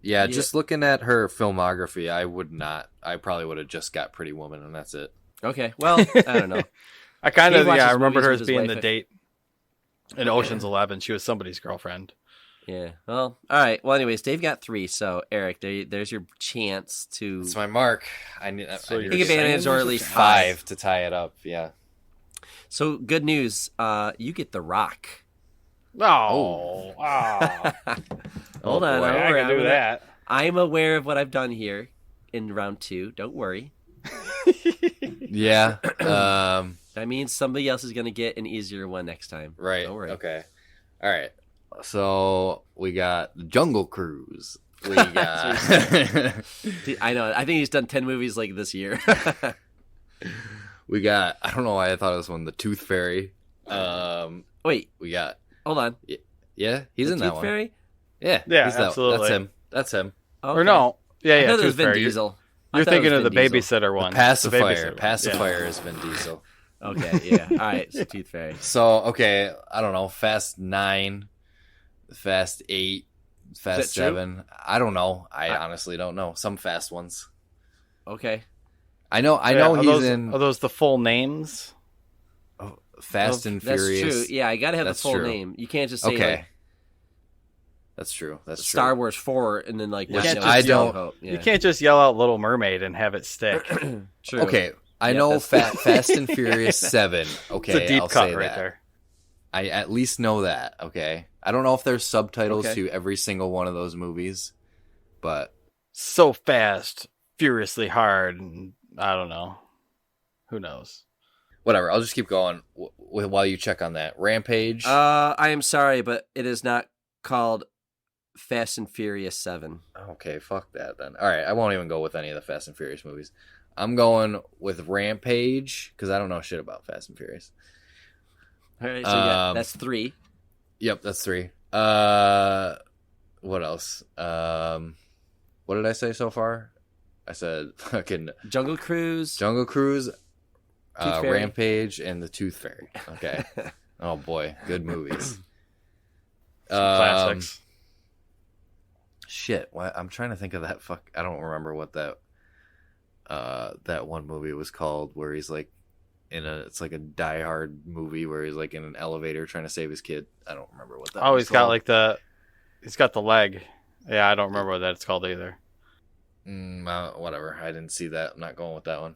Yeah, Yeah. just looking at her filmography, I would not. I probably would have just got Pretty Woman, and that's it. Okay, well, I don't know. I kind He of watches I remembered movies her with as his being wife, the I- date in Ocean's 11. She was somebody's girlfriend. Yeah. Well, all right. Well, anyways, Dave got 3. So Eric, there's your chance to. That's my mark. I need. So I need you're Take advantage, saying or at there's a least chance? 5 to tie it up. Yeah. So good news. You get The Rock. Oh, Hold on. boy. don't I worry, can do that. I'm aware of what I've done here in round 2. Don't worry. Yeah. That means somebody else is going to get an easier one next time. Right. Don't worry. Okay. All right. So we got Jungle Cruise. We got. I know. I think he's done 10 movies like this year. We got. I don't know why I thought it was one. The Tooth Fairy. Wait, We got. hold on. Yeah, he's The in that Tooth one. Fairy? Yeah. Yeah, he's that- absolutely. That's him. That's him. Okay. Or no. Yeah, I yeah. thought it was Tooth Vin Fairy. Diesel. I You're thought it thinking was of the Vin Diesel. babysitter one. Pacifier. The babysitter one. Pacifier is Vin Diesel. Okay, yeah. All right, so Tooth Fairy. So okay, I don't know. Fast 9, Fast 8, Fast that true? 7. I don't know. I honestly don't know. Some fast ones. Okay. I know. I Yeah, know are he's those, in Are those the full names? Fast and That's Furious. true. Yeah, I got to have That's the full true. name. You can't just say Okay. like, That's true. That's true. Star Wars 4 and then like You let can't know just it's yell- New Hope. Yeah. You can't just yell out Little Mermaid and have it stick. True. Okay, I Yeah, know that's- Fast and Furious 7. Okay, It's a deep I'll cut say right that. there. I at least know that. Okay, I don't know if there's subtitles Okay. to every single one of those movies, but So fast, furiously hard. And I don't know. Who knows? whatever. I'll just keep going while you check on that. Rampage. I am sorry, but it is not called Fast and Furious 7. Okay, fuck that then. All right, I won't even go with any of the Fast and Furious movies. I'm going with Rampage because I don't know shit about Fast and Furious. All right, so yeah, Um, that's 3. Yep, that's 3. What else? What did I say so far? I said fucking Jungle Cruise. Jungle Cruise, Fairy. Rampage, and the Tooth Fairy. Okay. Oh boy, good movies. Classics. Shit, what? I'm trying to think of that. I don't remember what that one movie was called where he's like it's like a Die Hard movie where he's like in an elevator trying to save his kid. I don't remember what that. Oh, was he's got called. like he's got the leg. Yeah, I don't remember what that's called either. Whatever. I didn't see that. I'm not going with that one.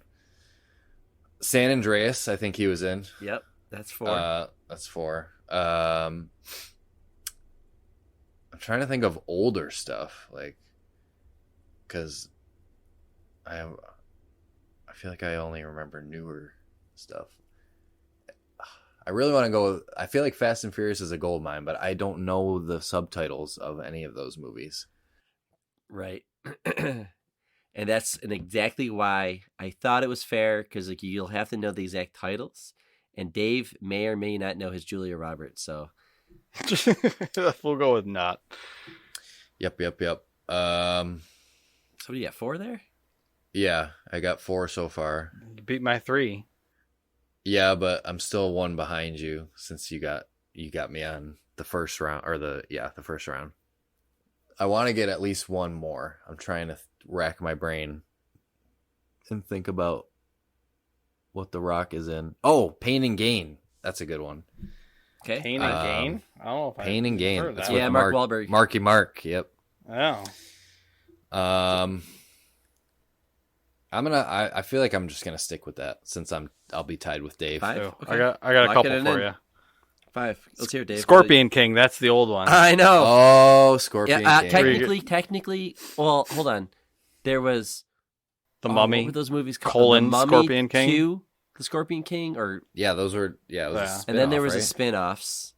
San Andreas, I think he was in. Yep, that's 4. That's 4. I'm trying to think of older stuff, like, because I feel like I only remember newer stuff. I really want to go with, I feel like Fast and Furious is a gold mine, but I don't know the subtitles of any of those movies. Right. And that's exactly why I thought it was fair, because like you'll have to know the exact titles, and Dave may or may not know his Julia Roberts. So We'll go with not. Yep. so what do you got, 4 there? Yeah, I got 4 so far. You beat my 3. Yeah, but I'm still 1 behind you since you got me on the first round, or the first round. I want to get at least one more. I'm trying to rack my brain and think about what The Rock is in. Oh, Pain and Gain. That's a good one. Okay. Pain and Gain? I don't know if Pain and Gain. heard That's that. with Yeah, Mark Wahlberg. Marky Mark. Yep. Oh. I feel like I'm just gonna stick with that since I'll be tied with Dave. 5. Ew. Okay. I got a Lock couple it in. for you. 5. Let's hear it, Dave. Scorpion King, that's the old one. I know. Oh, Scorpion Yeah, King. technically. Well, hold on. There was The what Mummy. were those movies called? Colon, The Mummy Scorpion King? 2, The Scorpion King, or Yeah, those were it was Yeah. a and then there spin-off, was a right? spin-offs.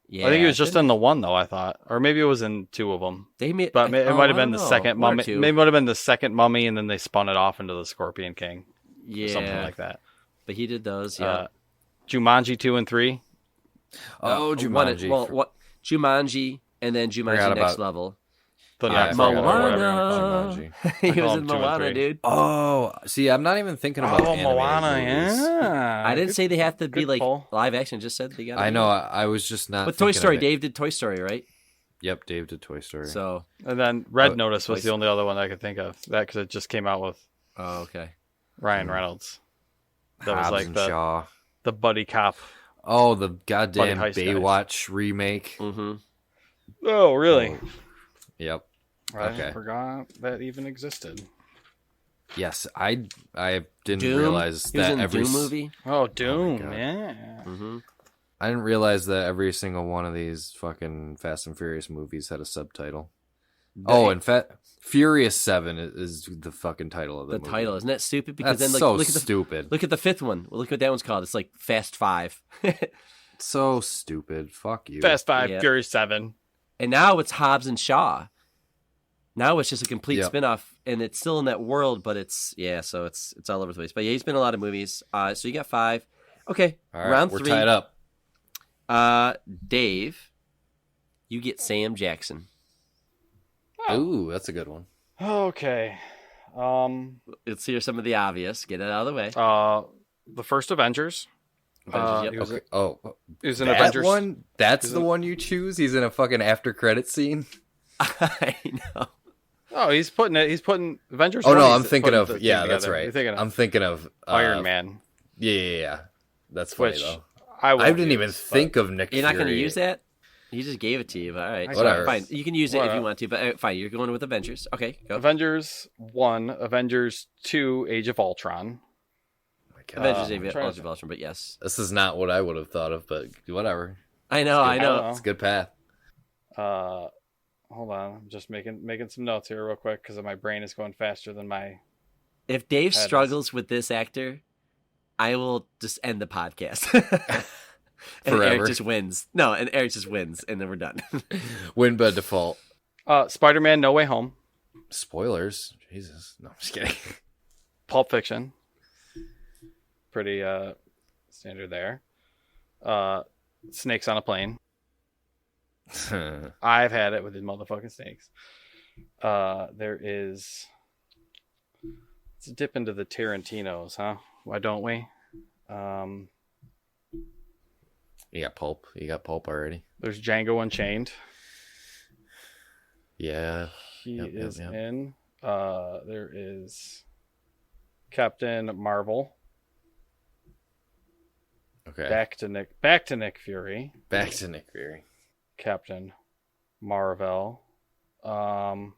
Yeah, I think it was just in the one though. I thought, or maybe it was in two of them. They made, But it might have been the I don't know. second One or Mummy. two. Maybe it would have been the second Mummy, and then they spun it off into the Scorpion King, Yeah, or something like that. But he did those. Yeah. Jumanji 2 and 3. Oh, Jumanji. What? Jumanji, and then Jumanji Forgot Next about- Level. The Yeah, next I one, forgot or about whatever you wanna call it. Jumanji. He call was him in 2 and Moana, 3. dude. Oh, see, I'm not even thinking about Oh, animated Moana, movies. yeah. I didn't say they have to be Good like pull. live action. Just said they got. I know. I was just not. But Toy thinking of Story. it. Dave did Toy Story, right? Yep, Dave did Toy Story. So. And then Red Oh, Notice was Toy the only other one I could think of. That because it just came out with Oh, okay. Ryan Reynolds. That was Hobbs like and the Shaw. buddy cop. Oh, the goddamn Buddy Heist Baywatch remake. Mm-hmm. Oh, really? Oh, yep. I Okay. forgot that even existed. Yes, I didn't Doom. realize He was that in every Doom movie. Oh, Doom, God. yeah. Mm-hmm. I didn't realize that every single one of these fucking Fast and Furious movies had a subtitle. Oh, and Furious 7 is the fucking title of the movie. title isn't that stupid? Because That's then so look at the stupid. look at the fifth one. Well, look what that one's called. It's like Fast 5. So stupid. Fuck you. Fast 5, Yeah. Furious 7. And now it's Hobbs and Shaw. Now it's just a complete Yep. spin-off, and it's still in that world, but it's so it's all over the place. But yeah, he's been in a lot of movies. So you got 5. Okay, All right, round we're 3. tied up. Dave, you get Sam Jackson. Ooh, that's a good one. Okay. Let's hear some of the obvious. Get it out of the way. The first Avengers. Avengers, yep. He was, Okay. Oh, he was in that Avengers. one? That's Is the it- one you choose? He's in a fucking after credit scene? I know. Oh, he's putting Avengers. Oh, no, 1, I'm he's thinking putting of... the thing Yeah, that's together. right. You're thinking of I'm thinking of... Iron Man. Yeah. That's funny, Which though. I didn't even think of Nick You're not going to Fury. use that? He just gave it to you. But all right, Whatever. fine. You can use it if you Whatever. want to, but fine. You're going with Avengers. Okay, go. Avengers 1, Avengers 2, Age of Ultron. Oh my God. Avengers: I'm Age trying of to- Ultron, but yes. This is not what I would have thought of, but whatever. I know. I know. It's a good path. Hold on, I'm just making some notes here real quick because my brain is going faster than my. If Dave That is- struggles with this actor, I will just end the podcast. And Forever. Eric just wins. No, and Eric just wins, and then we're done. Win by default. Spider-Man: No Way Home, Spoilers. Jesus. No, I'm just kidding. Pulp Fiction. Pretty standard there. Snakes on a Plane. I've had it with these motherfucking snakes. There is. Let's dip into the Tarantinos, huh? Why don't we? You got Pulp. You got Pulp already. There's Django Unchained. Yeah. He Yep, is yep. in. There is Captain Marvel. Okay. Back to Nick Fury. Back to Nick Fury. Captain Marvel. Do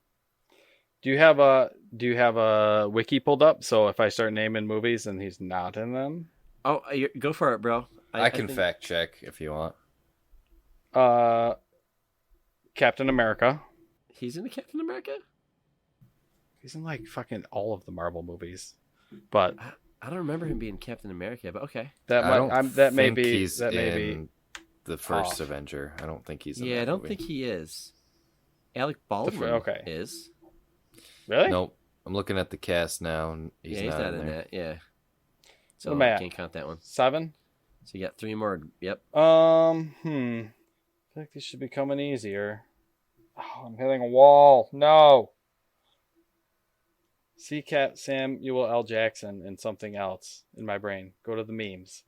you have a wiki pulled up? So if I start naming movies and he's not in them, Oh, go for it, bro. I can think- fact check if you want. Captain America. He's in the Captain America. He's in like fucking all of the Marvel movies, but I don't remember him being Captain America, but okay. that I don't that may think be he's that may in be the first off. Avenger. I don't think he's in Yeah, that I don't movie. think he is. Alec Baldwin okay. is. really. Nope. I'm looking at the cast now, and he's He's not in there. that. Yeah. So What am I I at? can't count that one. 7. So you got 3 more. Yep. I feel like these should be coming easier. Oh, I'm hitting a wall. No. See Samuel L. Jackson and something else in my brain. Go to the memes.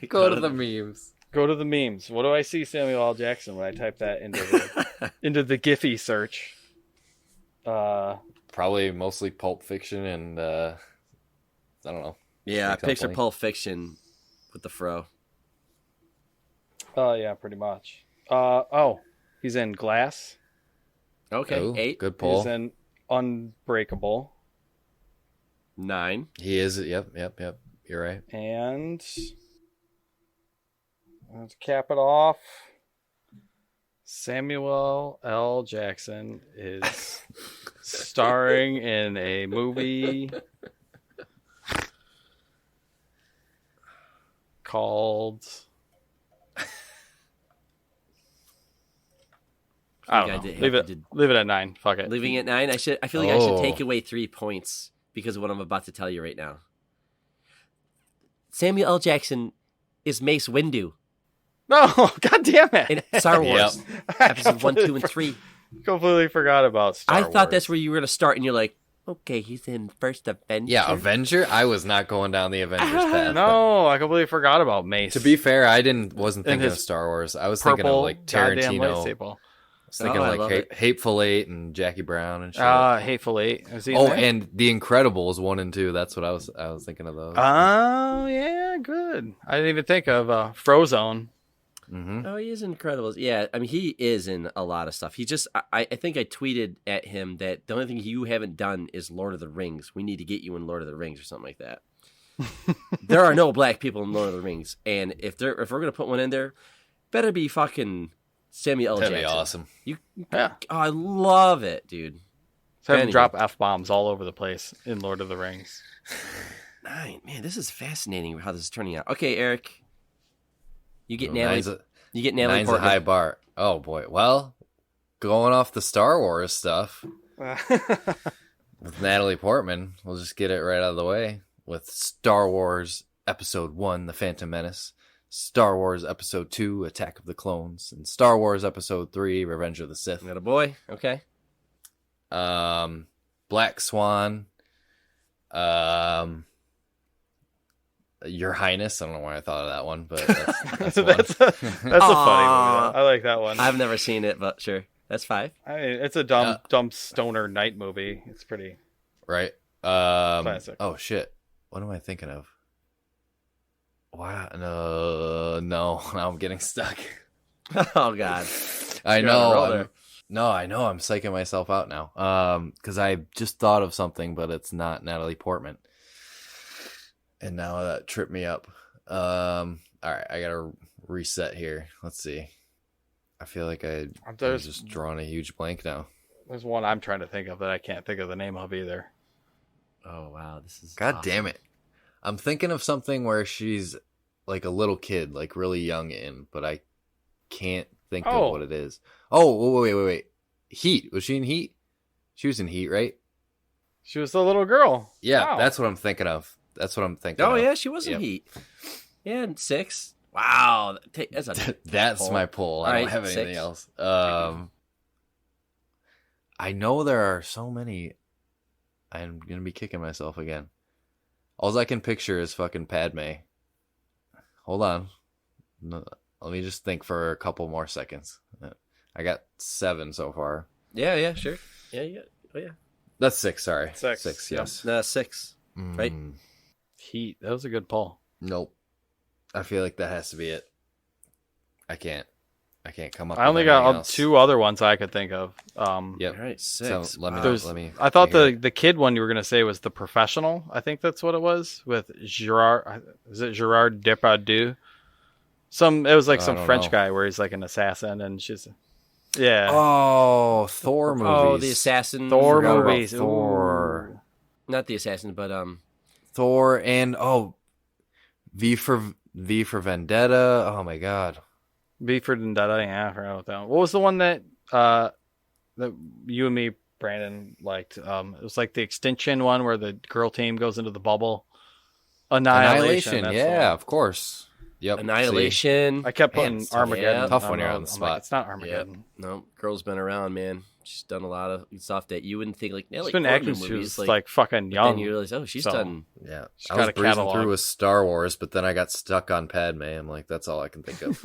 Go to the memes. Go to the memes. What do I see Samuel L. Jackson when I type that into the Giphy search? Probably mostly Pulp Fiction and I don't know. Yeah, I Make picture something. Pulp Fiction with the fro. Yeah, pretty much. He's in Glass. Okay, Ooh, 8. Good pull. He's in Unbreakable. 9. He is. Yep. You're right. And let's cap it off. Samuel L. Jackson is starring in a movie called... I don't know. Leave it at 9. Fuck it. Leaving it at 9. I feel like I should take away 3 points because of what I'm about to tell you right now. Samuel L. Jackson is Mace Windu No, god damn it. in Star Wars. Episode 1, 2, and 3. Completely forgot about Star Wars. I thought that's where you were going to start, and you're like, okay, he's in First Avenger. Yeah, Avenger. I was not going down the Avengers path. No, I completely forgot about Mace. To be fair, I wasn't thinking his of Star Wars. I was thinking of like goddamn Tarantino. lightsaber. I was thinking I of love like it. Hateful Eight and Jackie Brown and shit. Hateful Eight. Is he in there? And The Incredibles 1 and 2. That's what I was thinking of those. Oh, yeah, good. I didn't even think of Frozone. Mm-hmm. Oh, he is Incredibles. Yeah, I mean, he is in a lot of stuff. He just, I think I tweeted at him that the only thing you haven't done is Lord of the Rings. We need to get you in Lord of the Rings or something like that. There are no black people in Lord of the Rings, and if we're gonna put one in there, better be fucking Samuel L. That'd Jackson. be awesome. Yeah. Oh, I love it, dude. Have him Anyway. drop F-bombs all over the place in Lord of the Rings. 9. Man, this is fascinating how this is turning out. Okay, Eric, you get Oh, Natalie. You get Natalie Nine's a Portman. high bar. Oh boy. Well, going off the Star Wars stuff with Natalie Portman, we'll just get it right out of the way with Star Wars Episode 1, The Phantom Menace, Star Wars Episode 2, Attack of the Clones, and Star Wars Episode 3, Revenge of the Sith. Got a boy. Okay. Black Swan, Your Highness. I don't know why I thought of that one, but that's one. That's a funny movie. I like that one. I've never seen it, but sure. That's 5. I mean, it's a dumb stoner night movie. It's pretty Right. classic. Oh shit. What am I thinking of? Wow. No. Now I'm getting stuck. Oh God. I You're on a roll know. there. I know. I'm psyching myself out now. Because I just thought of something, but it's not Natalie Portman. And now that tripped me up. All right. I gotta reset here. Let's see. I feel like I'm just drawing a huge blank now. There's one I'm trying to think of that I can't think of the name of either. Oh wow, this is God awesome. damn it. I'm thinking of something where she's like a little kid, like really young in, but I can't think of what it is. Oh, wait. Heat. Was she in Heat? She was in Heat, right? She was the little girl. Yeah, Wow. that's what I'm thinking of. Oh yeah, she was in Yep. Heat. Yeah, and 6. Wow, that's a That's pull. my pull. I All don't right, have anything 6. else. I know there are so many. I'm gonna be kicking myself again. All I can picture is fucking Padme. Hold on. No, let me just think for a couple more seconds. I got 7 so far. Yeah, sure. Yeah. Oh yeah. That's 6. Sorry, 6. 6. Yep. Yes. 6. Right. Heat. That was a good pull. Nope. I feel like that has to be it. I can't come up. I only with got anything else. 2 other ones I could think of. Yep. All right, 6. So let me. Wow. There's- Let me. I thought hear the kid one you were gonna say was The Professional. I think that's what it was with Gerard. Is it Gerard Depardieu? It was like I some don't French know. guy where he's like an assassin and she's. Yeah. Oh, Thor movies. Oh, the assassin. Thor forgot about movies. Thor. Ooh. Not the assassin, but Thor and V for Vendetta. Oh my god. V for Vendetta. Yeah, I forgot about that one. What was the one that that you and me, Brandon, liked? It was like the extinction one where the girl team goes into the bubble. Annihilation. That's the Yeah, one. of course. Yep. Annihilation. I kept Man, putting it's tough. Armageddon. Yeah. Tough when I you're know, on the I'm spot. like, it's not Yep. Armageddon. No, girl's been around, man. She's done a lot of stuff that you wouldn't think, like She's Natalie been Portman acting since she movies. was like fucking but young. then you realize, oh, she's so. done. Yeah. She's I got was a breezing catalog. through with Star Wars, but then I got stuck on Padme. I'm like, that's all I can think of.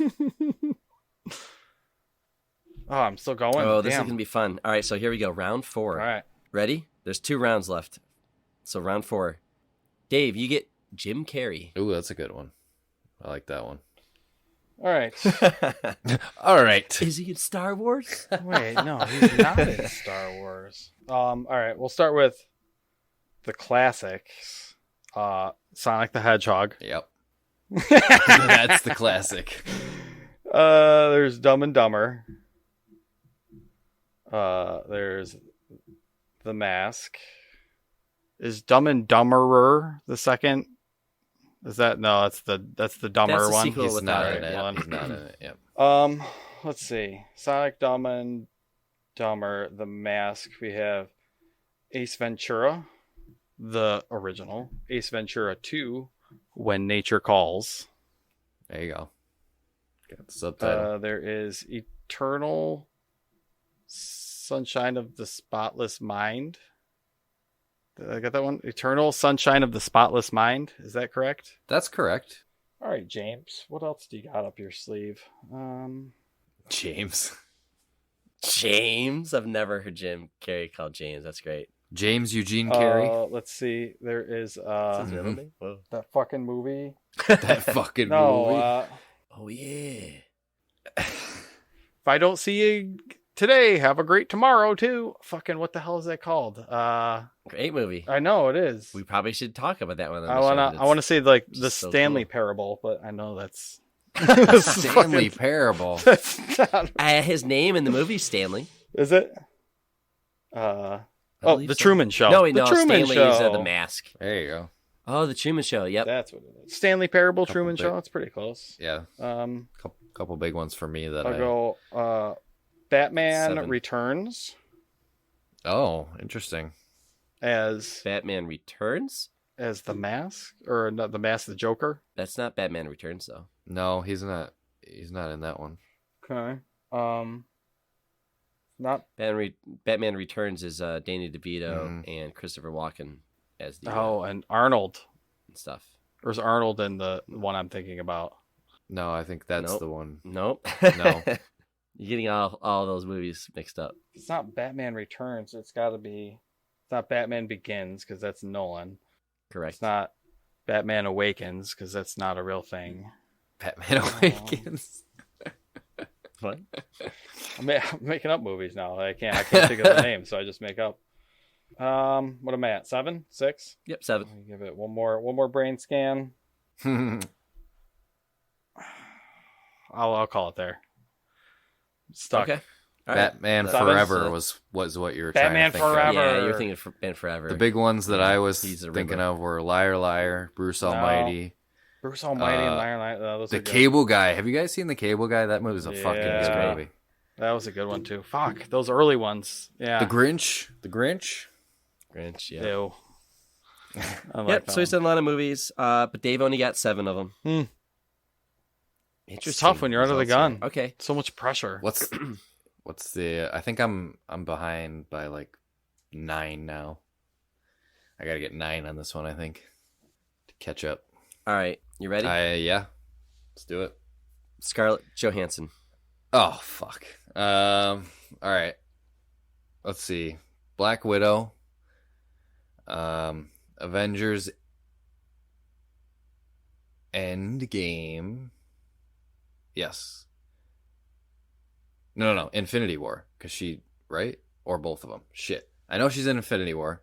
Oh, I'm still going. Oh, this is Damn. gonna be fun. All right, so here we go. Round 4. All right. Ready? There's 2 rounds left. So round 4. Dave, you get Jim Carrey. Ooh, that's a good one. I like that one. All right. All right. Is he in Star Wars? Wait, no, he's not in Star Wars. All right, we'll start with the classics. Sonic the Hedgehog. Yep. That's the classic. There's Dumb and Dumber. There's The Mask. Is Dumb and Dumberer the second? Is that no? That's the dumber That's the one. sequel. He's with not that in it. one. He's not in it. Yep. Let's see. Sonic, Dumb and Dumber, The Mask. We have Ace Ventura, the original. Ace Ventura 2, When Nature Calls. There you go. Got the subtitle. There is Eternal Sunshine of the Spotless Mind. Did I get that one? Eternal Sunshine of the Spotless Mind. Is that correct? That's correct. All right, James. What else do you got up your sleeve? James. James? I've never heard Jim Carrey called James. That's great. James Eugene Carey. Let's see. There is Is his middle name? Whoa. that fucking movie. That fucking movie. Oh, yeah. If I don't see you today, have a great tomorrow too. Fucking what the hell is that called? Great movie. I know it is. We probably should talk about that one. On I the wanna show. I wanna say like the so Stanley cool. Parable, but I know that's Stanley Parable. that's not, His name in the movie Stanley. is it? I Oh, believe the so. Truman Show. No, the no, Truman Stanley Show. is The Mask. There you go. Oh, the Truman Show. Yep. That's what it is. Stanley Parable, Couple Truman big- Show. That's pretty close. Yeah. Couple big ones for me that I'll go. Batman 7. Returns Oh, interesting. as Batman Returns. the Mask, or not the Mask, the Joker. That's not Batman Returns though. No, he's not. He's not in that one. Okay. Not. Batman Returns is Danny DeVito Mhm. and Christopher Walken as the Oh, and Arnold. stuff. Or is Arnold in the one I'm thinking about? No, I think that's Nope. the one. Nope. No. You're getting all those movies mixed up. It's not Batman Returns. It's got to be. It's not Batman Begins because that's Nolan. Correct. It's not Batman Awakens because that's not a real thing. Batman Awakens. What? I'm making up movies now. I can't think of the name, so I just make up. What am I at? 7, 6? Yep, 7. Let me give it one more brain scan. I'll call it there. Stuck. Okay. All right. Batman Seven. Forever was what you were Batman trying to think Forever. of. Yeah, you're thinking Ben Forever. The big ones that I was He's a thinking Riddler. of were Liar Liar, Bruce Almighty, Bruce Almighty and Liar Liar. Those The are good. Cable Guy. Have you guys seen The Cable Guy? That movie's a fucking Yeah. good movie. That was a good one too. Fuck those early ones. Yeah. The Grinch. Grinch, yeah. Ew. I like Yep, that so he's one. done a lot of movies, but Dave only got 7 of them. It's tough when you're under the results gun. here. Okay. So much pressure. What's the? I think I'm behind by like 9 now. I gotta get 9 on this one. I think to catch up. All right. You ready? Yeah. Let's do it. Scarlett Johansson. Oh fuck. All right. Let's see. Black Widow. Avengers Endgame. Yes. No. Infinity War. Because she, right? Or both of them. Shit. I know she's in Infinity War.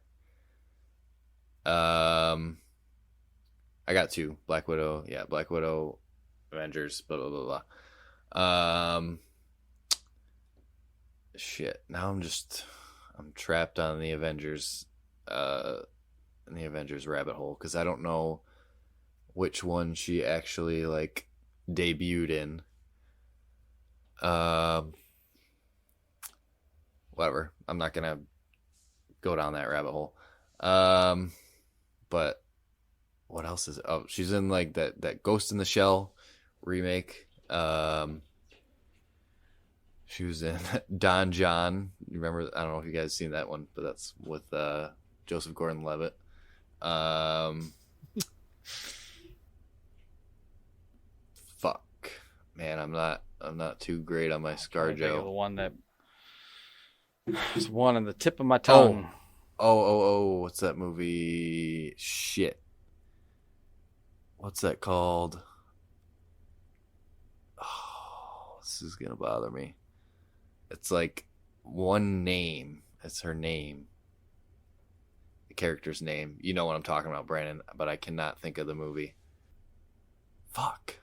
I got 2. Black Widow. Yeah, Black Widow. Avengers. Blah, blah, blah, blah. Shit. Now I'm trapped on the Avengers. In the Avengers rabbit hole. Because I don't know which one she actually, like, debuted in. Whatever. I'm not gonna go down that rabbit hole. But what else is it? Oh, she's in like that Ghost in the Shell remake. She was in Don John. You remember? I don't know if you guys seen that one, but that's with Joseph Gordon-Levitt. Fuck, man, I'm not too great on my ScarJo. The one that was one on the tip of my tongue. What's that movie? Shit. What's that called? Oh, this is gonna bother me. It's like one name. It's her name. The character's name. You know what I'm talking about, Brandon, but I cannot think of the movie. Fuck.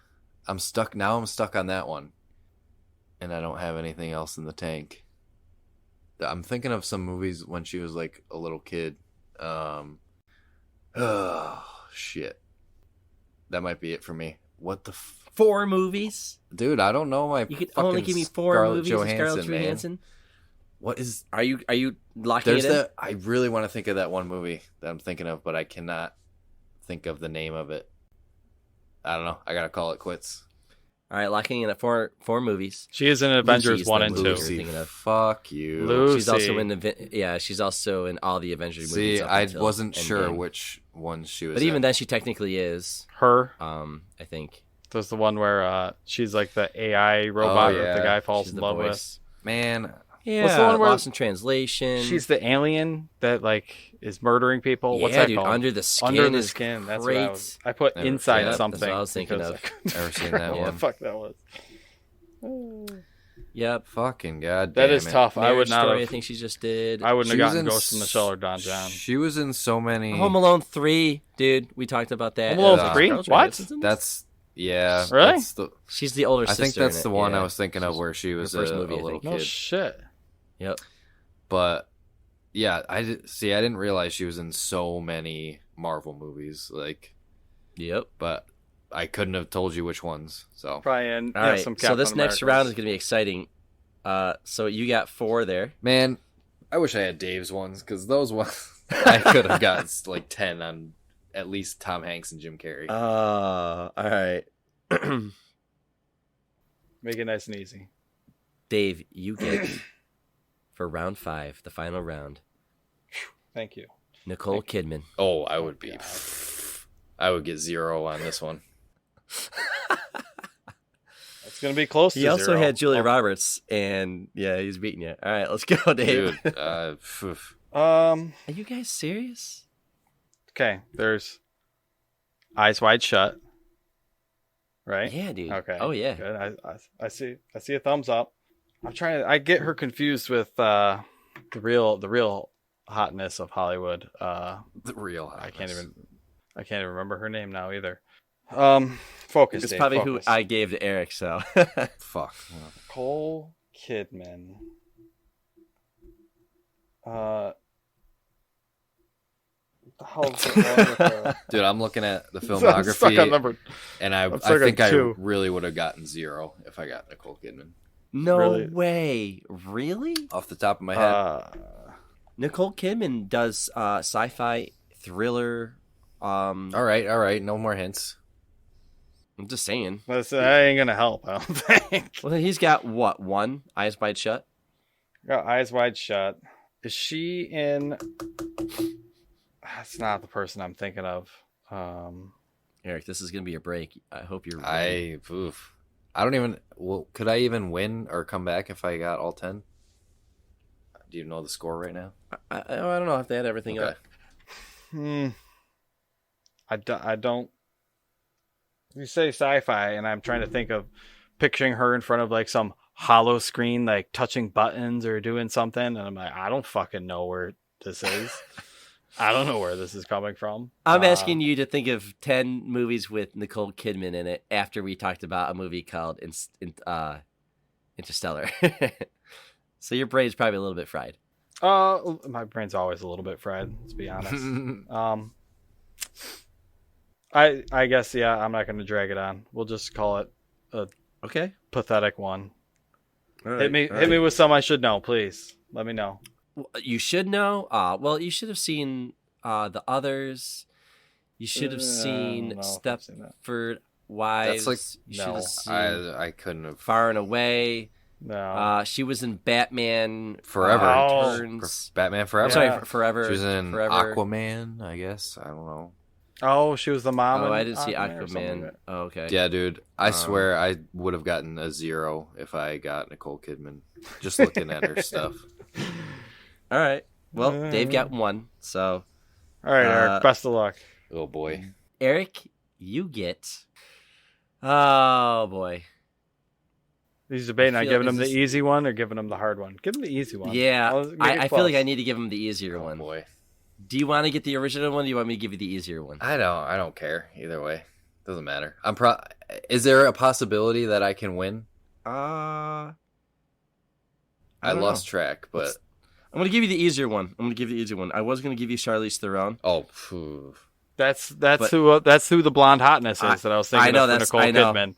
I'm stuck on that one. And I don't have anything else in the tank. I'm thinking of some movies when she was like a little kid. Oh, shit. That might be it for me. What the 4 movies? Dude, I don't know my You could only give me 4 movies with Scarlett Johansson? What is... Are you locking it in? I really want to think of that one movie that I'm thinking of, but I cannot think of the name of it. I don't know. I gotta call it quits. All right, locking in at 4 movies. She is in Avengers Lucy's 1 the and movie 2. you're thinking of. Fuck you. Lucy. She's also in she's also in all the Avengers movies. See, up I until wasn't sure Endgame. which one she was But even in. then, she technically is. Her. I think. There's the one where she's like the AI robot that the guy falls She's in the love voice. Man, Yeah, What's the one where Lost in Translation. with. She's the alien that like is murdering people. yeah, What's that dude, called? Under the Skin. Under the is Skin. That's great. what I put Never- inside yeah, something. that's what I was thinking because of. I couldn't never seen remember that what one. the fuck that was. Yep. Fucking goddamn. That is tough. I would Marriage not Story, have. I think she just did. I wouldn't She have was gotten in Ghost in the Shell or Don John. She was in so many. Home Alone 3, dude. We talked about that. Home Alone Uh, 3? Scarlett What? Johansson's in this? That's yeah. Really? That's She's the older I sister. think that's in the it, one yeah. I was thinking of where she was Her first a movie, I little think. No kid. shit. Yep. But yeah, I didn't realize she was in so many Marvel movies. Like, Yep. but I couldn't have told you which ones. So Probably in All right. some So Captain this next Americas. round is going to be exciting. So you got 4 there. man, I wish I had Dave's ones because those ones I could have gotten like 10 on at least Tom Hanks and Jim Carrey. All right. Make it nice and easy. Dave, you get for round 5, the final round, Thank you. Nicole Kidman. Oh, I would be. I would get 0 on this one. It's gonna be close. He to also 0. had Julia Roberts, and yeah, he's beating you. All right, let's go, Dave. Dude, Are you guys serious? Okay. There's Eyes Wide Shut. Right. Yeah, dude. Okay. Oh yeah. Good. I see a thumbs up. I'm trying to. I get her confused with the real hotness of Hollywood. the real. I can't even remember her name now either. Focus. It's Dave, probably focus. who I gave to Eric. So Fuck. Nicole Kidman. What the hell is it wrong with her? Dude, I'm looking at the I'm stuck on filmography, number. and I stuck on think I 2. really would have gotten 0 if I got Nicole Kidman. no Really? way. Really? Off the top of my head. Nicole Kidman does sci-fi thriller. All right. No more hints. I'm just saying. That ain't gonna help. I don't think. Well, he's got what? 1 Eyes Wide Shut. Got Eyes Wide Shut. Is she in? That's not the person I'm thinking of. Eric, this is gonna be a break. I hope you're. I don't even. Well, could I even win or come back if I got all 10? Do you know the score right now? I don't know if they had everything Okay. up. I don't. You say sci-fi, and I'm trying to think of picturing her in front of like some hollow screen, like touching buttons or doing something, and I'm like, I don't fucking know where this is. I don't know where this is coming from. I'm asking you to think of 10 movies with Nicole Kidman in it after we talked about a movie called Interstellar. So your brain's probably a little bit fried. My brain's always a little bit fried. Let's be honest. I guess I'm not going to drag it on. We'll just call it a Okay. pathetic one. All Hit me with some I should know, please. Let me know. You should know. Well, you should have seen the others. You should have I seen don't know if I've seen that. Stepford Wives. That's You should have seen I couldn't have. Far and Away. No. She was in Batman Forever. Returns. Batman Forever. I'm sorry, Forever. She was in Forever. Aquaman, I guess. I don't know. Oh, she was the mom. Oh, in I didn't see or something Aquaman. like that. Oh, okay. Yeah, dude. I swear I would have gotten a 0 if I got Nicole Kidman. Just looking at her stuff. All right. Well, Dave got 1. So, All right, Eric. Best of luck. Oh boy. Eric, you get. Oh boy. He's debating on feel- giving is him the this- easy one or giving him the hard one. Give him the easy one. Yeah, I'll give you I feel like 12. I need to give him the easier Oh one. boy. Do you want to get the original one? Or do you want me to give you the easier one? I don't care either way. Doesn't matter. Is there a possibility that I can win? I I don't lost know. track, but I'm gonna give you the easier one. I was gonna give you Charlize Theron. phew. That's But- who the blonde hotness is that I was thinking I know of for that's- Nicole I know. Kidman.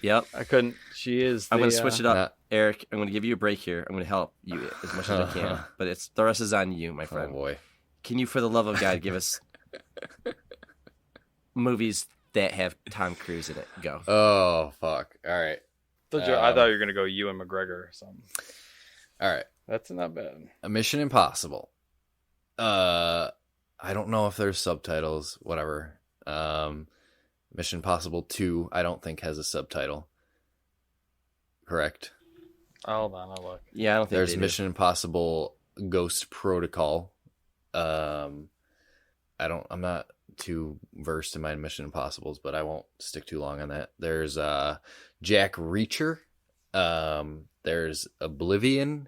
Yep. I couldn't. She is. I'm gonna switch it up, Nah. Eric. I'm gonna give you a break here. I'm gonna help you as much as I can, but the rest is on you, my Oh friend. boy. Can you, for the love of God, give us movies that have Tom Cruise in it? Go. Oh fuck. All right. I thought you were gonna go Ewan McGregor or something. All right. That's not bad. A Mission Impossible. I don't know if there's subtitles, whatever. Mission Impossible 2, I don't think has a subtitle. Correct. Hold on, I'll look. Yeah, I don't think There's they do. Mission Impossible Ghost Protocol. I'm not too versed in my Mission Impossibles, but I won't stick too long on that. There's Jack Reacher. There's Oblivion.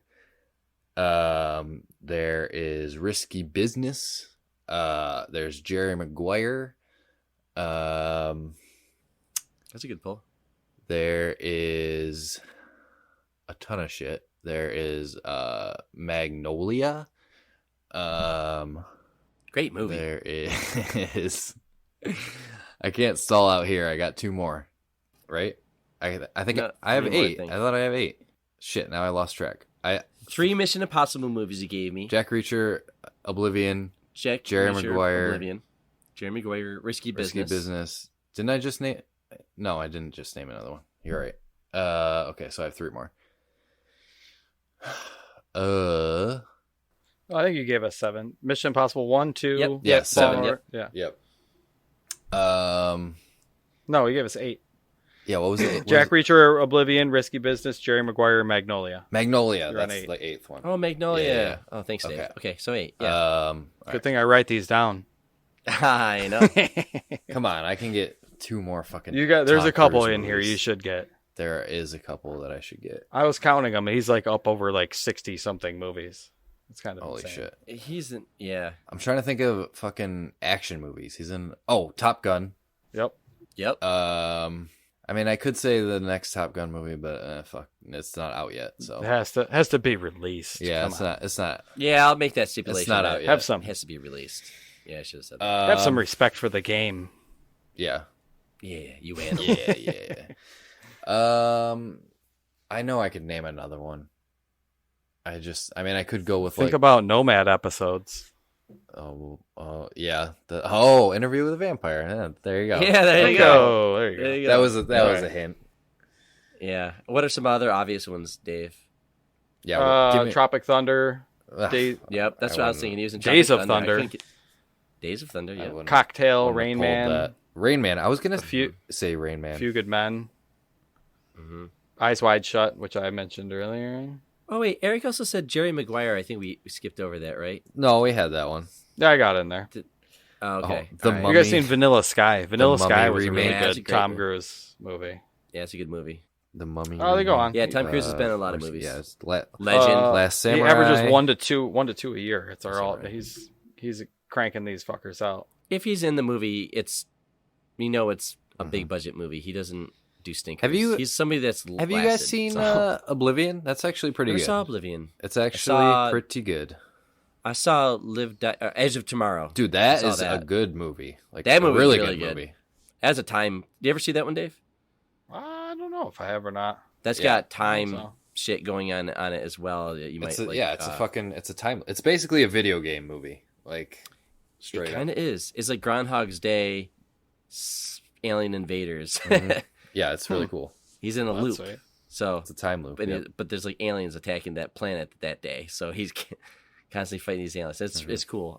There is Risky Business. There's Jerry Maguire. That's a good pull. There is a ton of shit. There is Magnolia. Great movie. There is I can't stall out here. I got 2 more. Right? I think No, I have 3 more, I 8. think. I thought I have 8. Shit, now I lost track. 3 Mission Impossible movies you gave me. Jerry Oblivion, Jerry Jerry Reacher, Maguire. Oblivion. Jerry Maguire, Risky Risky Business. Business. Didn't I just name? No, I didn't just name another one. You're right. Okay, so I have 3 more. I think you gave us 7. Mission Impossible 1, 2. Yep. Yeah, 7. Fallout. Yeah. Yep. No, you gave us 8. Yeah, what was it? Jack Reacher, Oblivion, Risky Business, Jerry Maguire, Magnolia. Magnolia. You're on That's 8. the 8th one. Oh, Magnolia. Yeah. Oh, thanks, Dave. Okay. Okay, so 8. Yeah. Good thing I write these down. I know. Come on, I can get 2 more fucking. There's Tom a couple Cruise in here movies. you should get. There is a couple that I should get. I was counting them. He's like up over like 60 something movies. It's kind of Holy insane. shit! He's in. Yeah. I'm trying to think of fucking action movies. He's in. Top Gun. Yep. Yep. I mean, I could say the next Top Gun movie, but fuck, it's not out yet. So It has to be released. yeah, Come it's on. not. It's not. Yeah, I'll make that stipulation. It's not that out yet. Have some. It has to be released. Yeah, I should have said that. Have some respect for the game. Yeah. Yeah, you animal. Yeah. I know I could name another one. I mean, I could go with Think about Nomad episodes. yeah. Interview with a Vampire. Yeah, there you go. Yeah, there you go. There you go. There you That go. was a hint. Yeah. What are some other obvious ones, Dave? Yeah. well, give me- Tropic Thunder, Ugh, Day, Yep, that's I what I was wouldn't- thinking. He was in Days Tropic of Thunder. I Thunder. couldn't get- Days of Thunder. I Yeah. wouldn't- Cocktail, wouldn't have Rain pulled Man, that. Rain Man. I was gonna few- say Rain Man. Few Good Men, Mm-hmm. Eyes Wide Shut, which I mentioned earlier. Oh wait, Eric also said Jerry Maguire. I think we skipped over that, right? No, we had that one. Yeah, I got in there. Oh, okay. The All right. Mummy. You guys seen Vanilla Sky? Vanilla Mummy Sky was a remake. really Yeah, it's a good great Tom movie. Cruise movie. Yeah, it's a good movie. The Mummy. Oh, they go on. Yeah, Tom Cruise has been in a lot of course, movies. Yeah, it's Legend. Last Samurai. He averages 1 to 2 a year. It's all. Samurai. He's cranking these fuckers out. If he's in the movie, it's a big budget movie. He doesn't do stinkers. Have you- He's somebody that's. Have you guys seen Oblivion? That's actually pretty I good. saw Oblivion. It's actually saw- pretty good. I saw Edge of Tomorrow. Dude, that saw is that. a good movie. Like That a movie's really really good good. movie. As a time, do you ever see that one, Dave? I don't know if I have or not. That's Yeah, got time so. shit going on it as well. That you might. It's a, like, it's a time. It's basically a video game movie. Like It straight kind up. of is. It's like Groundhog's Day alien invaders. Yeah, it's really cool. He's in a loop. Sweet. So It's a time loop. but there's like aliens attacking that planet that day. So he's constantly fighting these aliens. It's cool.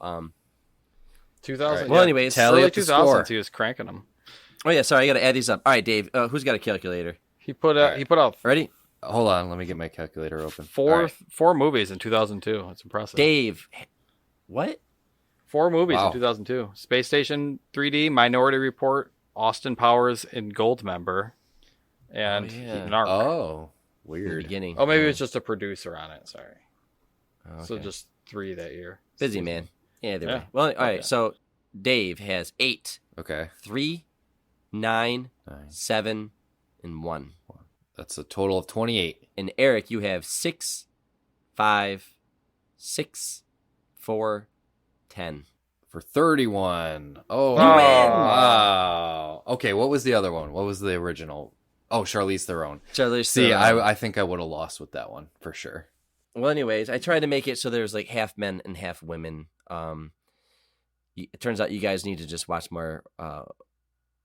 2000. Right. Well, anyways, tally early up the 2000s, score. he was cranking them. Oh yeah, sorry, I got to add these up. All right, Dave, who's got a calculator? He put out Ready? Hold on, let me get my calculator open. four All right. four movies in 2002. That's impressive. Dave, what? 4 movies Wow. in 2002. Space Station 3D, Minority Report, Austin Powers, and Goldmember, and Narc. Oh, In the weird. beginning. Oh, maybe it's just a producer on it. Sorry. Oh, So okay. just 3 that year. Busy man. Yeah, either Yeah. way. Well, all right. Okay. So Dave has 8, Okay, 3, 9, 9. 7, and 1. That's a total of 28. And Eric, you have 6, 5, 6, 4, 10. For 31. Oh, You win! wow. Okay, what was the other one? What was the original? Oh, Charlize Theron. Charlize See, Theron. I think I would have lost with that one for sure. Well, anyways, I tried to make it so there's like half men and half women. It turns out you guys need to just watch more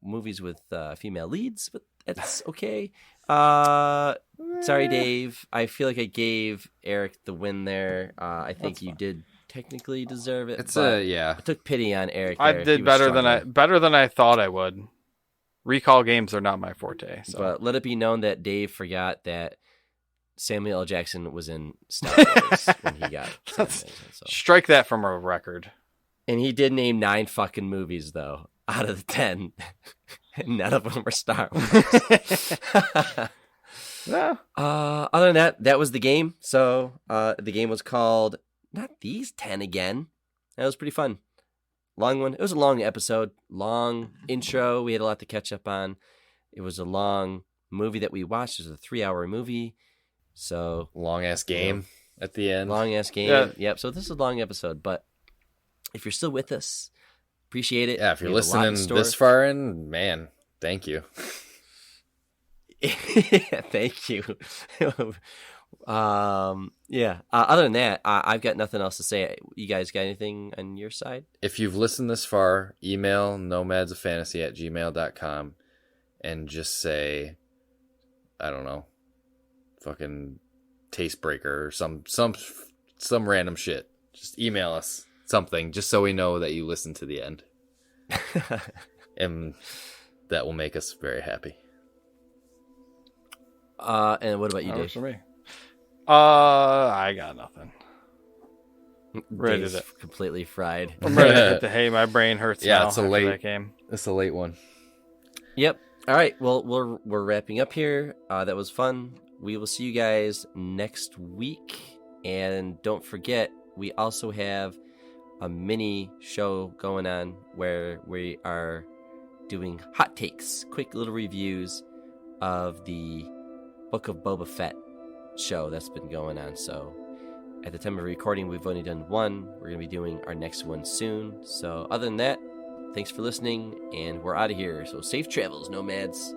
movies with female leads, but that's okay. Sorry, Dave. I feel like I gave Eric the win there. I think you did technically deserve it. It's but yeah. I took pity on Eric. I there. He did was better struggling. than I thought I would. Recall games are not my forte. So. But let it be known that Dave forgot that Samuel L. Jackson was in Star Wars when he got Jackson, so. Strike that from a record. And he did name 9 fucking movies though out of the 10. And none of them were Star Wars. Yeah. Other than that, that was the game. So the game was called Not These 10 Again. That was pretty fun. Long one. It was a long episode. Long intro. We had a lot to catch up on. It was a long movie that we watched. It was a 3-hour movie. So Long ass game at the end. long ass game. Yeah. Yep. So this is a long episode, but if you're still with us, appreciate it. Yeah, if you're We have a lot in listening store. this far in, man, thank you. Thank you. Yeah. Other than that, I've got nothing else to say. You guys got anything on your side? If you've listened this far, email nomadsoffantasy@gmail.com and just say, I don't know, fucking taste breaker or some random shit. Just email us something just so we know that you listened to the end. And that will make us very happy. And what about you, That works Dave? for me. I got nothing. Ready Dave's to- completely fried. I'm ready to hit the hay. My brain hurts Yeah, now it's a after late- that game. It's a late one. Yep. All right. Well, we're wrapping up here. That was fun. We will see you guys next week. And don't forget, we also have a mini show going on where we are doing hot takes, quick little reviews of the Book of Boba Fett show that's been going on. So at the time of recording, we've only done one. We're going to be doing our next one soon. So other than that, thanks for listening, and we're out of here. So safe travels, Nomads.